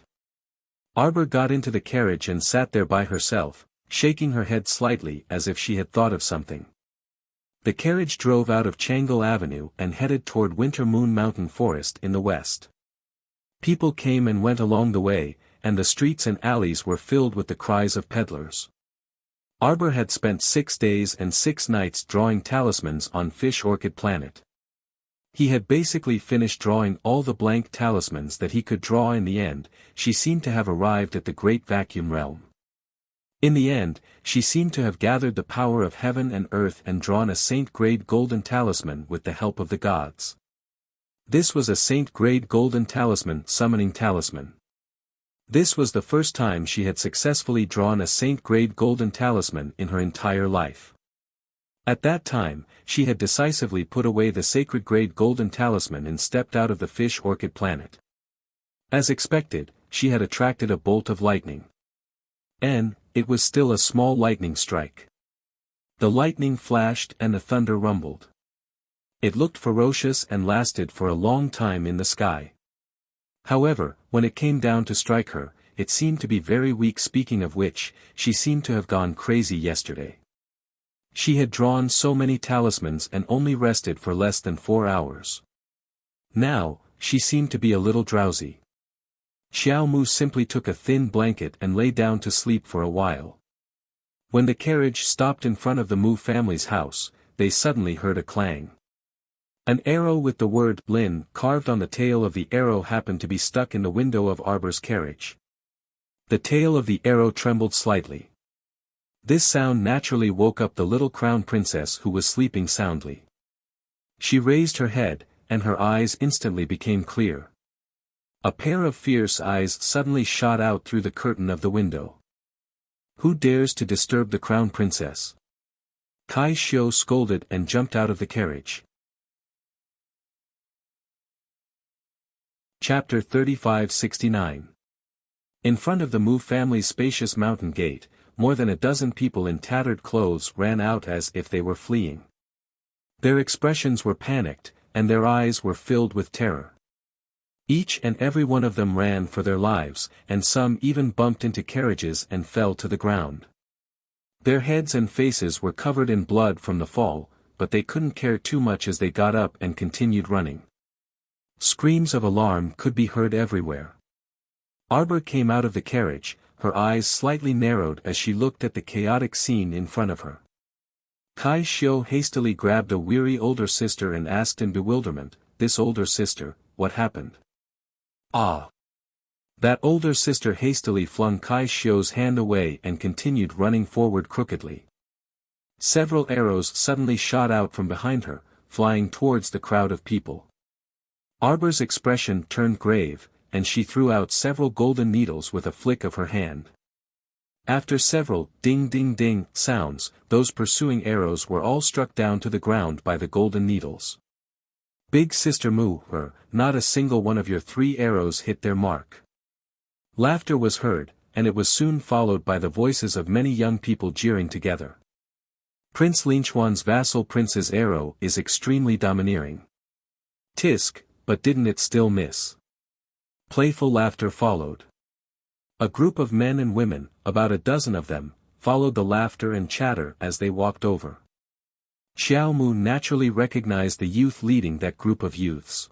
Arbor got into the carriage and sat there by herself, shaking her head slightly as if she had thought of something. The carriage drove out of Changle Avenue and headed toward Winter Moon Mountain Forest in the west. People came and went along the way, and the streets and alleys were filled with the cries of peddlers. Arbor had spent 6 days and 6 nights drawing talismans on Fish Orchid Planet. He had basically finished drawing all the blank talismans that he could draw. In the end, she seemed to have arrived at the Great Vacuum Realm. In the end, she seemed to have gathered the power of heaven and earth and drawn a saint-grade golden talisman with the help of the gods. This was a saint-grade golden talisman summoning talisman. This was the first time she had successfully drawn a saint-grade golden talisman in her entire life. At that time, she had decisively put away the sacred-grade golden talisman and stepped out of the Fish Orchid Planet. As expected, she had attracted a bolt of lightning. And it was still a small lightning strike. The lightning flashed and the thunder rumbled. It looked ferocious and lasted for a long time in the sky. However, when it came down to strike her, it seemed to be very weak. Speaking of which, she seemed to have gone crazy yesterday. She had drawn so many talismans and only rested for less than 4 hours. Now, she seemed to be a little drowsy. Xiao Mu simply took a thin blanket and lay down to sleep for a while. When the carriage stopped in front of the Mu family's house, they suddenly heard a clang. An arrow with the word Lin carved on the tail of the arrow happened to be stuck in the window of Arbor's carriage. The tail of the arrow trembled slightly. This sound naturally woke up the little crown princess who was sleeping soundly. She raised her head, and her eyes instantly became clear. A pair of fierce eyes suddenly shot out through the curtain of the window. Who dares to disturb the crown princess? Kai Xiu scolded and jumped out of the carriage. Chapter 3569. In front of the Mu family's spacious mountain gate, more than a dozen people in tattered clothes ran out as if they were fleeing. Their expressions were panicked, and their eyes were filled with terror. Each and every one of them ran for their lives, and some even bumped into carriages and fell to the ground. Their heads and faces were covered in blood from the fall, but they couldn't care too much as they got up and continued running. Screams of alarm could be heard everywhere. Arbor came out of the carriage, her eyes slightly narrowed as she looked at the chaotic scene in front of her. Kai Xiu hastily grabbed a weary older sister and asked in bewilderment, "This older sister, what happened?" "Ah!" That older sister hastily flung Kai Xiu's hand away and continued running forward crookedly. Several arrows suddenly shot out from behind her, flying towards the crowd of people. Arbor's expression turned grave, and she threw out several golden needles with a flick of her hand. After several ding-ding-ding sounds, those pursuing arrows were all struck down to the ground by the golden needles. "Big Sister Mu, not a single one of your 3 arrows hit their mark." Laughter was heard, and it was soon followed by the voices of many young people jeering together. "Prince Linchuan's vassal prince's arrow is extremely domineering. Tisk, but didn't it still miss?" Playful laughter followed. A group of men and women, about a dozen of them, followed the laughter and chatter as they walked over. Xiao Mu naturally recognized the youth leading that group of youths.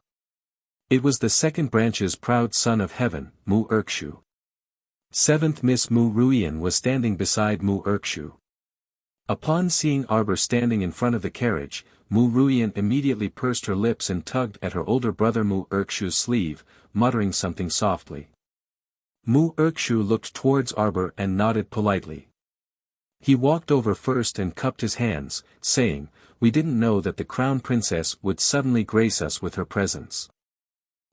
It was the second branch's proud son of heaven, Mu Erkshu. 7th Miss Mu Ruian was standing beside Mu Erkshu. Upon seeing Arbor standing in front of the carriage, Mu Ruian immediately pursed her lips and tugged at her older brother Mu Erkshu's sleeve, muttering something softly. Mu Erkshu looked towards Arbor and nodded politely. He walked over first and cupped his hands, saying, "We didn't know that the crown princess would suddenly grace us with her presence.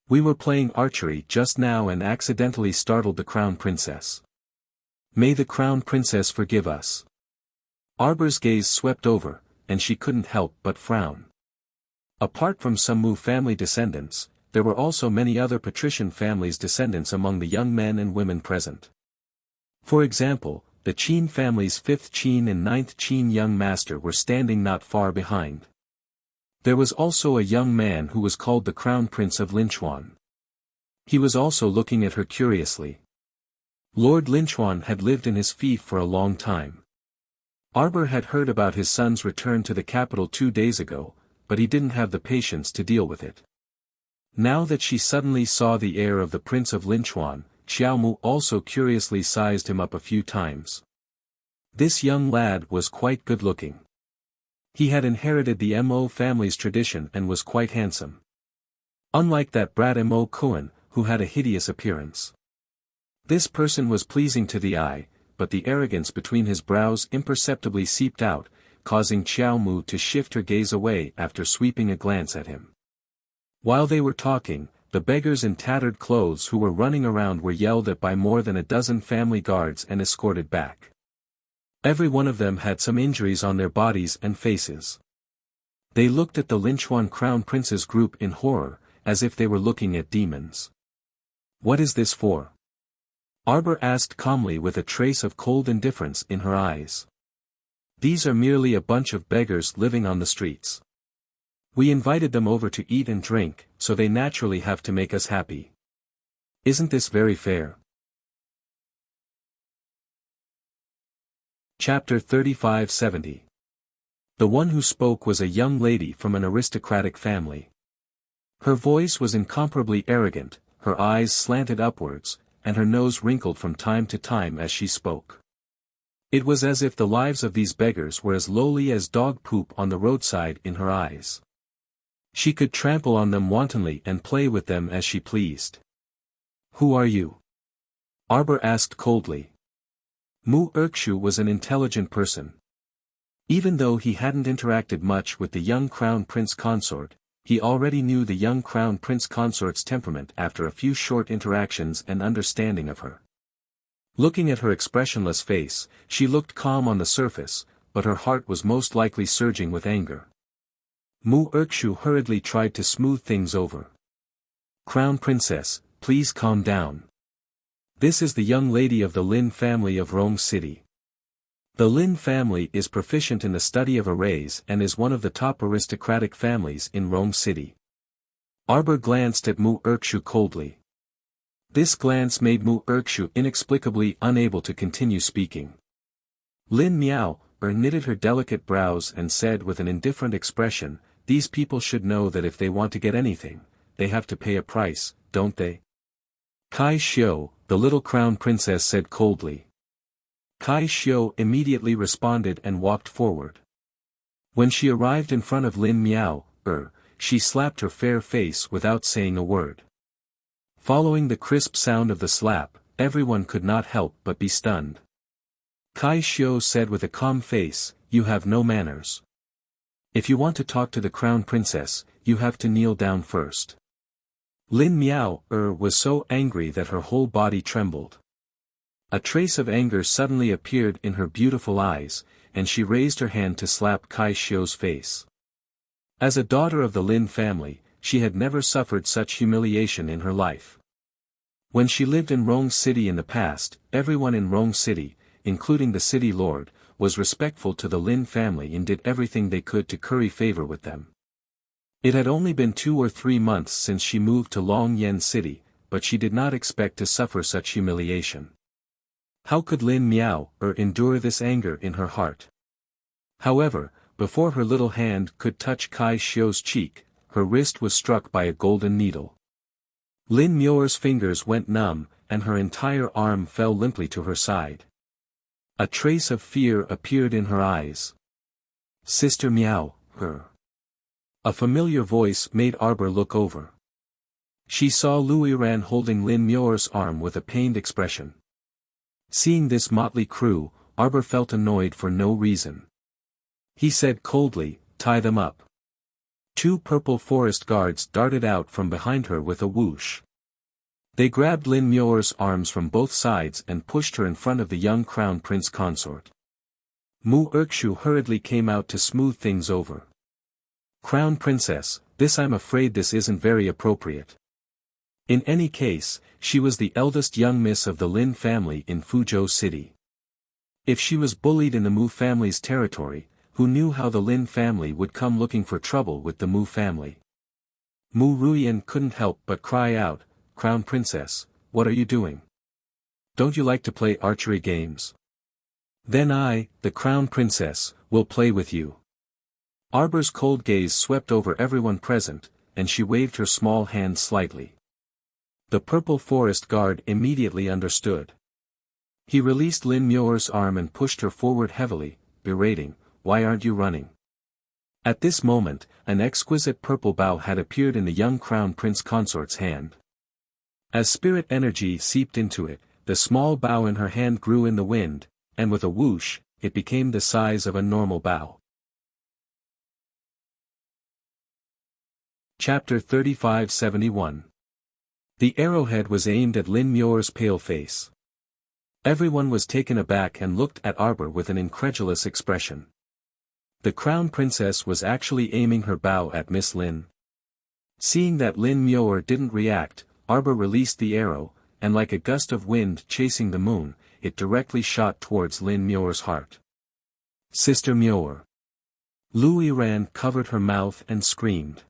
We were playing archery just now and accidentally startled the crown princess. May the crown princess forgive us." Arbor's gaze swept over, and she couldn't help but frown. Apart from some Mu family descendants, there were also many other patrician families' descendants among the young men and women present. For example, the Qin family's 5th Qin and 9th Qin young master were standing not far behind. There was also a young man who was called the Crown Prince of Linchuan. He was also looking at her curiously. Lord Linchuan had lived in his fief for a long time. Arbor had heard about his son's return to the capital 2 days ago, but he didn't have the patience to deal with it. Now that she suddenly saw the heir of the Prince of Linchuan, Xiaomu also curiously sized him up a few times. This young lad was quite good-looking. He had inherited the Mo family's tradition and was quite handsome. Unlike that brat Mo Kuan, who had a hideous appearance. This person was pleasing to the eye, but the arrogance between his brows imperceptibly seeped out, causing Xiaomu to shift her gaze away after sweeping a glance at him. While they were talking, the beggars in tattered clothes who were running around were yelled at by more than a dozen family guards and escorted back. Every one of them had some injuries on their bodies and faces. They looked at the Linchuan Crown Prince's group in horror, as if they were looking at demons. "What is this for?" Arbor asked calmly with a trace of cold indifference in her eyes. "These are merely a bunch of beggars living on the streets. We invited them over to eat and drink, so they naturally have to make us happy." Isn't this very fair? Chapter 3570. The one who spoke was a young lady from an aristocratic family. Her voice was incomparably arrogant, her eyes slanted upwards, and her nose wrinkled from time to time as she spoke. It was as if the lives of these beggars were as lowly as dog poop on the roadside in her eyes. She could trample on them wantonly and play with them as she pleased. "Who are you?" Arbor asked coldly. Mu Urkshu was an intelligent person. Even though he hadn't interacted much with the young crown prince consort, he already knew the young crown prince consort's temperament after a few short interactions and understanding of her. Looking at her expressionless face, she looked calm on the surface, but her heart was most likely surging with anger. Mu Urkshu hurriedly tried to smooth things over. "Crown Princess, please calm down. This is the young lady of the Lin family of Rome City. The Lin family is proficient in the study of arrays and is one of the top aristocratic families in Rome City." Arbor glanced at Mu Urkshu coldly. This glance made Mu Urkshu inexplicably unable to continue speaking. Lin Miao knitted her delicate brows and said with an indifferent expression, "These people should know that if they want to get anything, they have to pay a price, don't they?" "Kai Xiu," the little crown princess said coldly. Kai Xiu immediately responded and walked forward. When she arrived in front of Lin Miao, she slapped her fair face without saying a word. Following the crisp sound of the slap, everyone could not help but be stunned. Kai Xiu said with a calm face, "You have no manners. If you want to talk to the crown princess, you have to kneel down first." Lin Miao was so angry that her whole body trembled. A trace of anger suddenly appeared in her beautiful eyes, and she raised her hand to slap Kai Xiu's face. As a daughter of the Lin family, she had never suffered such humiliation in her life. When she lived in Rome City in the past, everyone in Rome City, including the city lord, was respectful to the Lin family and did everything they could to curry favor with them. It had only been 2 or 3 months since she moved to Long Yen City, but she did not expect to suffer such humiliation. How could Lin Miao endure this anger in her heart? However, before her little hand could touch Kai Xiu's cheek, her wrist was struck by a golden needle. Lin Miao's fingers went numb, and her entire arm fell limply to her side. A trace of fear appeared in her eyes. "Sister Miao, A familiar voice made Arbor look over. She saw Louis Ran holding Lin Miao's arm with a pained expression. Seeing this motley crew, Arbor felt annoyed for no reason. He said coldly, "Tie them up." 2 purple forest guards darted out from behind her with a whoosh. They grabbed Lin Miao's arms from both sides and pushed her in front of the young crown prince consort. Mu Urkshu hurriedly came out to smooth things over. "Crown Princess, I'm afraid this isn't very appropriate." In any case, she was the eldest young miss of the Lin family in Fuzhou City. If she was bullied in the Mu family's territory, who knew how the Lin family would come looking for trouble with the Mu family? Mu Ruian couldn't help but cry out, "Crown Princess, what are you doing? Don't you like to play archery games? Then I, the Crown Princess, will play with you." Arbor's cold gaze swept over everyone present, and she waved her small hand slightly. The purple forest guard immediately understood. He released Lin Miao's arm and pushed her forward heavily, berating, "Why aren't you running?" At this moment, an exquisite purple bow had appeared in the young crown prince consort's hand. As spirit energy seeped into it, the small bow in her hand grew in the wind, and with a whoosh, it became the size of a normal bow. Chapter 3571. The arrowhead was aimed at Lin Miao's pale face. Everyone was taken aback and looked at Arbor with an incredulous expression. The crown princess was actually aiming her bow at Miss Lin. Seeing that Lin Miao didn't react, Arbor released the arrow, and like a gust of wind chasing the moon, it directly shot towards Lin Miao's heart. "Sister Miao!" Louis Ran covered her mouth and screamed.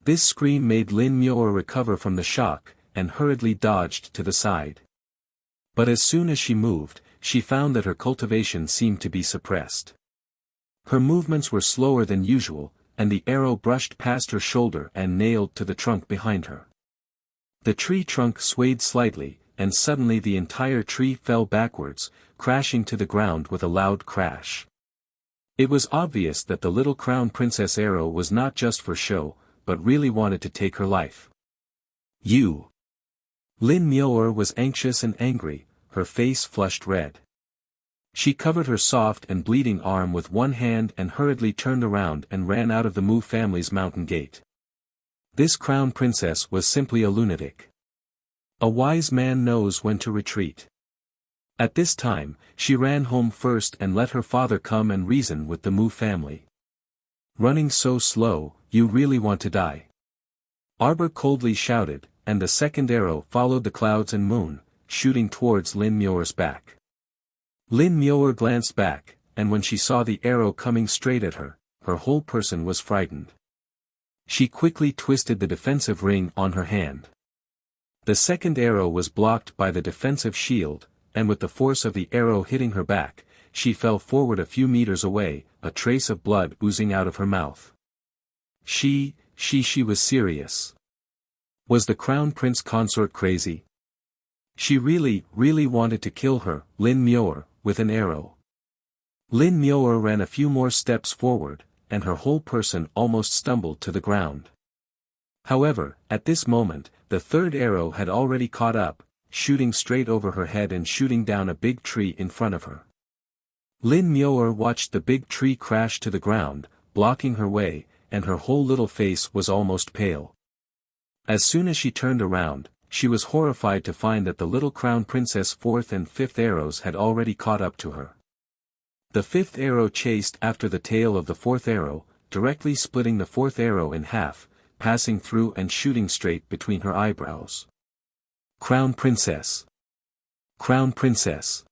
This scream made Lin Miao recover from the shock, and hurriedly dodged to the side. But as soon as she moved, she found that her cultivation seemed to be suppressed. Her movements were slower than usual, and the arrow brushed past her shoulder and nailed to the trunk behind her. The tree trunk swayed slightly, and suddenly the entire tree fell backwards, crashing to the ground with a loud crash. It was obvious that the little crown princess arrow was not just for show, but really wanted to take her life. You! Lin Muir was anxious and angry, her face flushed red. She covered her soft and bleeding arm with one hand and hurriedly turned around and ran out of the Mu family's mountain gate. This crown princess was simply a lunatic. A wise man knows when to retreat. At this time, she ran home first and let her father come and reason with the Mu family. Running so slow, you really want to die. Arbor coldly shouted, and the second arrow followed the clouds and moon, shooting towards Lin Muir's back. Lin Muir glanced back, and when she saw the arrow coming straight at her, her whole person was frightened. She quickly twisted the defensive ring on her hand. The second arrow was blocked by the defensive shield, and with the force of the arrow hitting her back, she fell forward a few meters away, a trace of blood oozing out of her mouth. She was serious. Was the crown prince consort crazy? She really wanted to kill her, Lin Muir, with an arrow. Lin Muir ran a few more steps forward, and her whole person almost stumbled to the ground. However, at this moment, the third arrow had already caught up, shooting straight over her head and shooting down a big tree in front of her. Lin Muir watched the big tree crash to the ground, blocking her way, and her whole little face was almost pale. As soon as she turned around, she was horrified to find that the little crown princess' fourth and fifth arrows had already caught up to her. The fifth arrow chased after the tail of the fourth arrow, directly splitting the fourth arrow in half, passing through and shooting straight between her eyebrows. Crown Princess! Crown Princess!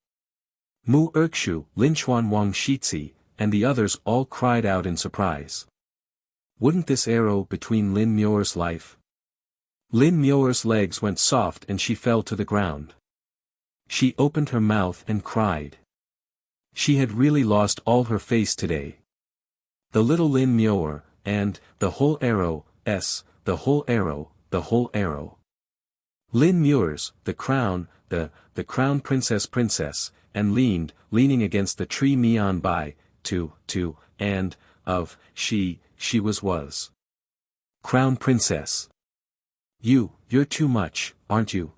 Mu Erkshu, Linchuan Wang Shitzi, and the others all cried out in surprise. Wouldn't this arrow between Lin Muir's life? Lin Muir's legs went soft and she fell to the ground. She opened her mouth and cried. She had really lost all her face today. The little Lin Muir, and, the whole arrow, the whole arrow, the whole arrow. Lin Muir's, the crown princess, and leaning against the tree Mian Bai, and, she was. Crown Princess. You're too much, aren't you?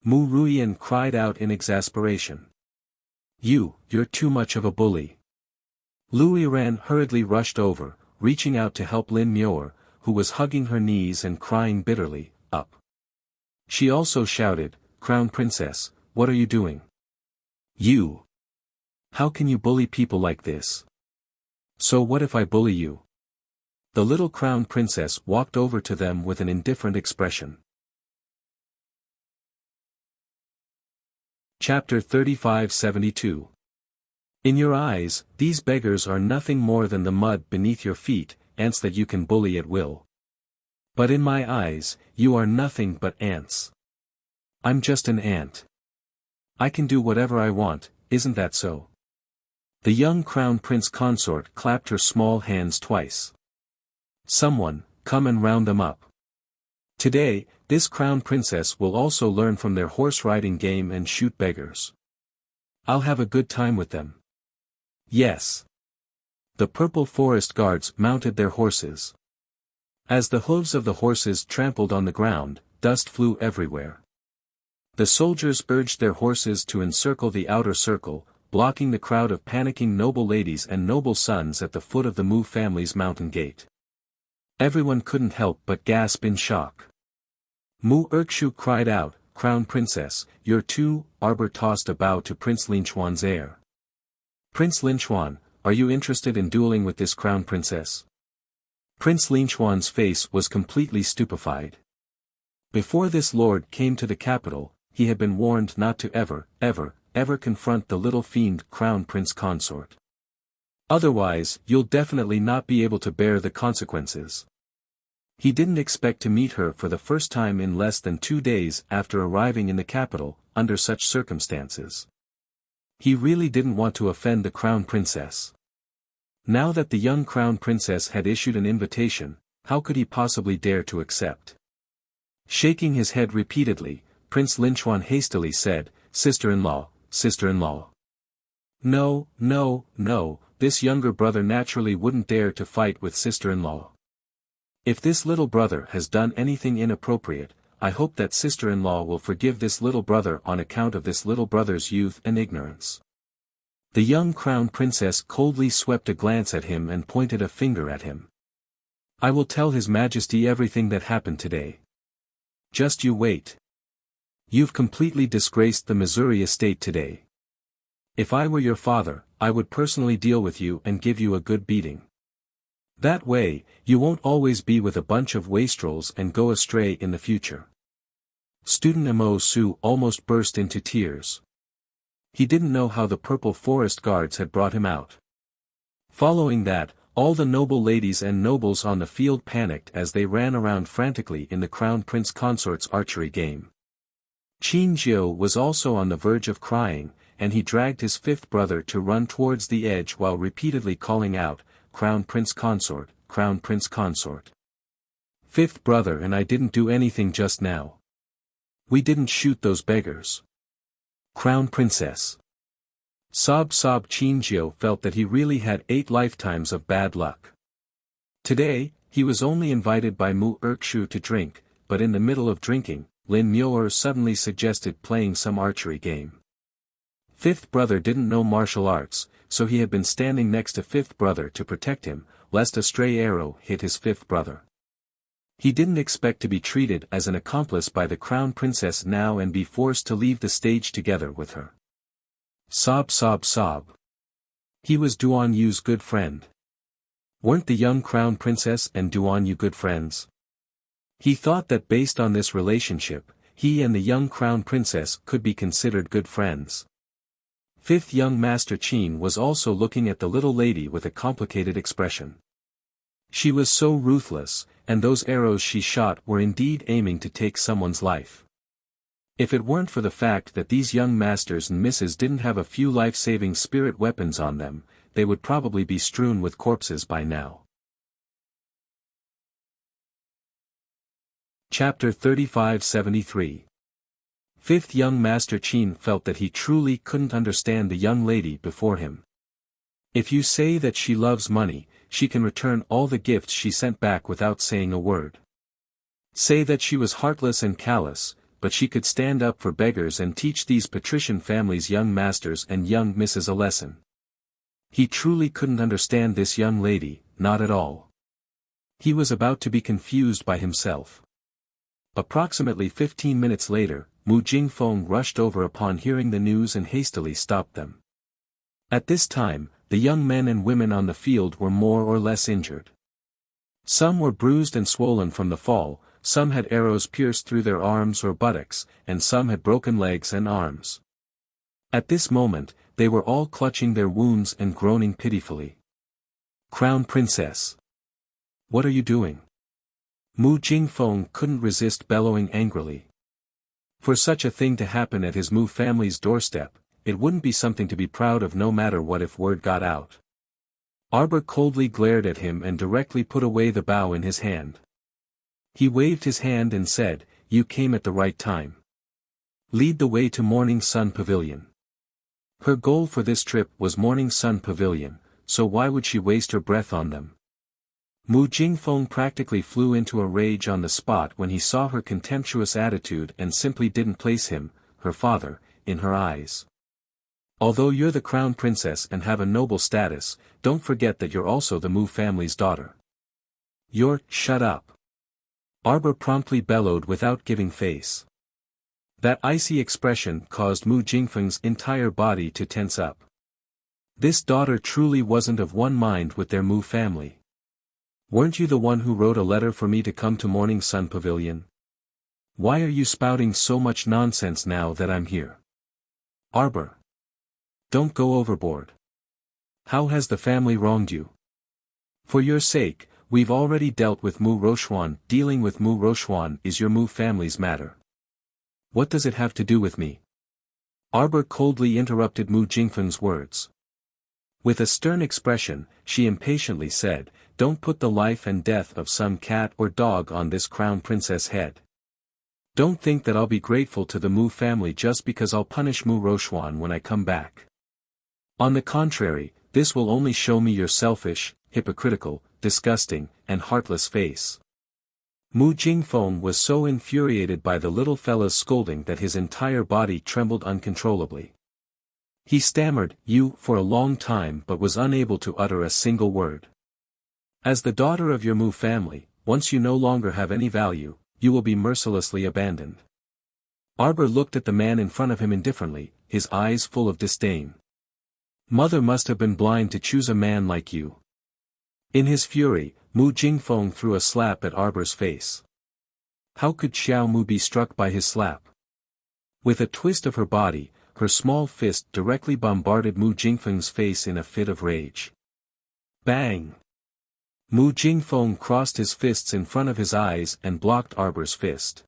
Mu Ruian cried out in exasperation. You're too much of a bully. Louis Ran hurriedly rushed over, reaching out to help Lin Muir, who was hugging her knees and crying bitterly, up. She also shouted, Crown Princess, what are you doing? How can you bully people like this? So what if I bully you? The little crown princess walked over to them with an indifferent expression. Chapter 3572. In your eyes, these beggars are nothing more than the mud beneath your feet, ants that you can bully at will. But in my eyes, you are nothing but ants. I'm just an ant. I can do whatever I want, isn't that so? The young crown prince consort clapped her small hands twice. Someone, come and round them up. Today, this crown princess will also learn from their horse-riding game and shoot beggars. I'll have a good time with them. Yes. The purple forest guards mounted their horses. As the hooves of the horses trampled on the ground, dust flew everywhere. The soldiers urged their horses to encircle the outer circle, blocking the crowd of panicking noble ladies and noble sons at the foot of the Mu family's mountain gate. Everyone couldn't help but gasp in shock. Mu Erkshu cried out, Crown Princess, you're too. Arbor tossed a bow to Prince Linchuan's heir. Prince Linchuan, are you interested in dueling with this crown princess? Prince Linchuan's face was completely stupefied. Before this lord came to the capital, he had been warned not to ever confront the little fiend crown prince consort. Otherwise, you'll definitely not be able to bear the consequences. He didn't expect to meet her for the first time in less than 2 days after arriving in the capital, under such circumstances. He really didn't want to offend the crown princess. Now that the young crown princess had issued an invitation, how could he possibly dare to accept? Shaking his head repeatedly, Prince Linchuan hastily said, "Sister-in-law, sister-in-law. No, no, no, this younger brother naturally wouldn't dare to fight with sister-in-law. If this little brother has done anything inappropriate, I hope that sister-in-law will forgive this little brother on account of this little brother's youth and ignorance." The young crown princess coldly swept a glance at him and pointed a finger at him. "I will tell His Majesty everything that happened today. Just you wait. You've completely disgraced the Missouri estate today. If I were your father, I would personally deal with you and give you a good beating. That way, you won't always be with a bunch of wastrels and go astray in the future." Student Mo Su almost burst into tears. He didn't know how the Purple Forest Guards had brought him out. Following that, all the noble ladies and nobles on the field panicked as they ran around frantically in the Crown Prince Consort's archery game. Qin Jiu was also on the verge of crying, and he dragged his fifth brother to run towards the edge while repeatedly calling out, "Crown Prince Consort, Crown Prince Consort. Fifth brother and I didn't do anything just now. We didn't shoot those beggars. Crown Princess." Sob Qin Jiu felt that he really had 8 lifetimes of bad luck. Today, he was only invited by Mu Erkshu to drink, but in the middle of drinking, Lin Muir suddenly suggested playing some archery game. Fifth brother didn't know martial arts, so he had been standing next to fifth brother to protect him, lest a stray arrow hit his fifth brother. He didn't expect to be treated as an accomplice by the crown princess now and be forced to leave the stage together with her. Sob. He was Duan Yu's good friend. Weren't the young crown princess and Duan Yu good friends? He thought that based on this relationship, he and the young crown princess could be considered good friends. Fifth young Master Qin was also looking at the little lady with a complicated expression. She was so ruthless, and those arrows she shot were indeed aiming to take someone's life. If it weren't for the fact that these young masters and misses didn't have a few life-saving spirit weapons on them, they would probably be strewn with corpses by now. Chapter 3573. Fifth young Master Qin felt that he truly couldn't understand the young lady before him. If you say that she loves money, she can return all the gifts she sent back without saying a word. Say that she was heartless and callous, but she could stand up for beggars and teach these patrician families' young masters and young misses a lesson. He truly couldn't understand this young lady, not at all. He was about to be confused by himself. Approximately 15 minutes later, Mu Jingfeng rushed over upon hearing the news and hastily stopped them. At this time, the young men and women on the field were more or less injured. Some were bruised and swollen from the fall, some had arrows pierced through their arms or buttocks, and some had broken legs and arms. At this moment, they were all clutching their wounds and groaning pitifully. "Crown Princess! What are you doing?" Mu Jingfeng couldn't resist bellowing angrily. For such a thing to happen at his Mu family's doorstep, it wouldn't be something to be proud of no matter what if word got out. Arbor coldly glared at him and directly put away the bow in his hand. He waved his hand and said, "You came at the right time. Lead the way to Morning Sun Pavilion." Her goal for this trip was Morning Sun Pavilion, so why would she waste her breath on them? Mu Jingfeng practically flew into a rage on the spot when he saw her contemptuous attitude and simply didn't place him, her father, in her eyes. Although you're the crown princess and have a noble status, don't forget that you're also the Mu family's daughter. Shut up. Arbor promptly bellowed without giving face. That icy expression caused Mu Jingfeng's entire body to tense up. This daughter truly wasn't of one mind with their Mu family. Weren't you the one who wrote a letter for me to come to Morning Sun Pavilion? Why are you spouting so much nonsense now that I'm here? Arbor. Don't go overboard. How has the family wronged you? For your sake, We've already dealt with Mu Rochuan. Dealing with Mu Rochuan is your Mu family's matter. What does it have to do with me? Arbor coldly interrupted Mu Jingfeng's words. With a stern expression, she impatiently said, "Don't put the life and death of some cat or dog on this crown princess' head. Don't think that I'll be grateful to the Mu family just because I'll punish Mu Rochuan when I come back. On the contrary, this will only show me your selfish, hypocritical, disgusting, and heartless face." Mu Jingfeng was so infuriated by the little fella's scolding that his entire body trembled uncontrollably. He stammered, "You," for a long time but was unable to utter a single word. "As the daughter of your Mu family, once you no longer have any value, you will be mercilessly abandoned." Arbor looked at the man in front of him indifferently, his eyes full of disdain. "Mother must have been blind to choose a man like you." In his fury, Mu Jingfeng threw a slap at Arbor's face. How could Xiao Mu be struck by his slap? With a twist of her body, her small fist directly bombarded Mu Jingfeng's face in a fit of rage. Bang! Mu Jingfeng crossed his fists in front of his eyes and blocked Arbor's fist.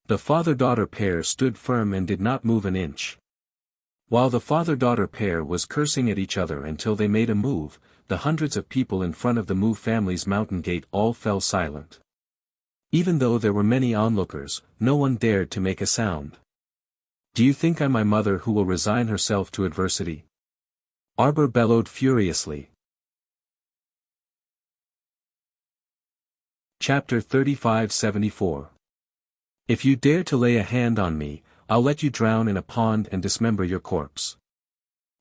The father-daughter pair stood firm and did not move an inch. While the father-daughter pair was cursing at each other until they made a move, the hundreds of people in front of the Mu family's mountain gate all fell silent. Even though there were many onlookers, no one dared to make a sound. "Do you think I'm my mother who will resign herself to adversity?" Arbor bellowed furiously. Chapter 3574. If you dare to lay a hand on me, I'll let you drown in a pond and dismember your corpse.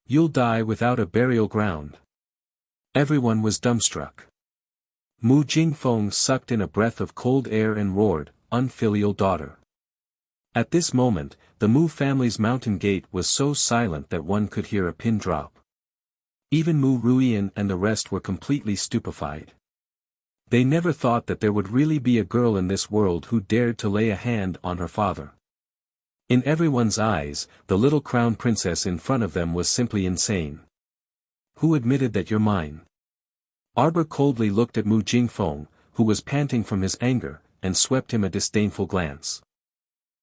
You'll die without a burial ground. Everyone was dumbstruck. Mu Jingfeng sucked in a breath of cold air and roared, "Unfilial daughter." At this moment, the Mu family's mountain gate was so silent that one could hear a pin drop. Even Mu Ruian and the rest were completely stupefied. They never thought that there would really be a girl in this world who dared to lay a hand on her father. In everyone's eyes, the little crown princess in front of them was simply insane. "Who admitted that you're mine?" Arbor coldly looked at Mu Jingfeng, who was panting from his anger, and swept him a disdainful glance.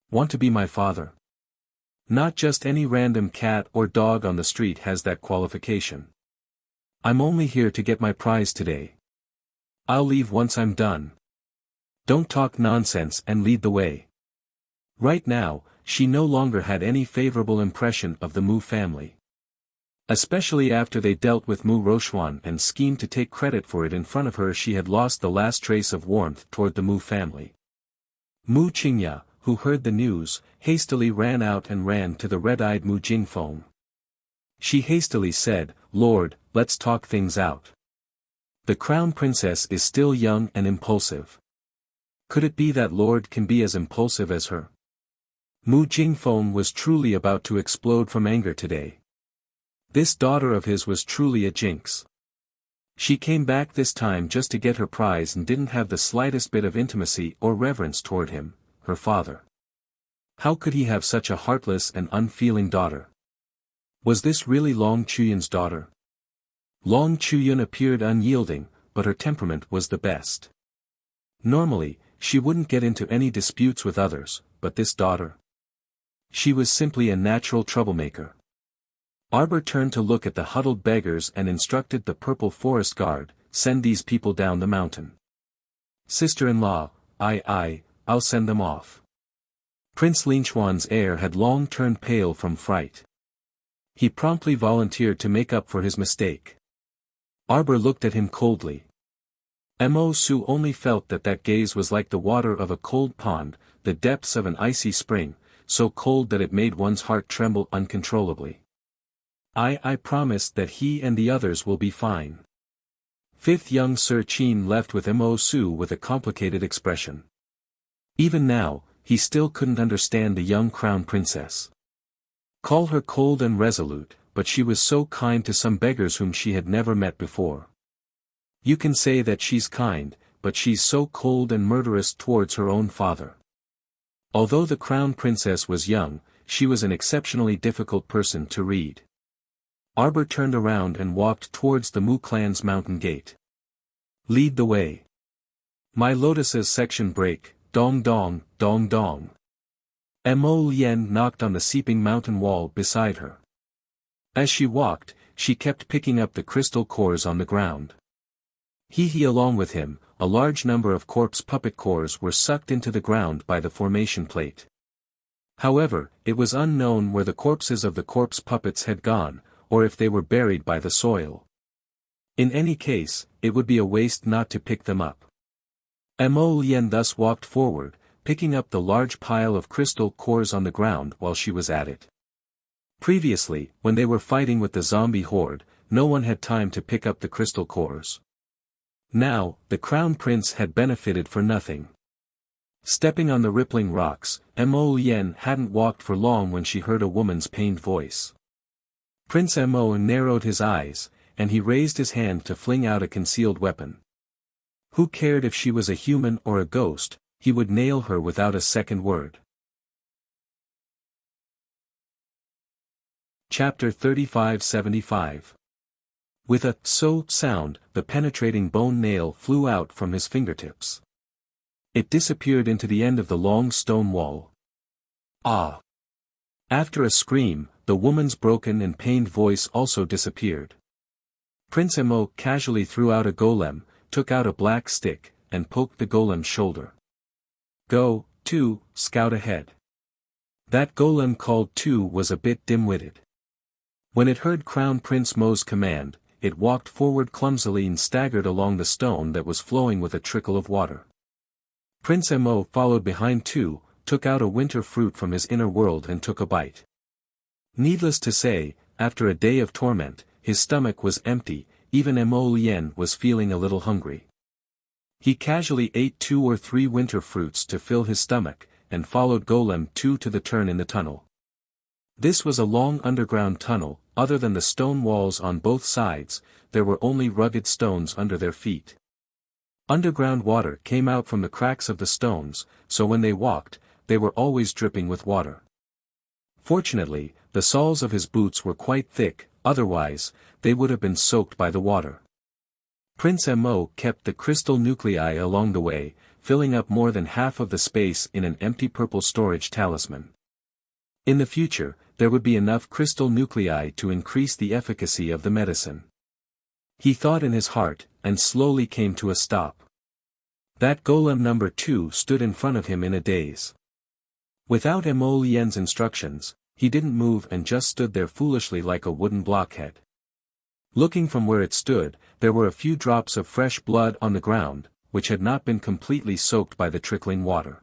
"Want to be my father? Not just any random cat or dog on the street has that qualification. I'm only here to get my prize today. I'll leave once I'm done. Don't talk nonsense and lead the way." Right now, she no longer had any favorable impression of the Mu family. Especially after they dealt with Mu Rochuan and schemed to take credit for it in front of her, she had lost the last trace of warmth toward the Mu family. Mu Qingya, who heard the news, hastily ran out and ran to the red-eyed Mu Jingfeng. She hastily said, "Lord, let's talk things out. The crown princess is still young and impulsive. Could it be that Lord can be as impulsive as her?" Mu Jingfeng was truly about to explode from anger today. This daughter of his was truly a jinx. She came back this time just to get her prize and didn't have the slightest bit of intimacy or reverence toward him, her father. How could he have such a heartless and unfeeling daughter? Was this really Long Chuyun's daughter? Long Chuyun appeared unyielding, but her temperament was the best. Normally, she wouldn't get into any disputes with others, but this daughter? She was simply a natural troublemaker. Arbor turned to look at the huddled beggars and instructed the Purple Forest Guard, "Send these people down the mountain." "Sister-in-law, I'll send them off." Prince Linchuan's air had long turned pale from fright. He promptly volunteered to make up for his mistake. Arbor looked at him coldly. Mo Su only felt that gaze was like the water of a cold pond, the depths of an icy spring, so cold that it made one's heart tremble uncontrollably. I promise that he and the others will be fine." Fifth young Sir Qin left with Mo Su with a complicated expression. Even now, he still couldn't understand the young crown princess. Call her cold and resolute, but she was so kind to some beggars whom she had never met before. You can say that she's kind, but she's so cold and murderous towards her own father. Although the crown princess was young, she was an exceptionally difficult person to read. Arbor turned around and walked towards the Mu clan's mountain gate. Lead the way. My lotuses section break, dong dong, dong dong. Mo Lien knocked on the seeping mountain wall beside her. As she walked, she kept picking up the crystal cores on the ground. He along with him, a large number of corpse puppet cores were sucked into the ground by the formation plate. However, it was unknown where the corpses of the corpse puppets had gone, or if they were buried by the soil. In any case, it would be a waste not to pick them up. Mo Lien thus walked forward, picking up the large pile of crystal cores on the ground while she was at it. Previously, when they were fighting with the zombie horde, no one had time to pick up the crystal cores. Now, the Crown Prince had benefited for nothing. Stepping on the rippling rocks, Mo Lien hadn't walked for long when she heard a woman's pained voice. Prince Mo narrowed his eyes, and he raised his hand to fling out a concealed weapon. Who cared if she was a human or a ghost, he would nail her without a second word. Chapter 3575. With a "so" sound, the penetrating bone nail flew out from his fingertips. It disappeared into the end of the long stone wall. Ah! After a scream, the woman's broken and pained voice also disappeared. Prince Mo casually threw out a golem, took out a black stick, and poked the golem's shoulder. Go, Tu, scout ahead. That golem called Tu was a bit dim-witted. When it heard Crown Prince Mo's command, it walked forward clumsily and staggered along the stone that was flowing with a trickle of water. Prince Mo followed behind Tu, took out a winter fruit from his inner world and took a bite. Needless to say, after a day of torment, his stomach was empty, even Mo Lien was feeling a little hungry. He casually ate 2 or 3 winter fruits to fill his stomach, and followed Golem 2 to the turn in the tunnel. This was a long underground tunnel. Other than the stone walls on both sides, there were only rugged stones under their feet. Underground water came out from the cracks of the stones, so when they walked, they were always dripping with water. Fortunately, the soles of his boots were quite thick, otherwise, they would have been soaked by the water. Prince Mo kept the crystal nuclei along the way, filling up more than half of the space in an empty purple storage talisman. In the future, there would be enough crystal nuclei to increase the efficacy of the medicine. He thought in his heart, and slowly came to a stop. That golem number 2 stood in front of him in a daze. Without Mo Lien's instructions, he didn't move and just stood there foolishly like a wooden blockhead. Looking from where it stood, there were a few drops of fresh blood on the ground, which had not been completely soaked by the trickling water.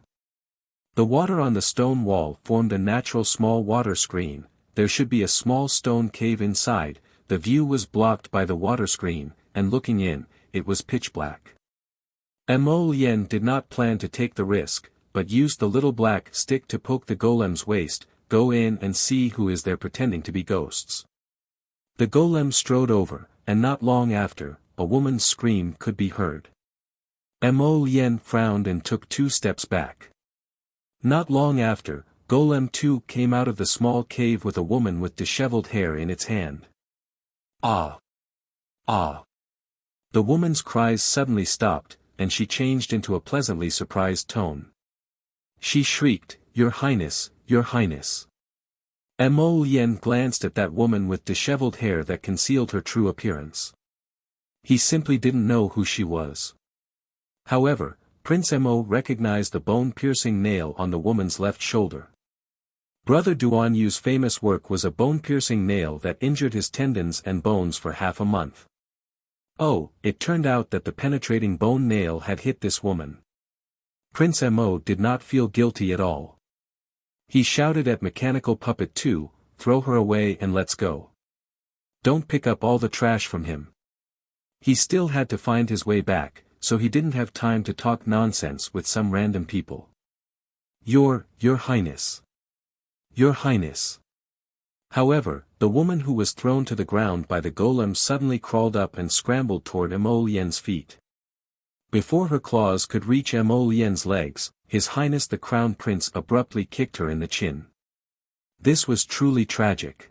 The water on the stone wall formed a natural small water screen. There should be a small stone cave inside. The view was blocked by the water screen, and looking in, it was pitch black. Mo Lien did not plan to take the risk, but used the little black stick to poke the golem's waist. Go in and see who is there pretending to be ghosts. The golem strode over, and not long after, a woman's scream could be heard. Mo Lien frowned and took 2 steps back. Not long after, Golem 2 came out of the small cave with a woman with disheveled hair in its hand. Ah! Ah! The woman's cries suddenly stopped, and she changed into a pleasantly surprised tone. She shrieked, "Your Highness, Your Highness!" Mo Lien glanced at that woman with disheveled hair that concealed her true appearance. He simply didn't know who she was. However, Prince Mo recognized the bone-piercing nail on the woman's left shoulder. Brother Duan Yu's famous work was a bone-piercing nail that injured his tendons and bones for half a month. Oh, it turned out that the penetrating bone nail had hit this woman. Prince Mo did not feel guilty at all. He shouted at Mechanical Puppet 2, "Throw her away and let's go. Don't pick up all the trash from him." He still had to find his way back, so he didn't have time to talk nonsense with some random people. Your Highness. Your Highness." However, the woman who was thrown to the ground by the golem suddenly crawled up and scrambled toward Mo Lien's feet. Before her claws could reach Mo Lien's legs, His Highness the Crown Prince abruptly kicked her in the chin. This was truly tragic.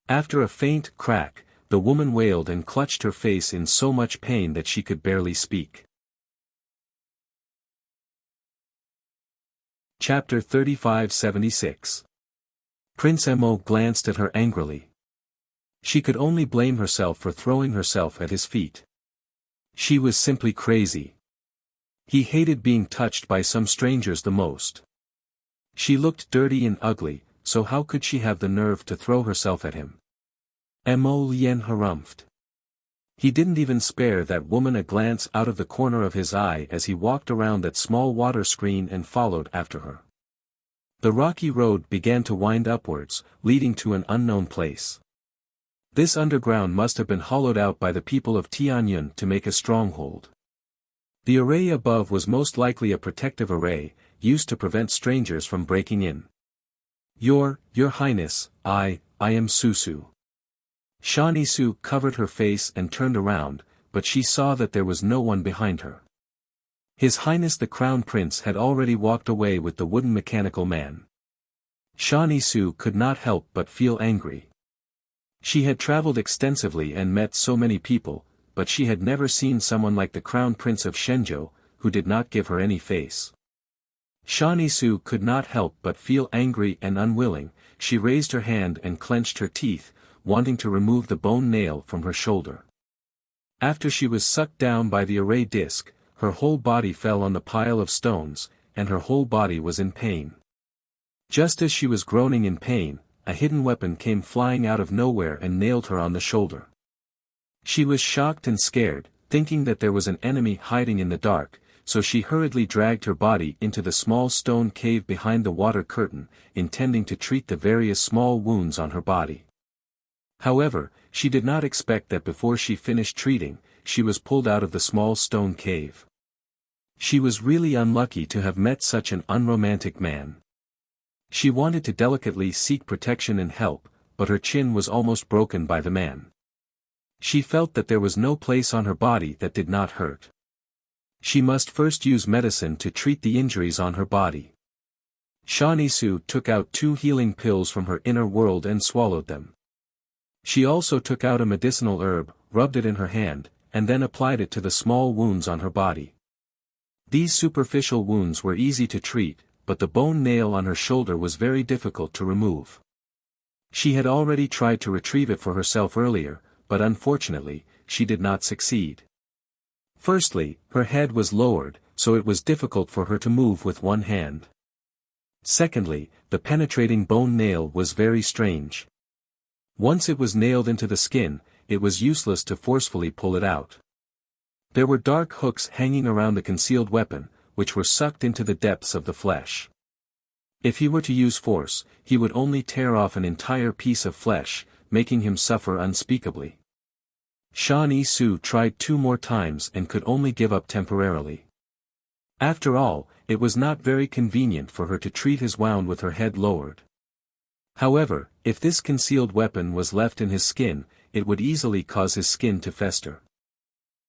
After a faint crack, the woman wailed and clutched her face in so much pain that she could barely speak. Chapter 3576. Prince Mo glanced at her angrily. She could only blame herself for throwing herself at his feet. She was simply crazy. He hated being touched by some strangers the most. She looked dirty and ugly, so how could she have the nerve to throw herself at him? Mo Lien harumphed. He didn't even spare that woman a glance out of the corner of his eye as he walked around that small water screen and followed after her. The rocky road began to wind upwards, leading to an unknown place. This underground must have been hollowed out by the people of Tianyun to make a stronghold. The array above was most likely a protective array, used to prevent strangers from breaking in. Your Highness, I am Susu. Shani Su covered her face and turned around, but she saw that there was no one behind her. His Highness the Crown Prince had already walked away with the wooden mechanical man. Shani Su could not help but feel angry. She had traveled extensively and met so many people, but she had never seen someone like the Crown Prince of Shenzhou, who did not give her any face. Shani Su could not help but feel angry and unwilling. She raised her hand and clenched her teeth, wanting to remove the bone nail from her shoulder. After she was sucked down by the array disc, her whole body fell on the pile of stones, and her whole body was in pain. Just as she was groaning in pain, a hidden weapon came flying out of nowhere and nailed her on the shoulder. She was shocked and scared, thinking that there was an enemy hiding in the dark, so she hurriedly dragged her body into the small stone cave behind the water curtain, intending to treat the various small wounds on her body. However, she did not expect that before she finished treating, she was pulled out of the small stone cave. She was really unlucky to have met such an unromantic man. She wanted to delicately seek protection and help, but her chin was almost broken by the man. She felt that there was no place on her body that did not hurt. She must first use medicine to treat the injuries on her body. Shani Su took out 2 healing pills from her inner world and swallowed them. She also took out a medicinal herb, rubbed it in her hand, and then applied it to the small wounds on her body. These superficial wounds were easy to treat, but the bone nail on her shoulder was very difficult to remove. She had already tried to retrieve it for herself earlier, but unfortunately, she did not succeed. Firstly, her head was lowered, so it was difficult for her to move with one hand. Secondly, the penetrating bone nail was very strange. Once it was nailed into the skin, it was useless to forcefully pull it out. There were dark hooks hanging around the concealed weapon, which were sucked into the depths of the flesh. If he were to use force, he would only tear off an entire piece of flesh, making him suffer unspeakably. Shani Su tried 2 more times and could only give up temporarily. After all, it was not very convenient for her to treat his wound with her head lowered. However, if this concealed weapon was left in his skin, it would easily cause his skin to fester.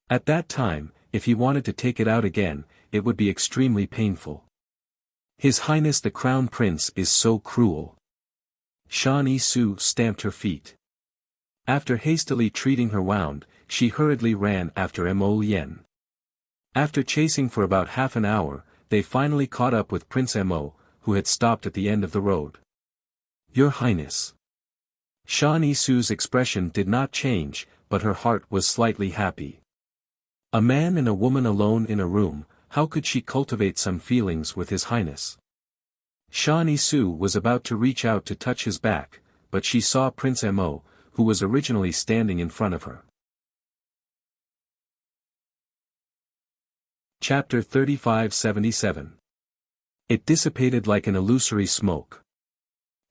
At that time, if he wanted to take it out again, it would be extremely painful. His Highness the Crown Prince is so cruel. Shani Su stamped her feet. After hastily treating her wound, she hurriedly ran after Mo Lien. After chasing for about half an hour, they finally caught up with Prince Mo, who had stopped at the end of the road. Your Highness. Shani Su's expression did not change, but her heart was slightly happy. A man and a woman alone in a room, how could she cultivate some feelings with His Highness? Shani Su was about to reach out to touch his back, but she saw Prince Mo, who was originally standing in front of her. Chapter 3577. It dissipated like an illusory smoke.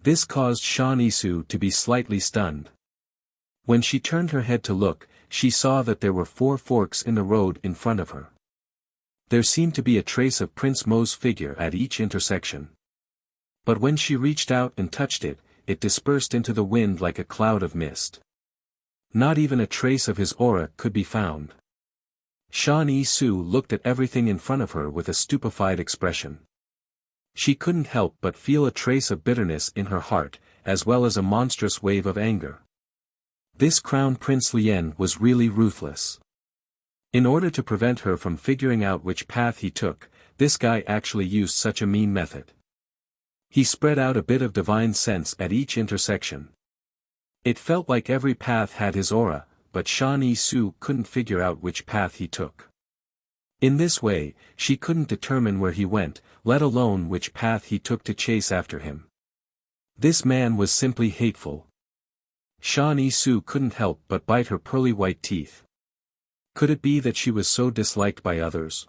This caused Shani Su to be slightly stunned. When she turned her head to look, she saw that there were 4 forks in the road in front of her. There seemed to be a trace of Prince Mo's figure at each intersection. But when she reached out and touched it, it dispersed into the wind like a cloud of mist. Not even a trace of his aura could be found. Shani Su looked at everything in front of her with a stupefied expression. She couldn't help but feel a trace of bitterness in her heart, as well as a monstrous wave of anger. This Crown Prince Lien was really ruthless. In order to prevent her from figuring out which path he took, this guy actually used such a mean method. He spread out a bit of divine sense at each intersection. It felt like every path had his aura, but Shan Yi-su couldn't figure out which path he took. In this way, she couldn't determine where he went, let alone which path he took to chase after him. This man was simply hateful. Shan Yi-su couldn't help but bite her pearly white teeth. Could it be that she was so disliked by others?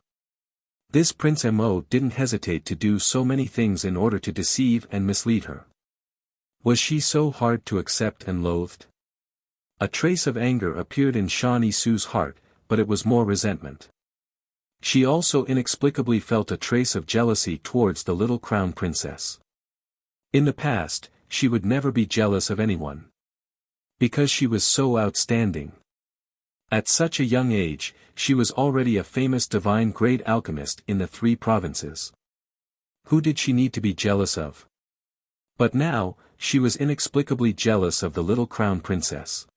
This Prince Mo didn't hesitate to do so many things in order to deceive and mislead her. Was she so hard to accept and loathed? A trace of anger appeared in Shan Yi-su's heart, but it was more resentment. She also inexplicably felt a trace of jealousy towards the little crown princess. In the past, she would never be jealous of anyone. Because she was so outstanding. At such a young age, she was already a famous divine grade alchemist in the 3 provinces. Who did she need to be jealous of? But now, she was inexplicably jealous of the little crown princess.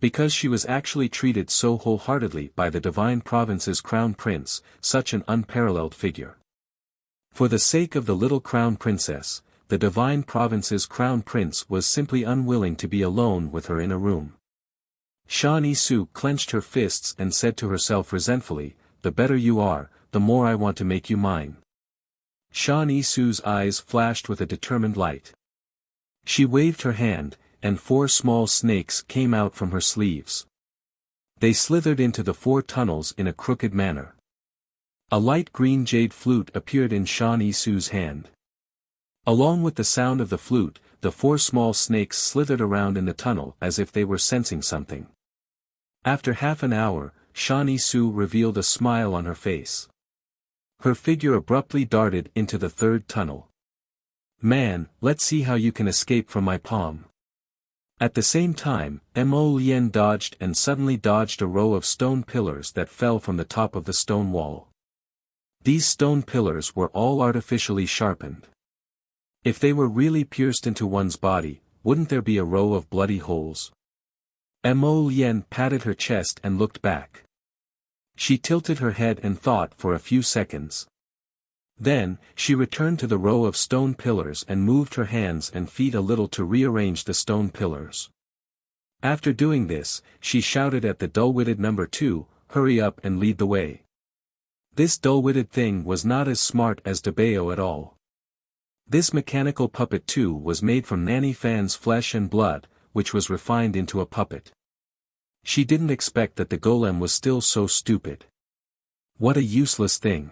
Because she was actually treated so wholeheartedly by the divine province's crown prince, such an unparalleled figure. For the sake of the little crown princess, the divine province's crown prince was simply unwilling to be alone with her in a room. Shan Yi-su clenched her fists and said to herself resentfully, "The better you are, the more I want to make you mine." Shan Yi-su's eyes flashed with a determined light. She waved her hand, and 4 small snakes came out from her sleeves. They slithered into the 4 tunnels in a crooked manner. A light green jade flute appeared in Shan Yi-su's hand. Along with the sound of the flute, the 4 small snakes slithered around in the tunnel as if they were sensing something. After half an hour, Shan Yi-su revealed a smile on her face. Her figure abruptly darted into the 3rd tunnel. "Man, let's see how you can escape from my palm." At the same time, Mo Lien dodged and suddenly dodged a row of stone pillars that fell from the top of the stone wall. These stone pillars were all artificially sharpened. If they were really pierced into one's body, wouldn't there be a row of bloody holes? Mo Lien patted her chest and looked back. She tilted her head and thought for a few seconds. Then, she returned to the row of stone pillars and moved her hands and feet a little to rearrange the stone pillars. After doing this, she shouted at the dull-witted number 2, "Hurry up and lead the way." This dull-witted thing was not as smart as Debeo at all. This mechanical puppet too was made from Nanny Fan's flesh and blood, which was refined into a puppet. She didn't expect that the golem was still so stupid. What a useless thing.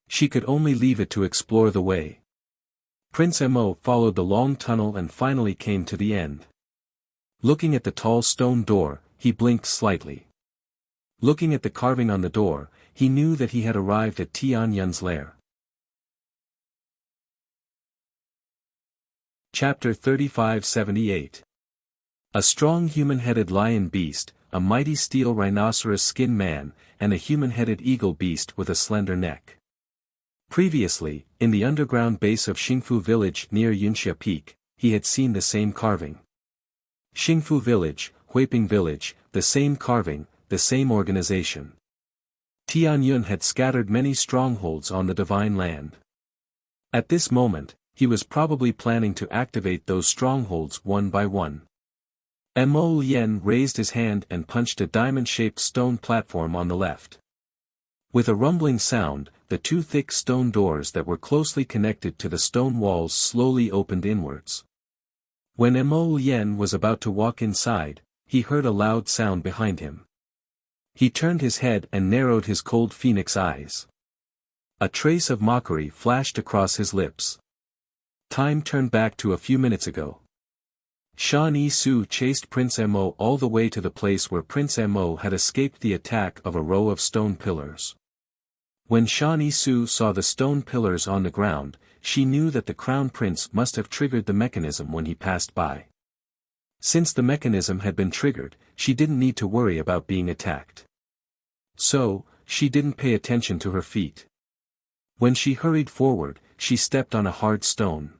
She could only leave it to explore the way. Prince Mo followed the long tunnel and finally came to the end. Looking at the tall stone door, he blinked slightly. Looking at the carving on the door, he knew that he had arrived at Tian Yun's lair. Chapter 3578. A strong human-headed lion beast, a mighty steel rhinoceros skin man, and a human-headed eagle beast with a slender neck. Previously, in the underground base of Xingfu village near Yunxia Peak, he had seen the same carving. Xingfu village, Huiping village, the same carving, the same organization. Tian Yun had scattered many strongholds on the divine land. At this moment, he was probably planning to activate those strongholds one by one. Mo Lien raised his hand and punched a diamond-shaped stone platform on the left. With a rumbling sound, the 2 thick stone doors that were closely connected to the stone walls slowly opened inwards. When Mo Lien was about to walk inside, he heard a loud sound behind him. He turned his head and narrowed his cold phoenix eyes. A trace of mockery flashed across his lips. Time turned back to a few minutes ago. Shan Yi-su chased Prince Mo all the way to the place where Prince Mo had escaped the attack of a row of stone pillars. When Shan Yi-su saw the stone pillars on the ground, she knew that the crown prince must have triggered the mechanism when he passed by. Since the mechanism had been triggered, she didn't need to worry about being attacked. So, she didn't pay attention to her feet. When she hurried forward, she stepped on a hard stone.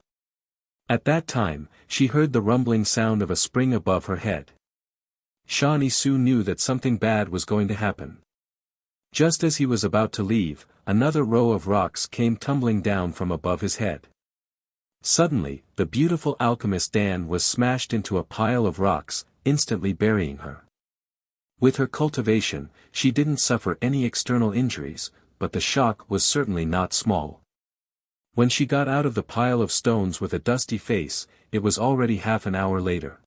At that time, she heard the rumbling sound of a spring above her head. Shawnee Su knew that something bad was going to happen. Just as he was about to leave, another row of rocks came tumbling down from above his head. Suddenly, the beautiful alchemist Dan was smashed into a pile of rocks, instantly burying her. With her cultivation, she didn't suffer any external injuries, but the shock was certainly not small. When she got out of the pile of stones with a dusty face, it was already half an hour later.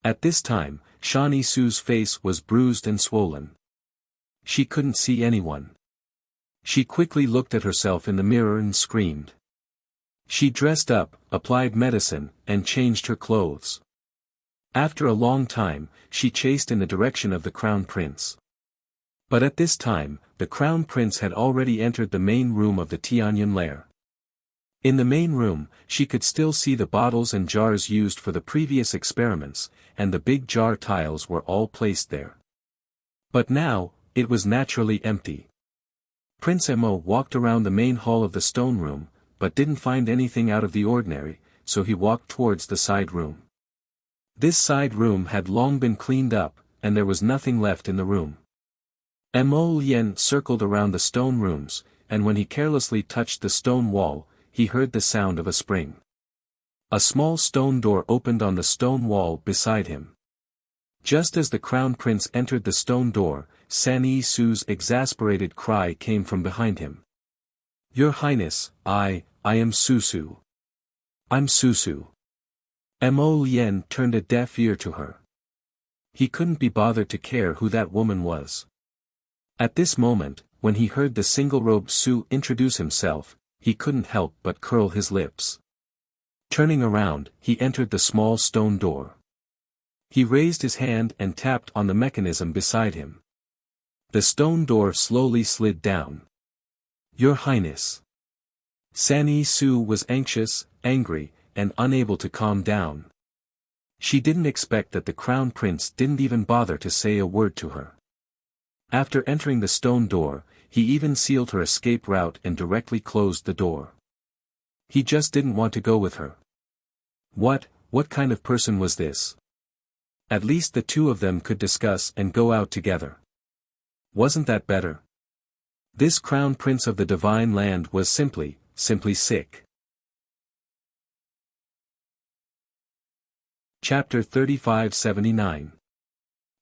At this time, Shawnee Su's face was bruised and swollen. She couldn't see anyone. She quickly looked at herself in the mirror and screamed. She dressed up, applied medicine, and changed her clothes. After a long time, she chased in the direction of the Crown Prince. But at this time, the Crown Prince had already entered the main room of the Tianyun lair. In the main room, she could still see the bottles and jars used for the previous experiments, and the big jar tiles were all placed there. But now, it was naturally empty. Prince Mo walked around the main hall of the stone room, but didn't find anything out of the ordinary, so he walked towards the side room. This side room had long been cleaned up, and there was nothing left in the room. Mo Lien circled around the stone rooms, and when he carelessly touched the stone wall, he heard the sound of a spring. A small stone door opened on the stone wall beside him. Just as the Crown Prince entered the stone door, Shawnee Su's exasperated cry came from behind him. "Your Highness, I am Susu. I'm Susu." Mo Lien turned a deaf ear to her. He couldn't be bothered to care who that woman was. At this moment, when he heard the single-robed Su introduce himself, he couldn't help but curl his lips. Turning around, he entered the small stone door. He raised his hand and tapped on the mechanism beside him. The stone door slowly slid down. "Your Highness." Shawnee Su was anxious, angry, and unable to calm down. She didn't expect that the Crown Prince didn't even bother to say a word to her. After entering the stone door, he even sealed her escape route and directly closed the door. He just didn't want to go with her. What kind of person was this? At least the two of them could discuss and go out together. Wasn't that better? This Crown Prince of the Divine Land was simply sick. Chapter 3579.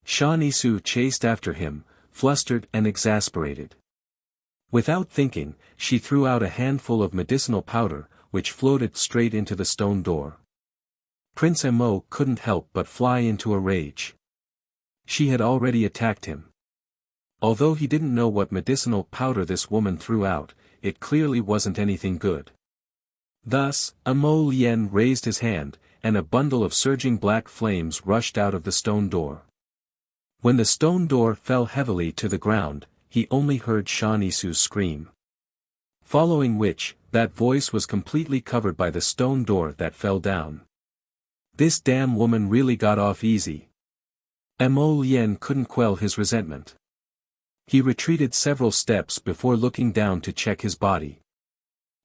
Shawnee Su chased after him, flustered and exasperated. Without thinking, she threw out a handful of medicinal powder, which floated straight into the stone door. Prince Mo couldn't help but fly into a rage. She had already attacked him. Although he didn't know what medicinal powder this woman threw out, it clearly wasn't anything good. Thus, Mo Lien raised his hand, and a bundle of surging black flames rushed out of the stone door. When the stone door fell heavily to the ground, he only heard Shawnee Su scream. Following which, that voice was completely covered by the stone door that fell down. This damn woman really got off easy. Mo Lien couldn't quell his resentment. He retreated several steps before looking down to check his body.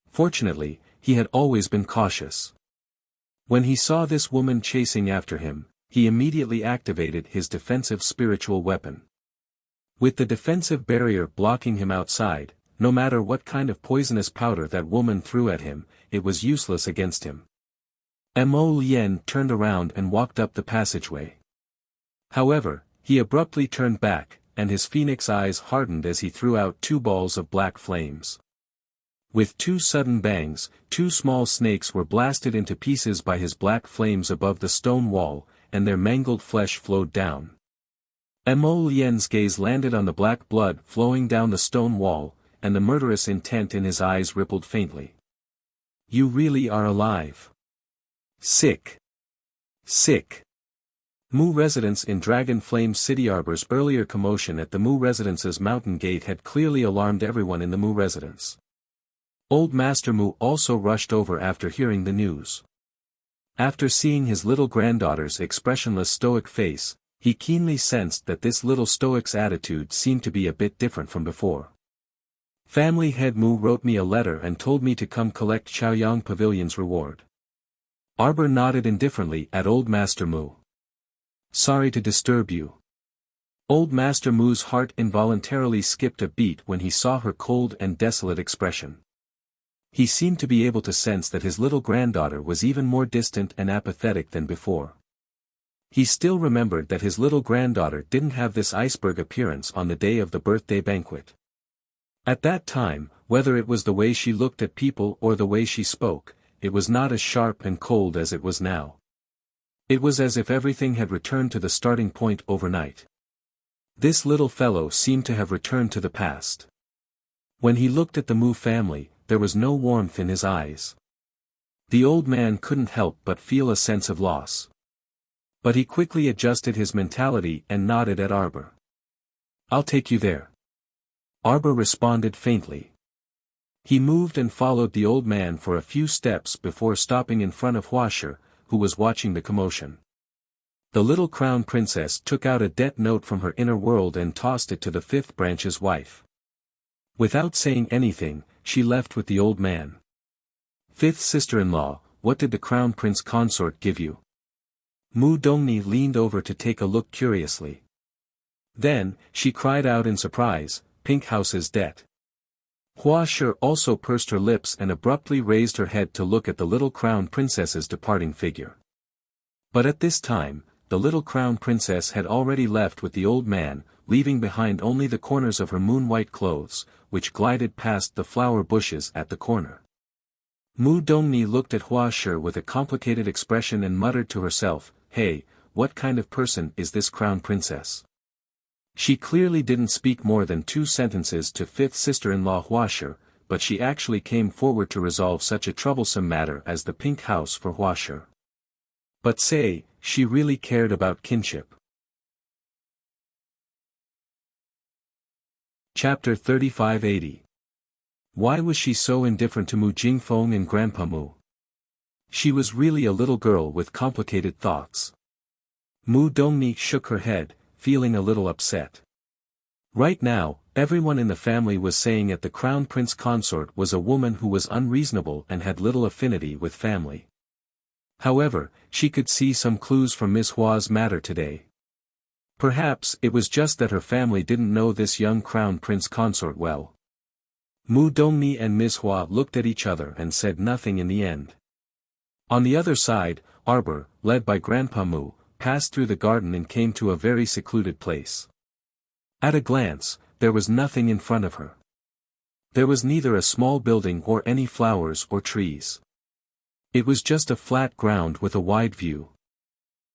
Fortunately, he had always been cautious. When he saw this woman chasing after him, he immediately activated his defensive spiritual weapon. With the defensive barrier blocking him outside, no matter what kind of poisonous powder that woman threw at him, it was useless against him. Mo Lien turned around and walked up the passageway. However, he abruptly turned back, and his phoenix eyes hardened as he threw out two balls of black flames. With two sudden bangs, two small snakes were blasted into pieces by his black flames above the stone wall, and their mangled flesh flowed down. Mo Lien's gaze landed on the black blood flowing down the stone wall, and the murderous intent in his eyes rippled faintly. "You really are alive. Sick. Mu residence in Dragon Flame City Arbor's earlier commotion at the Mu residence's mountain gate had clearly alarmed everyone in the Mu residence. Old Master Mu also rushed over after hearing the news. After seeing his little granddaughter's expressionless stoic face, he keenly sensed that this little stoic's attitude seemed to be a bit different from before. Family head Mu wrote me a letter and told me to come collect Chaoyang Pavilion's reward. Arbor nodded indifferently at Old Master Mu. Sorry to disturb you. Old Master Mu's heart involuntarily skipped a beat when he saw her cold and desolate expression. He seemed to be able to sense that his little granddaughter was even more distant and apathetic than before. He still remembered that his little granddaughter didn't have this iceberg appearance on the day of the birthday banquet. At that time, whether it was the way she looked at people or the way she spoke, it was not as sharp and cold as it was now. It was as if everything had returned to the starting point overnight. This little fellow seemed to have returned to the past. When he looked at the Mu family, there was no warmth in his eyes. The old man couldn't help but feel a sense of loss. But he quickly adjusted his mentality and nodded at Arbor. "I'll take you there." Arbor responded faintly. He moved and followed the old man for a few steps before stopping in front of Wuxia, who was watching the commotion. The little crown princess took out a debt note from her inner world and tossed it to the fifth branch's wife. Without saying anything, she left with the old man. "Fifth sister-in-law, what did the crown prince consort give you?" Mu Dongni leaned over to take a look curiously. Then, she cried out in surprise, "Pink House's debt." Wuxia also pursed her lips and abruptly raised her head to look at the little crown princess's departing figure. But at this time, the little crown princess had already left with the old man, leaving behind only the corners of her moon-white clothes, which glided past the flower bushes at the corner. Mu Dongni looked at Wuxia with a complicated expression and muttered to herself, "Hey, what kind of person is this crown princess?" She clearly didn't speak more than 2 sentences to fifth sister-in-law Wuxia, but she actually came forward to resolve such a troublesome matter as the pink house for Wuxia. But say, she really cared about kinship. Chapter 3580. Why was she so indifferent to Mu Jingfeng and Grandpa Mu? She was really a little girl with complicated thoughts. Mu Dongni shook her head, feeling a little upset. Right now, everyone in the family was saying that the crown prince consort was a woman who was unreasonable and had little affinity with family. However, she could see some clues from Miss Hua's matter today. Perhaps it was just that her family didn't know this young crown prince consort well. Mu Dongni and Miss Hua looked at each other and said nothing in the end. On the other side, Arbor, led by Grandpa Mu, passed through the garden and came to a very secluded place. At a glance, there was nothing in front of her. There was neither a small building or any flowers or trees. It was just a flat ground with a wide view.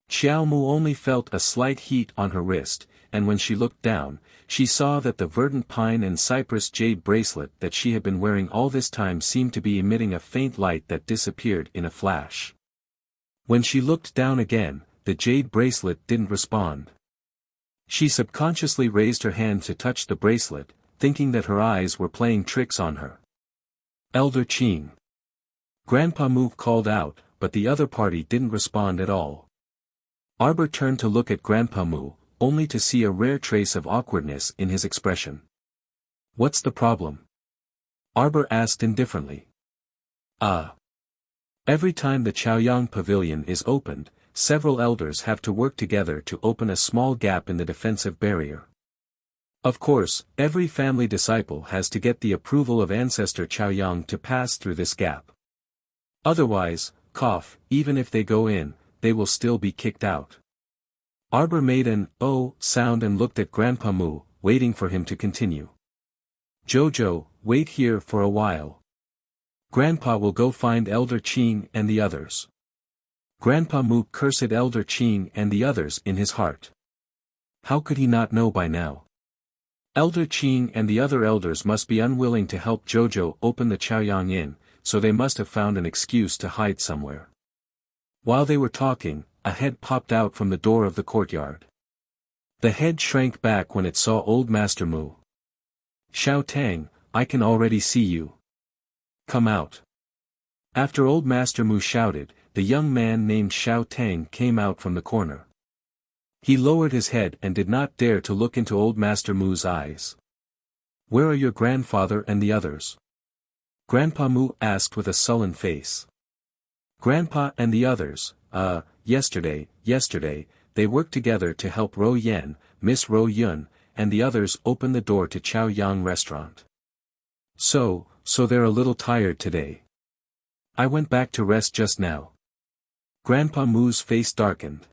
Xiao Mu only felt a slight heat on her wrist, and when she looked down, she saw that the verdant pine and cypress jade bracelet that she had been wearing all this time seemed to be emitting a faint light that disappeared in a flash. When she looked down again, the jade bracelet didn't respond. She subconsciously raised her hand to touch the bracelet, thinking that her eyes were playing tricks on her. "Elder Qing." Grandpa Mu called out, but the other party didn't respond at all. Arbor turned to look at Grandpa Mu, only to see a rare trace of awkwardness in his expression. "What's the problem?" Arbor asked indifferently. Every time the Chaoyang Pavilion is opened, several elders have to work together to open a small gap in the defensive barrier. Of course, every family disciple has to get the approval of Ancestor Chaoyang to pass through this gap. Otherwise, even if they go in, they will still be kicked out. Arbor made an "oh" sound and looked at Grandpa Mu, waiting for him to continue. "Jojo, wait here for a while. Grandpa will go find Elder Qing and the others." Grandpa Mu cursed Elder Qing and the others in his heart. How could he not know by now? Elder Qing and the other elders must be unwilling to help Jojo open the Chaoyang Inn, so they must have found an excuse to hide somewhere. While they were talking, a head popped out from the door of the courtyard. The head shrank back when it saw Old Master Mu. "Xiao Tang, I can already see you. Come out." After Old Master Mu shouted, the young man named Xiao Tang came out from the corner. He lowered his head and did not dare to look into Old Master Mu's eyes. "Where are your grandfather and the others?" Grandpa Mu asked with a sullen face. "Grandpa and the others, yesterday, they worked together to help Ro Yan, Miss Ro Yun, and the others open the door to Chow Yang restaurant. So they're a little tired today. I went back to rest just now. Grandpa Mu's face darkened.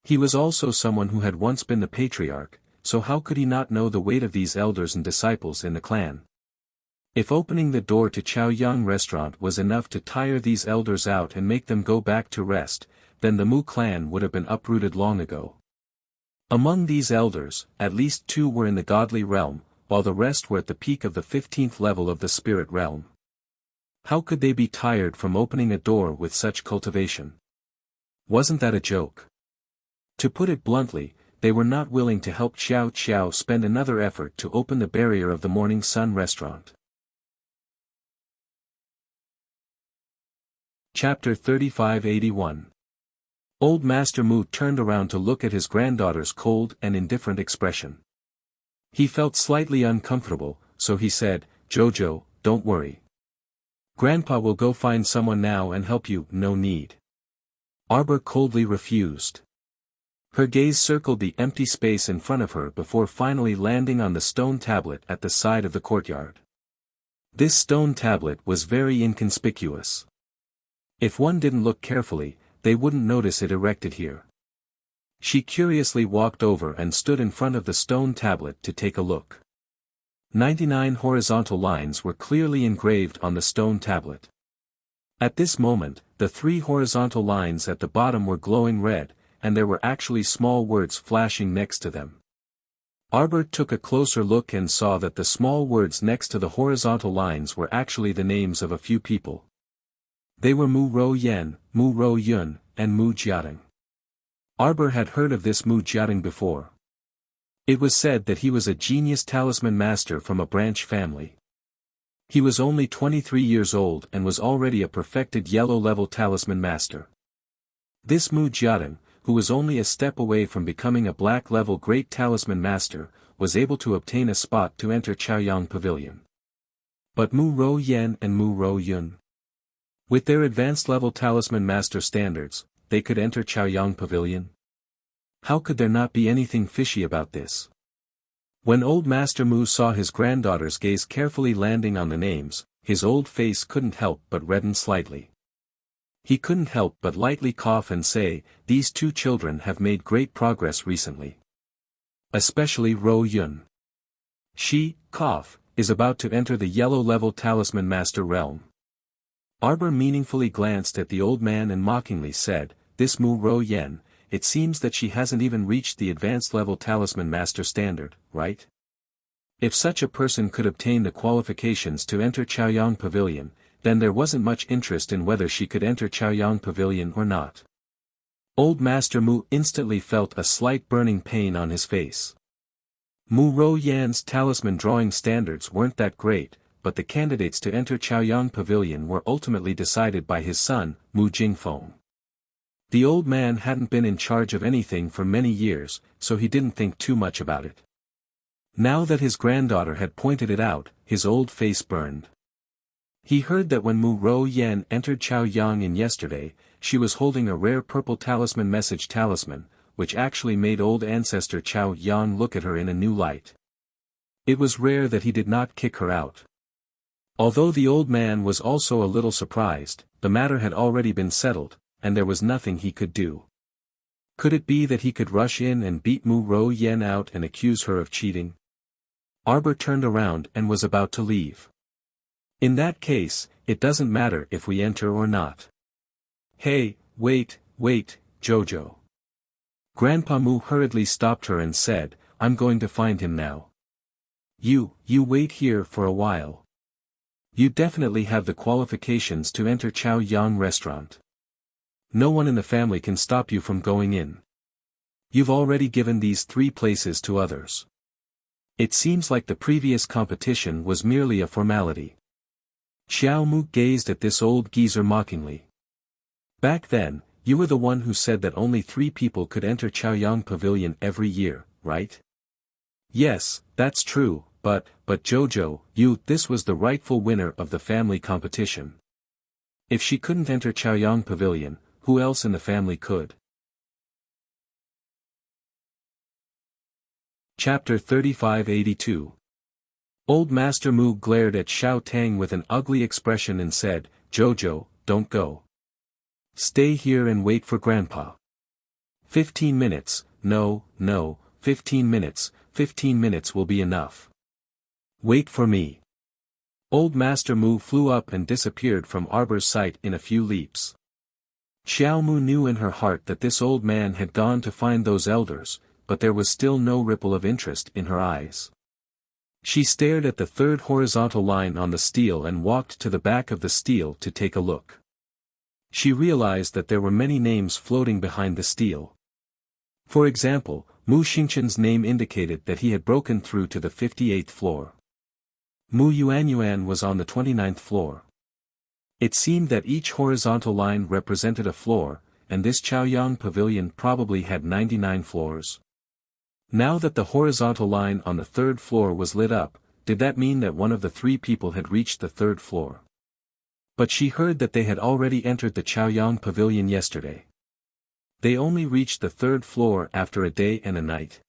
He was also someone who had once been the patriarch, so how could he not know the weight of these elders and disciples in the clan? If opening the door to Chow Yang restaurant was enough to tire these elders out and make them go back to rest, then the Mu clan would have been uprooted long ago. Among these elders, at least 2 were in the godly realm, while the rest were at the peak of the 15th level of the spirit realm. How could they be tired from opening a door with such cultivation? Wasn't that a joke? To put it bluntly, they were not willing to help Xiao Qiao spend another effort to open the barrier of the Morning Sun restaurant. Chapter 3581. Old Master Mu turned around to look at his granddaughter's cold and indifferent expression. He felt slightly uncomfortable, so he said, "Jojo, don't worry. Grandpa will go find someone now and help you, no need." Arbor coldly refused. Her gaze circled the empty space in front of her before finally landing on the stone tablet at the side of the courtyard. This stone tablet was very inconspicuous. If one didn't look carefully, they wouldn't notice it erected here. She curiously walked over and stood in front of the stone tablet to take a look. 99 horizontal lines were clearly engraved on the stone tablet. At this moment, the 3 horizontal lines at the bottom were glowing red, and there were actually small words flashing next to them. Arbor took a closer look and saw that the small words next to the horizontal lines were actually the names of a few people. They were Mu Ro Yan, Mu Ro Yun, and Mu Jiating. Arbor had heard of this Mu Jiating before. It was said that he was a genius talisman master from a branch family. He was only 23 years old and was already a perfected yellow-level talisman master. This Mu Jiating, who was only a step away from becoming a black-level great talisman master, was able to obtain a spot to enter Chaoyang Pavilion. But Mu Ro Yan and Mu Ro Yun, with their advanced-level talisman master standards, they could enter Chaoyang Pavilion? How could there not be anything fishy about this? When old Master Mu saw his granddaughter's gaze carefully landing on the names, his old face couldn't help but redden slightly. He couldn't help but lightly cough and say, "These 2 children have made great progress recently. Especially Ro Yun. She, is about to enter the yellow-level talisman master realm." Arbor meaningfully glanced at the old man and mockingly said, "This Mu Ro Yan, it seems that she hasn't even reached the advanced-level talisman master standard, right? If such a person could obtain the qualifications to enter Chaoyang Pavilion, then there wasn't much interest in whether she could enter Chaoyang Pavilion or not." Old Master Mu instantly felt a slight burning pain on his face. Mu Ro Yan's talisman drawing standards weren't that great, but the candidates to enter Chaoyang Pavilion were ultimately decided by his son, Mu Jingfeng. The old man hadn't been in charge of anything for many years, so he didn't think too much about it. Now that his granddaughter had pointed it out, his old face burned. He heard that when Mu Ro Yan entered Chaoyang in yesterday, she was holding a rare purple talisman message talisman, which actually made old ancestor Chao Yang look at her in a new light. It was rare that he did not kick her out. Although the old man was also a little surprised, the matter had already been settled, and there was nothing he could do. Could it be that he could rush in and beat Mu Ro Yan out and accuse her of cheating? Arbor turned around and was about to leave. In that case, it doesn't matter if we enter or not. Hey, wait, Jojo. Grandpa Mu hurriedly stopped her and said, "I'm going to find him now. You wait here for a while. You definitely have the qualifications to enter Chaoyang restaurant. No one in the family can stop you from going in. You've already given these 3 places to others. It seems like the previous competition was merely a formality." Xiao Mu gazed at this old geezer mockingly. "Back then, you were the one who said that only 3 people could enter Chaoyang Pavilion every year, right?" "Yes, that's true, but Jojo, this was the rightful winner of the family competition. If she couldn't enter Chaoyang Pavilion, who else in the family could?" Chapter 3582. Old Master Mu glared at Xiao Tang with an ugly expression and said, "Jojo, don't go. Stay here and wait for Grandpa. 15 minutes, no, 15 minutes, 15 minutes will be enough. Wait for me." Old Master Mu flew up and disappeared from Arbor's sight in a few leaps. Xiao Mu knew in her heart that this old man had gone to find those elders, but there was still no ripple of interest in her eyes. She stared at the third horizontal line on the stele and walked to the back of the stele to take a look. She realized that there were many names floating behind the stele. For example, Mu Xingchen's name indicated that he had broken through to the 58th floor. Mu Yuanyuan was on the 29th floor. It seemed that each horizontal line represented a floor, and this Chaoyang pavilion probably had 99 floors. Now that the horizontal line on the third floor was lit up, did that mean that one of the three people had reached the third floor? But she heard that they had already entered the Chaoyang pavilion yesterday. They only reached the third floor after a day and a night.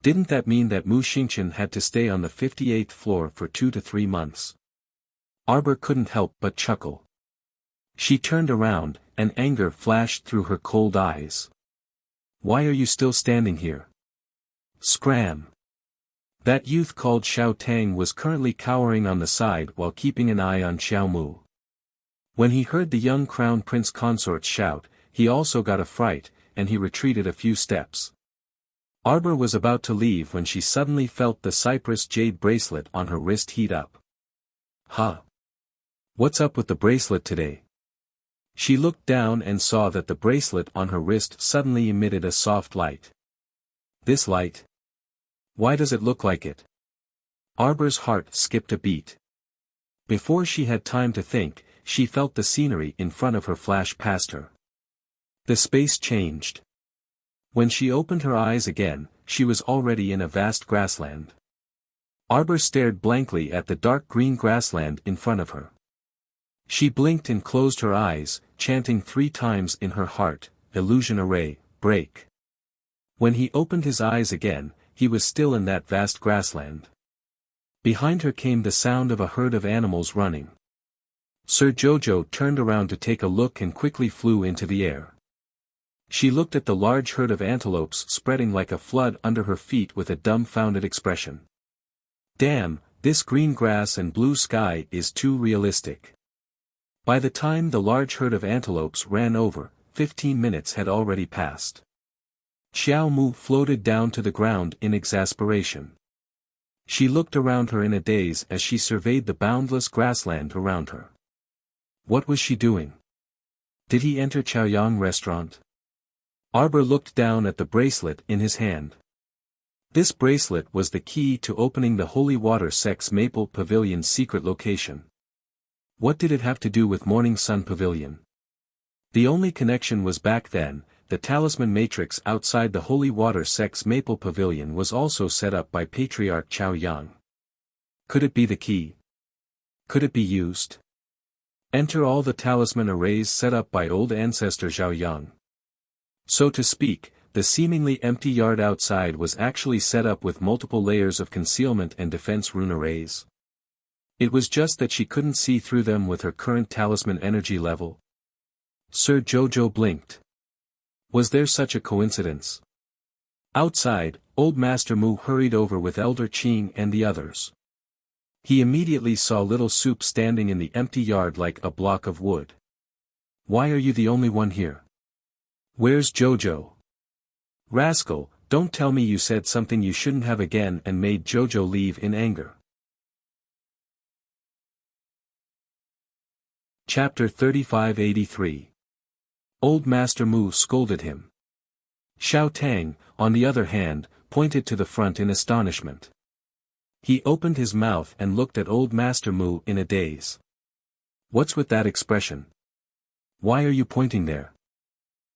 Didn't that mean that Mu Xingchen had to stay on the 58th floor for 2 to 3 months? Arbor couldn't help but chuckle. She turned around, and anger flashed through her cold eyes. "Why are you still standing here? Scram!" That youth called Xiao Tang was currently cowering on the side while keeping an eye on Xiao Mu. When he heard the young crown prince consort shout, he also got a fright, and he retreated a few steps. Arbor was about to leave when she suddenly felt the cypress jade bracelet on her wrist heat up. "Huh? What's up with the bracelet today?" She looked down and saw that the bracelet on her wrist suddenly emitted a soft light. "This light? Why does it look like it?" Arbor's heart skipped a beat. Before she had time to think, she felt the scenery in front of her flash past her. The space changed. When she opened her eyes again, she was already in a vast grassland. Arbor stared blankly at the dark green grassland in front of her. She blinked and closed her eyes, chanting 3 times in her heart, "Illusion array, break." When he opened his eyes again, he was still in that vast grassland. Behind her came the sound of a herd of animals running. Sir Jojo turned around to take a look and quickly flew into the air. She looked at the large herd of antelopes spreading like a flood under her feet with a dumbfounded expression. "Damn, this green grass and blue sky is too realistic." By the time the large herd of antelopes ran over, 15 minutes had already passed. Xiao Mu floated down to the ground in exasperation. She looked around her in a daze as she surveyed the boundless grassland around her. What was she doing? Did he enter Chaoyang restaurant? Arbor looked down at the bracelet in his hand. This bracelet was the key to opening the Holy Water Sex Maple Pavilion's secret location. What did it have to do with Morning Sun Pavilion? The only connection was back then, the talisman matrix outside the Holy Water Sex Maple Pavilion was also set up by Patriarch Chao Yang. Could it be the key? Could it be used? Enter all the talisman arrays set up by old ancestor Zhao Yang. So to speak, the seemingly empty yard outside was actually set up with multiple layers of concealment and defense rune arrays. It was just that she couldn't see through them with her current talisman energy level. Sir Jojo blinked. Was there such a coincidence? Outside, old Master Mu hurried over with Elder Qing and the others. He immediately saw Little Soup standing in the empty yard like a block of wood. "Why are you the only one here? Where's Jojo?" "Rascal, don't tell me you said something you shouldn't have again and made Jojo leave in anger." Chapter 3583. Old Master Mu scolded him. Xiao Tang, on the other hand, pointed to the front in astonishment. He opened his mouth and looked at Old Master Mu in a daze. "What's with that expression? Why are you pointing there?"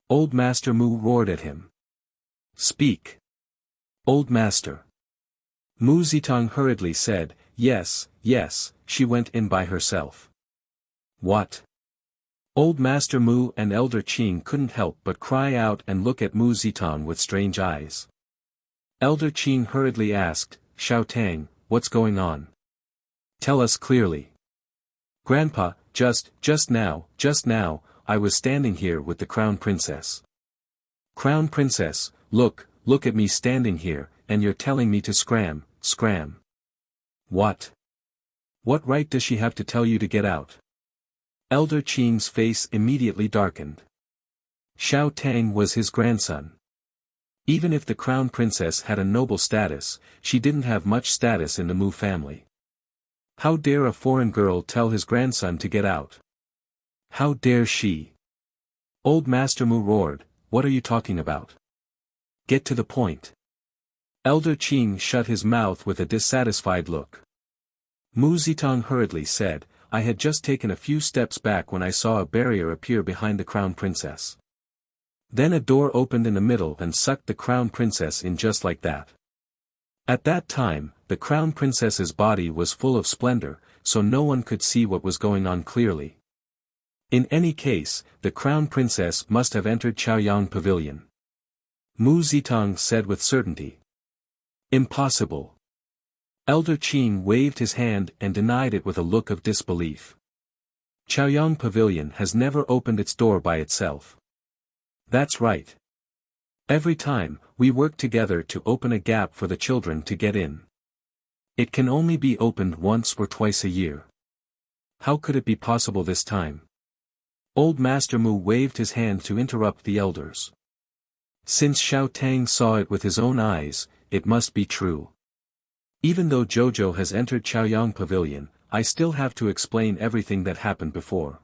Old Master Mu roared at him. "Speak. Old Master." Mu Zitong hurriedly said, yes, she went in by herself." "What?" Old Master Mu and Elder Qing couldn't help but cry out and look at Mu Zitong with strange eyes. Elder Qing hurriedly asked, Xiao Tang, what's going on? Tell us clearly. Grandpa, just now, I was standing here with the Crown Princess. Crown Princess, look at me standing here, and you're telling me to scram. What? What right does she have to tell you to get out? Elder Qing's face immediately darkened. Xiao Tang was his grandson. Even if the Crown Princess had a noble status, she didn't have much status in the Mu family. How dare a foreign girl tell his grandson to get out? How dare she? Old Master Mu roared, what are you talking about? Get to the point. Elder Qing shut his mouth with a dissatisfied look. Mu Zitong hurriedly said, I had just taken a few steps back when I saw a barrier appear behind the Crown Princess. Then a door opened in the middle and sucked the Crown Princess in just like that. At that time, the Crown Princess's body was full of splendor, so no one could see what was going on clearly. In any case, the Crown Princess must have entered Chaoyang Pavilion. Mu Zitong said with certainty. Impossible. Elder Qing waved his hand and denied it with a look of disbelief. Chaoyang Pavilion has never opened its door by itself. That's right. Every time, we work together to open a gap for the children to get in. It can only be opened once or twice a year. How could it be possible this time? Old Master Mu waved his hand to interrupt the elders. Since Xiao Tang saw it with his own eyes, it must be true. Even though Jojo has entered Chaoyang Pavilion, I still have to explain everything that happened before.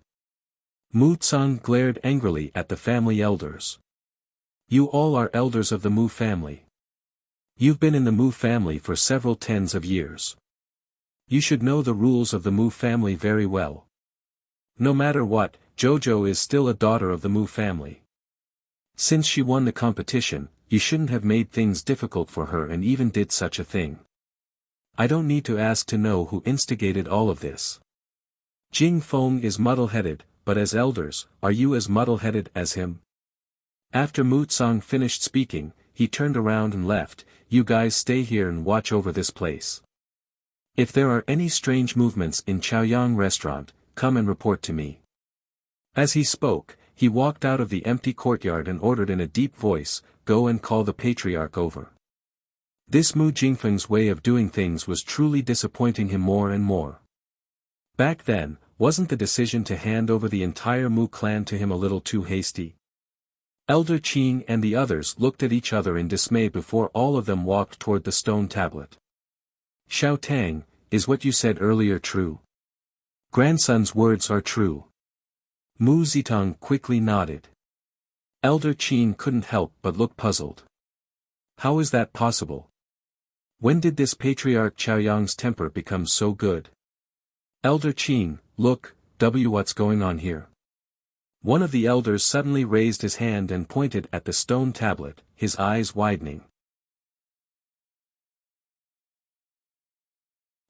Mu Tsang glared angrily at the family elders. You all are elders of the Mu family. You've been in the Mu family for several tens of years. You should know the rules of the Mu family very well. No matter what, Jojo is still a daughter of the Mu family. Since she won the competition, you shouldn't have made things difficult for her and even did such a thing. I don't need to ask to know who instigated all of this. Jing Feng is muddle-headed, but as elders, are you as muddle-headed as him? After Mu Tsang finished speaking, he turned around and left. You guys stay here and watch over this place. If there are any strange movements in Chaoyang restaurant, come and report to me. As he spoke, he walked out of the empty courtyard and ordered in a deep voice, go and call the patriarch over. This Mu Jingfeng's way of doing things was truly disappointing him more and more. Back then, wasn't the decision to hand over the entire Mu clan to him a little too hasty? Elder Qing and the others looked at each other in dismay before all of them walked toward the stone tablet. Xiao Tang, is what you said earlier true? Grandson's words are true. Mu Zitong quickly nodded. Elder Qing couldn't help but look puzzled. How is that possible? When did this patriarch Chaoyang's temper become so good? Elder Qing, look, what's going on here? One of the elders suddenly raised his hand and pointed at the stone tablet, his eyes widening.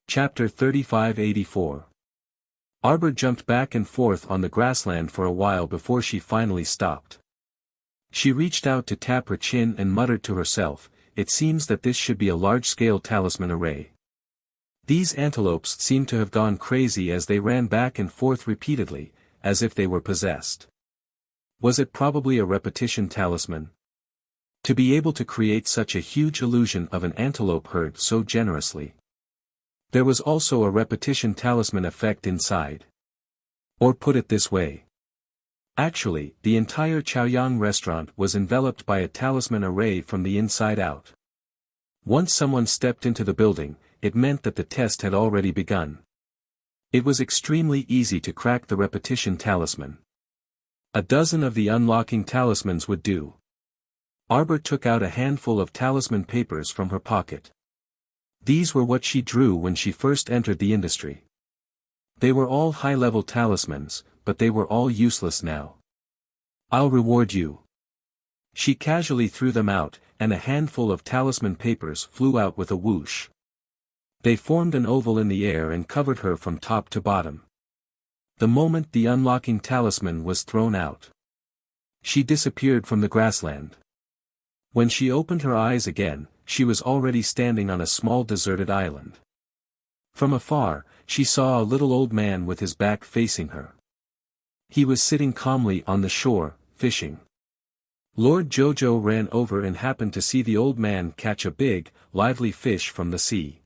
Chapter 3584. Arbor jumped back and forth on the grassland for a while before she finally stopped. She reached out to tap her chin and muttered to herself, it seems that this should be a large-scale talisman array. These antelopes seemed to have gone crazy as they ran back and forth repeatedly, as if they were possessed. Was it probably a repetition talisman? To be able to create such a huge illusion of an antelope herd so generously. There was also a repetition talisman effect inside. Or put it this way. Actually, the entire Chaoyang restaurant was enveloped by a talisman array from the inside out. Once someone stepped into the building, it meant that the test had already begun. It was extremely easy to crack the repetition talisman. A dozen of the unlocking talismans would do. Arbor took out a handful of talisman papers from her pocket. These were what she drew when she first entered the industry. They were all high-level talismans, but they were all useless now. I'll reward you. She casually threw them out, and a handful of talisman papers flew out with a whoosh. They formed an oval in the air and covered her from top to bottom. The moment the unlocking talisman was thrown out, she disappeared from the grassland. When she opened her eyes again, she was already standing on a small deserted island. From afar, she saw a little old man with his back facing her. He was sitting calmly on the shore, fishing. Lord Jojo ran over and happened to see the old man catch a big, lively fish from the sea.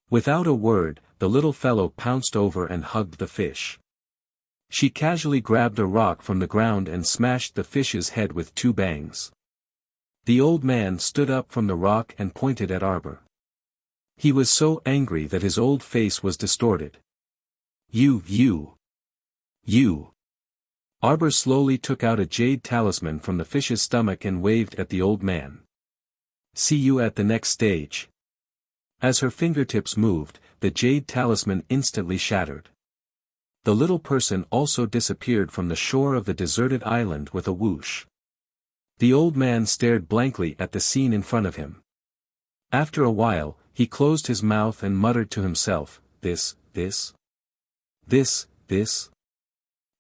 Without a word, the little fellow pounced over and hugged the fish. She casually grabbed a rock from the ground and smashed the fish's head with 2 bangs. The old man stood up from the rock and pointed at Arbor. He was so angry that his old face was distorted. You. Arbor slowly took out a jade talisman from the fish's stomach and waved at the old man. See you at the next stage. As her fingertips moved, the jade talisman instantly shattered. The little person also disappeared from the shore of the deserted island with a whoosh. The old man stared blankly at the scene in front of him. After a while, he closed his mouth and muttered to himself, This.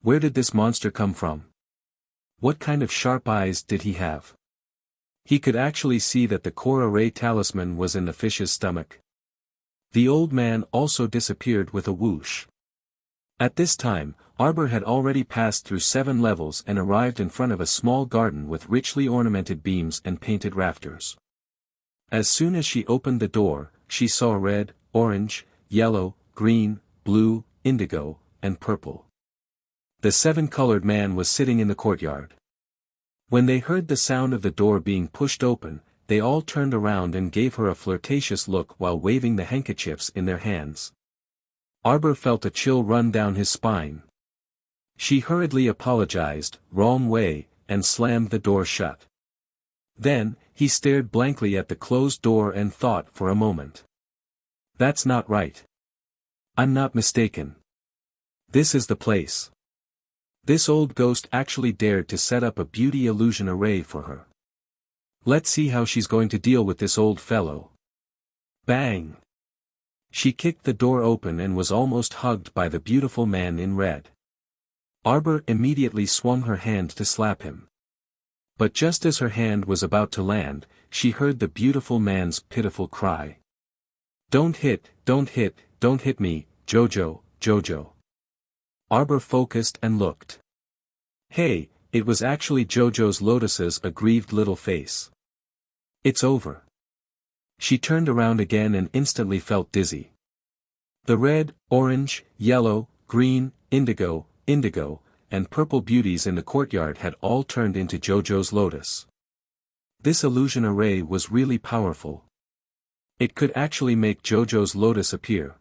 Where did this monster come from? What kind of sharp eyes did he have? He could actually see that the core array talisman was in the fish's stomach. The old man also disappeared with a whoosh. At this time, Arbor had already passed through 7 levels and arrived in front of a small garden with richly ornamented beams and painted rafters. As soon as she opened the door, she saw red, orange, yellow, green, blue, indigo, and purple. The 7-colored man was sitting in the courtyard. When they heard the sound of the door being pushed open, they all turned around and gave her a flirtatious look while waving the handkerchiefs in their hands. Arbor felt a chill run down his spine. She hurriedly apologized, wrong way, and slammed the door shut. Then, he stared blankly at the closed door and thought for a moment. That's not right. I'm not mistaken. This is the place. This old ghost actually dared to set up a beauty illusion array for her. Let's see how she's going to deal with this old fellow. Bang! She kicked the door open and was almost hugged by the beautiful man in red. Arbor immediately swung her hand to slap him. But just as her hand was about to land, she heard the beautiful man's pitiful cry. Don't hit me, Jojo. Arbor focused and looked. Hey, it was actually Jojo's Lotus's aggrieved little face. It's over. She turned around again and instantly felt dizzy. The red, orange, yellow, green, indigo, and purple beauties in the courtyard had all turned into Jojo's Lotus. This illusion array was really powerful. It could actually make Jojo's Lotus appear.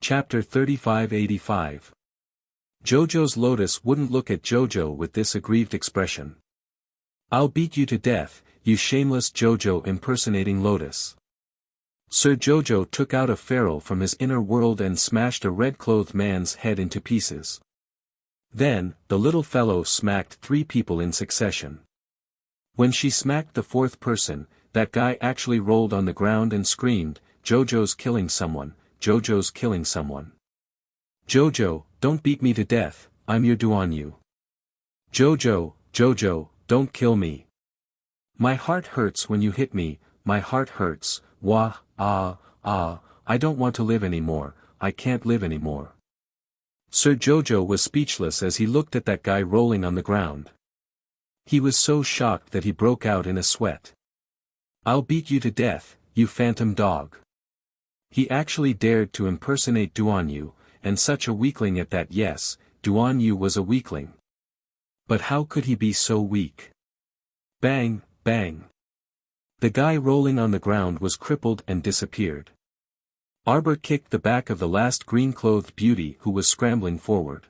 Chapter 3585. Jojo's Lotus wouldn't look at Jojo with this aggrieved expression. I'll beat you to death, you shameless Jojo impersonating Lotus. Sir Jojo took out a ferrule from his inner world and smashed a red-clothed man's head into pieces. Then, the little fellow smacked 3 people in succession. When she smacked the 4th person, that guy actually rolled on the ground and screamed, Jojo's killing someone. Jojo's killing someone. Jojo, don't beat me to death, I'm your Duanyu. Jojo, don't kill me. My heart hurts when you hit me, my heart hurts, wah, I don't want to live anymore, I can't live anymore. Sir Jojo was speechless as he looked at that guy rolling on the ground. He was so shocked that he broke out in a sweat. I'll beat you to death, you phantom dog. He actually dared to impersonate Duanyu, and such a weakling at that. Yes, Duanyu was a weakling. But how could he be so weak? Bang, bang. The guy rolling on the ground was crippled and disappeared. Arbor kicked the back of the last green-clothed beauty who was scrambling forward.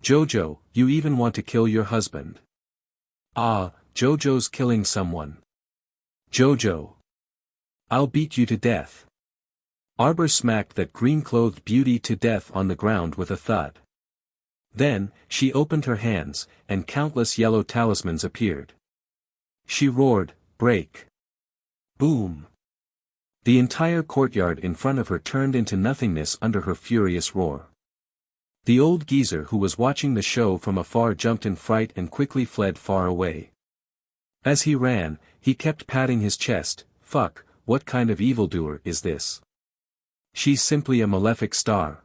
Jojo, you even want to kill your husband. Ah, Jojo's killing someone. Jojo. I'll beat you to death. Arbor smacked that green-clothed beauty to death on the ground with a thud. Then, she opened her hands, and countless yellow talismans appeared. She roared, break. Boom. The entire courtyard in front of her turned into nothingness under her furious roar. The old geezer who was watching the show from afar jumped in fright and quickly fled far away. As he ran, he kept patting his chest. Fuck, what kind of evildoer is this? She's simply a malefic star.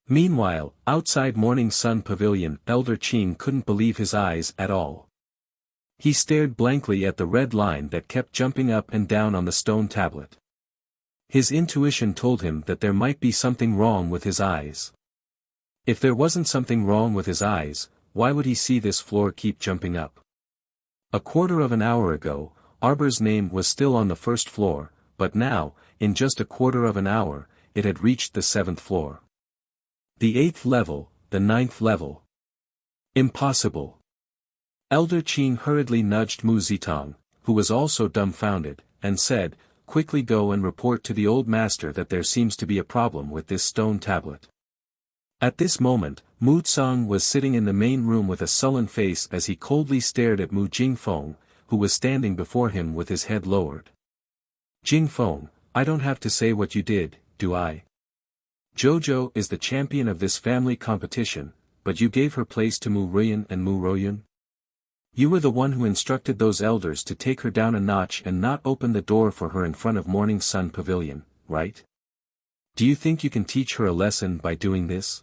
Meanwhile, outside Morning Sun Pavilion, Elder Qing couldn't believe his eyes at all. He stared blankly at the red line that kept jumping up and down on the stone tablet. His intuition told him that there might be something wrong with his eyes. If there wasn't something wrong with his eyes, why would he see this floor keep jumping up? A quarter of an hour ago, Arbor's name was still on the first floor, but now, in just a quarter of an hour, it had reached the 7th floor. The 8th level, the 9th level. Impossible. Elder Qing hurriedly nudged Mu Zitong, who was also dumbfounded, and said, "Quickly go and report to the old master that there seems to be a problem with this stone tablet." At this moment, Mu Tsang was sitting in the main room with a sullen face as he coldly stared at Mu Jingfeng, who was standing before him with his head lowered. "Jingfeng, I don't have to say what you did, do I? Jojo is the champion of this family competition, but you gave her place to Mu Ruyan and Mu Royun? You were the one who instructed those elders to take her down a notch and not open the door for her in front of Morning Sun Pavilion, right? Do you think you can teach her a lesson by doing this?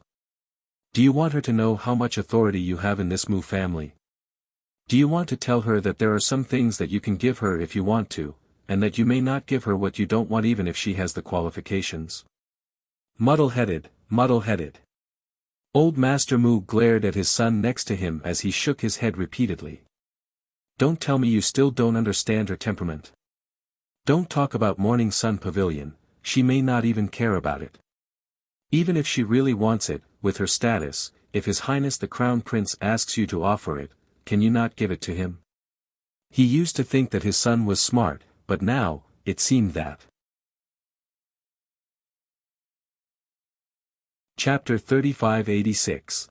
Do you want her to know how much authority you have in this Mu family? Do you want to tell her that there are some things that you can give her if you want to, and that you may not give her what you don't want even if she has the qualifications?" Muddle-headed, muddle-headed. Old Master Mu glared at his son next to him as he shook his head repeatedly. "Don't tell me you still don't understand her temperament. Don't talk about Morning Sun Pavilion, she may not even care about it. Even if she really wants it, with her status, if His Highness the Crown Prince asks you to offer it, can you not give it to him?" He used to think that his son was smart, but now, it seemed that. Chapter 3586.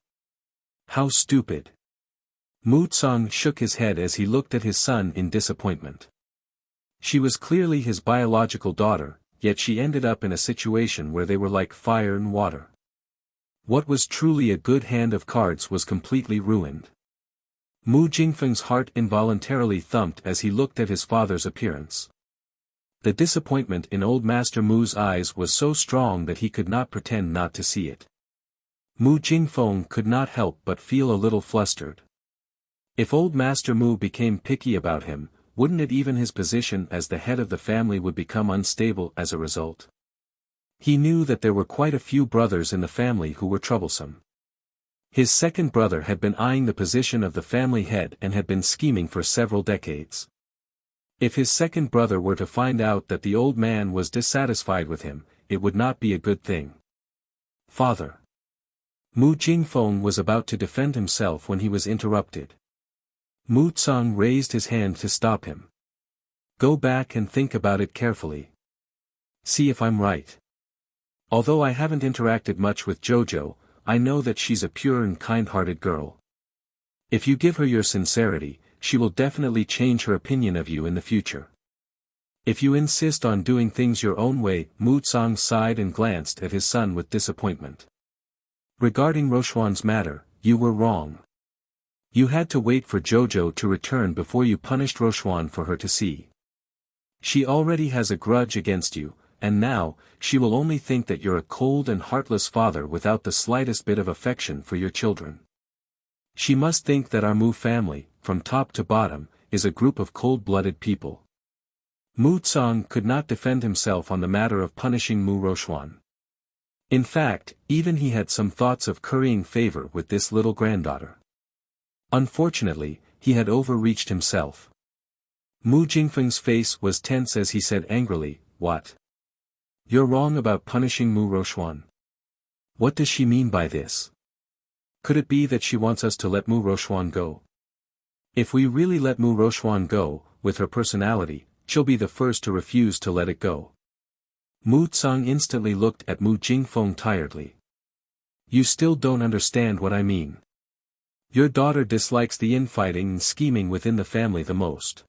How stupid. Mu Tsang shook his head as he looked at his son in disappointment. She was clearly his biological daughter, yet she ended up in a situation where they were like fire and water. What was truly a good hand of cards was completely ruined. Mu Jingfeng's heart involuntarily thumped as he looked at his father's appearance. The disappointment in old Master Mu's eyes was so strong that he could not pretend not to see it. Mu Jingfeng could not help but feel a little flustered. If old Master Mu became picky about him, wouldn't it even his position as the head of the family would become unstable as a result? He knew that there were quite a few brothers in the family who were troublesome. His second brother had been eyeing the position of the family head and had been scheming for several decades. If his second brother were to find out that the old man was dissatisfied with him, it would not be a good thing. "Father." Mu Jingfeng was about to defend himself when he was interrupted. Mu Tsang raised his hand to stop him. "Go back and think about it carefully. See if I'm right. Although I haven't interacted much with Jojo, I know that she's a pure and kind-hearted girl. If you give her your sincerity, she will definitely change her opinion of you in the future. If you insist on doing things your own way." Mu Tsang sighed and glanced at his son with disappointment. "Regarding Rochuan's matter, you were wrong. You had to wait for Jojo to return before you punished Rochuan for her to see. She already has a grudge against you, and now, she will only think that you're a cold and heartless father without the slightest bit of affection for your children. She must think that our Mu family, from top to bottom, is a group of cold-blooded people." Mu Tsang could not defend himself on the matter of punishing Mu Rochuan. In fact, even he had some thoughts of currying favor with this little granddaughter. Unfortunately, he had overreached himself. Mu Jingfeng's face was tense as he said angrily, "What? You're wrong about punishing Mu Rochuan. What does she mean by this? Could it be that she wants us to let Mu Rochuan go? If we really let Mu Rochuan go, with her personality, she'll be the first to refuse to let it go." Mu Tsang instantly looked at Mu Jingfeng tiredly. "You still don't understand what I mean. Your daughter dislikes the infighting and scheming within the family the most.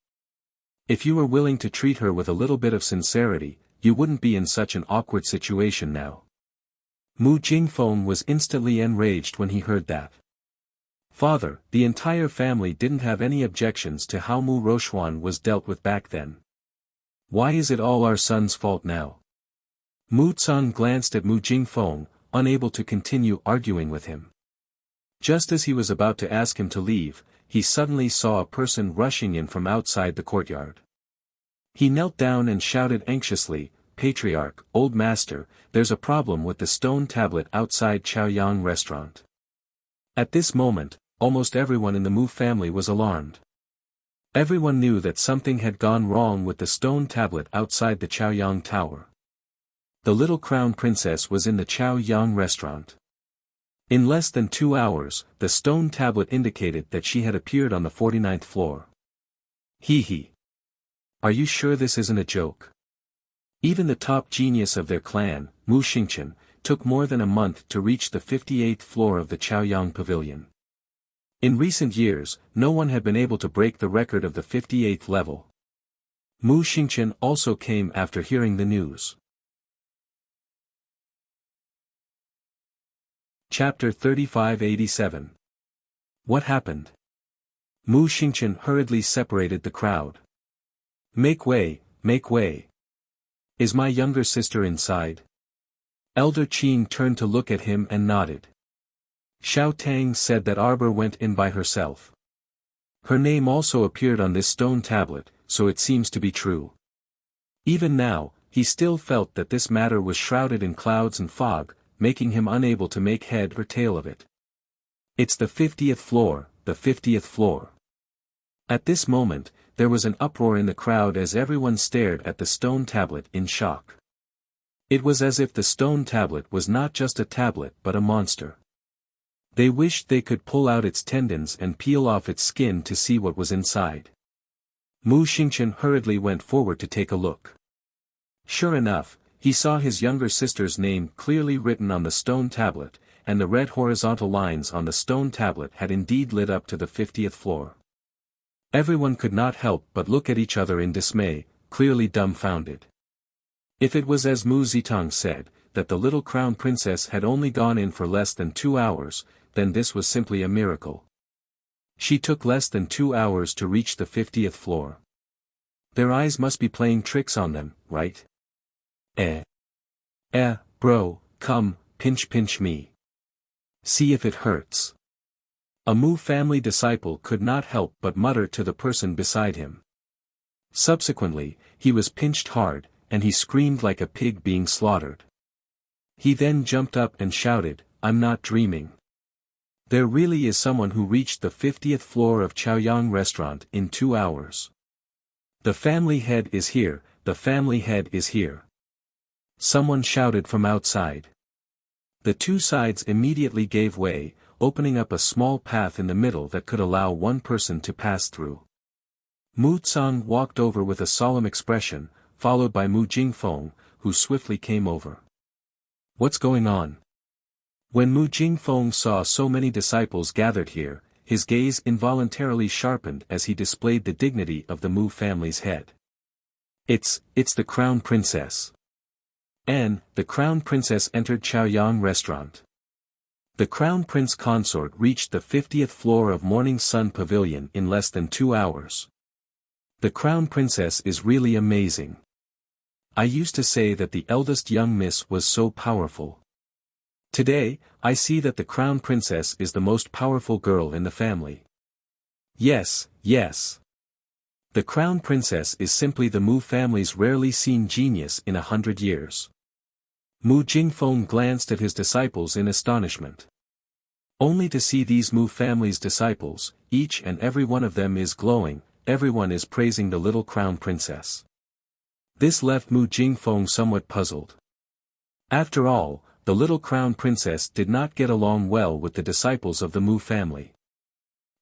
If you were willing to treat her with a little bit of sincerity, you wouldn't be in such an awkward situation now." Mu Jingfeng was instantly enraged when he heard that. Father, the entire family didn't have any objections to how Mu Rochuan was dealt with back then. Why is it all our son's fault now? Mu Tsang glanced at Mu Jingfeng, unable to continue arguing with him. Just as he was about to ask him to leave, he suddenly saw a person rushing in from outside the courtyard. He knelt down and shouted anxiously, "Patriarch, old master, there's a problem with the stone tablet outside Chaoyang restaurant." At this moment, almost everyone in the Mu family was alarmed. Everyone knew that something had gone wrong with the stone tablet outside the Chaoyang tower. The little crown princess was in the Chaoyang restaurant. In less than 2 hours, the stone tablet indicated that she had appeared on the 49th floor. Hee. Are you sure this isn't a joke? Even the top genius of their clan, Mu Xingchen, took more than a month to reach the 58th floor of the Chaoyang pavilion. In recent years, no one had been able to break the record of the 58th level. Mu Xingchen also came after hearing the news. Chapter 3587. What happened? Mu Xingchen hurriedly separated the crowd. Make way, make way. Is my younger sister inside? Elder Qin turned to look at him and nodded. Xiao Tang said that Arbor went in by herself. Her name also appeared on this stone tablet, so it seems to be true. Even now, he still felt that this matter was shrouded in clouds and fog, making him unable to make head or tail of it. It's the 50th floor, the 50th floor. At this moment, there was an uproar in the crowd as everyone stared at the stone tablet in shock. It was as if the stone tablet was not just a tablet but a monster. They wished they could pull out its tendons and peel off its skin to see what was inside. Mu Xingchen hurriedly went forward to take a look. Sure enough, he saw his younger sister's name clearly written on the stone tablet, and the red horizontal lines on the stone tablet had indeed lit up to the 50th floor. Everyone could not help but look at each other in dismay, clearly dumbfounded. If it was as Mu Zitang said, that the little crown princess had only gone in for less than 2 hours, then this was simply a miracle. She took less than 2 hours to reach the 50th floor. Their eyes must be playing tricks on them, right? Bro, come, pinch me. See if it hurts. A Mu family disciple could not help but mutter to the person beside him. Subsequently, he was pinched hard, and he screamed like a pig being slaughtered. He then jumped up and shouted, "I'm not dreaming. There really is someone who reached the 50th floor of Chaoyang restaurant in 2 hours. The family head is here, the family head is here." Someone shouted from outside. The two sides immediately gave way, opening up a small path in the middle that could allow one person to pass through. Mu Tsang walked over with a solemn expression, followed by Mu Jingfeng, who swiftly came over. What's going on? When Mu Jingfeng saw so many disciples gathered here, his gaze involuntarily sharpened as he displayed the dignity of the Mu family's head. It's the crown princess. And, the crown princess entered Chaoyang restaurant. The crown prince consort reached the 50th floor of Morning Sun Pavilion in less than 2 hours. The crown princess is really amazing. I used to say that the eldest young miss was so powerful. Today, I see that the crown princess is the most powerful girl in the family. Yes. The crown princess is simply the Mu family's rarely seen genius in 100 years. Mu Jingfeng glanced at his disciples in astonishment. Only to see these Mu family's disciples, each and every one of them is glowing, everyone is praising the little crown princess. This left Mu Jingfeng somewhat puzzled. After all, the little crown princess did not get along well with the disciples of the Mu family.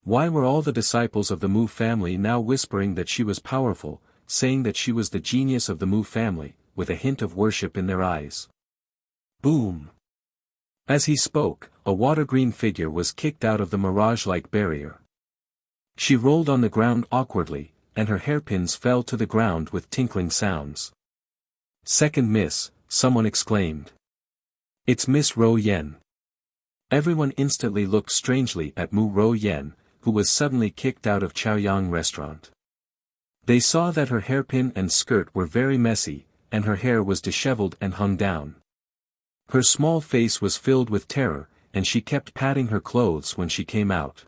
Why were all the disciples of the Mu family now whispering that she was powerful, saying that she was the genius of the Mu family, with a hint of worship in their eyes? Boom! As he spoke, a water-green figure was kicked out of the mirage-like barrier. She rolled on the ground awkwardly, and her hairpins fell to the ground with tinkling sounds. Second miss, someone exclaimed. It's Miss Ro Yen. Everyone instantly looked strangely at Mu Ro Yen, who was suddenly kicked out of Chaoyang restaurant. They saw that her hairpin and skirt were very messy, and her hair was disheveled and hung down. Her small face was filled with terror, and she kept patting her clothes when she came out.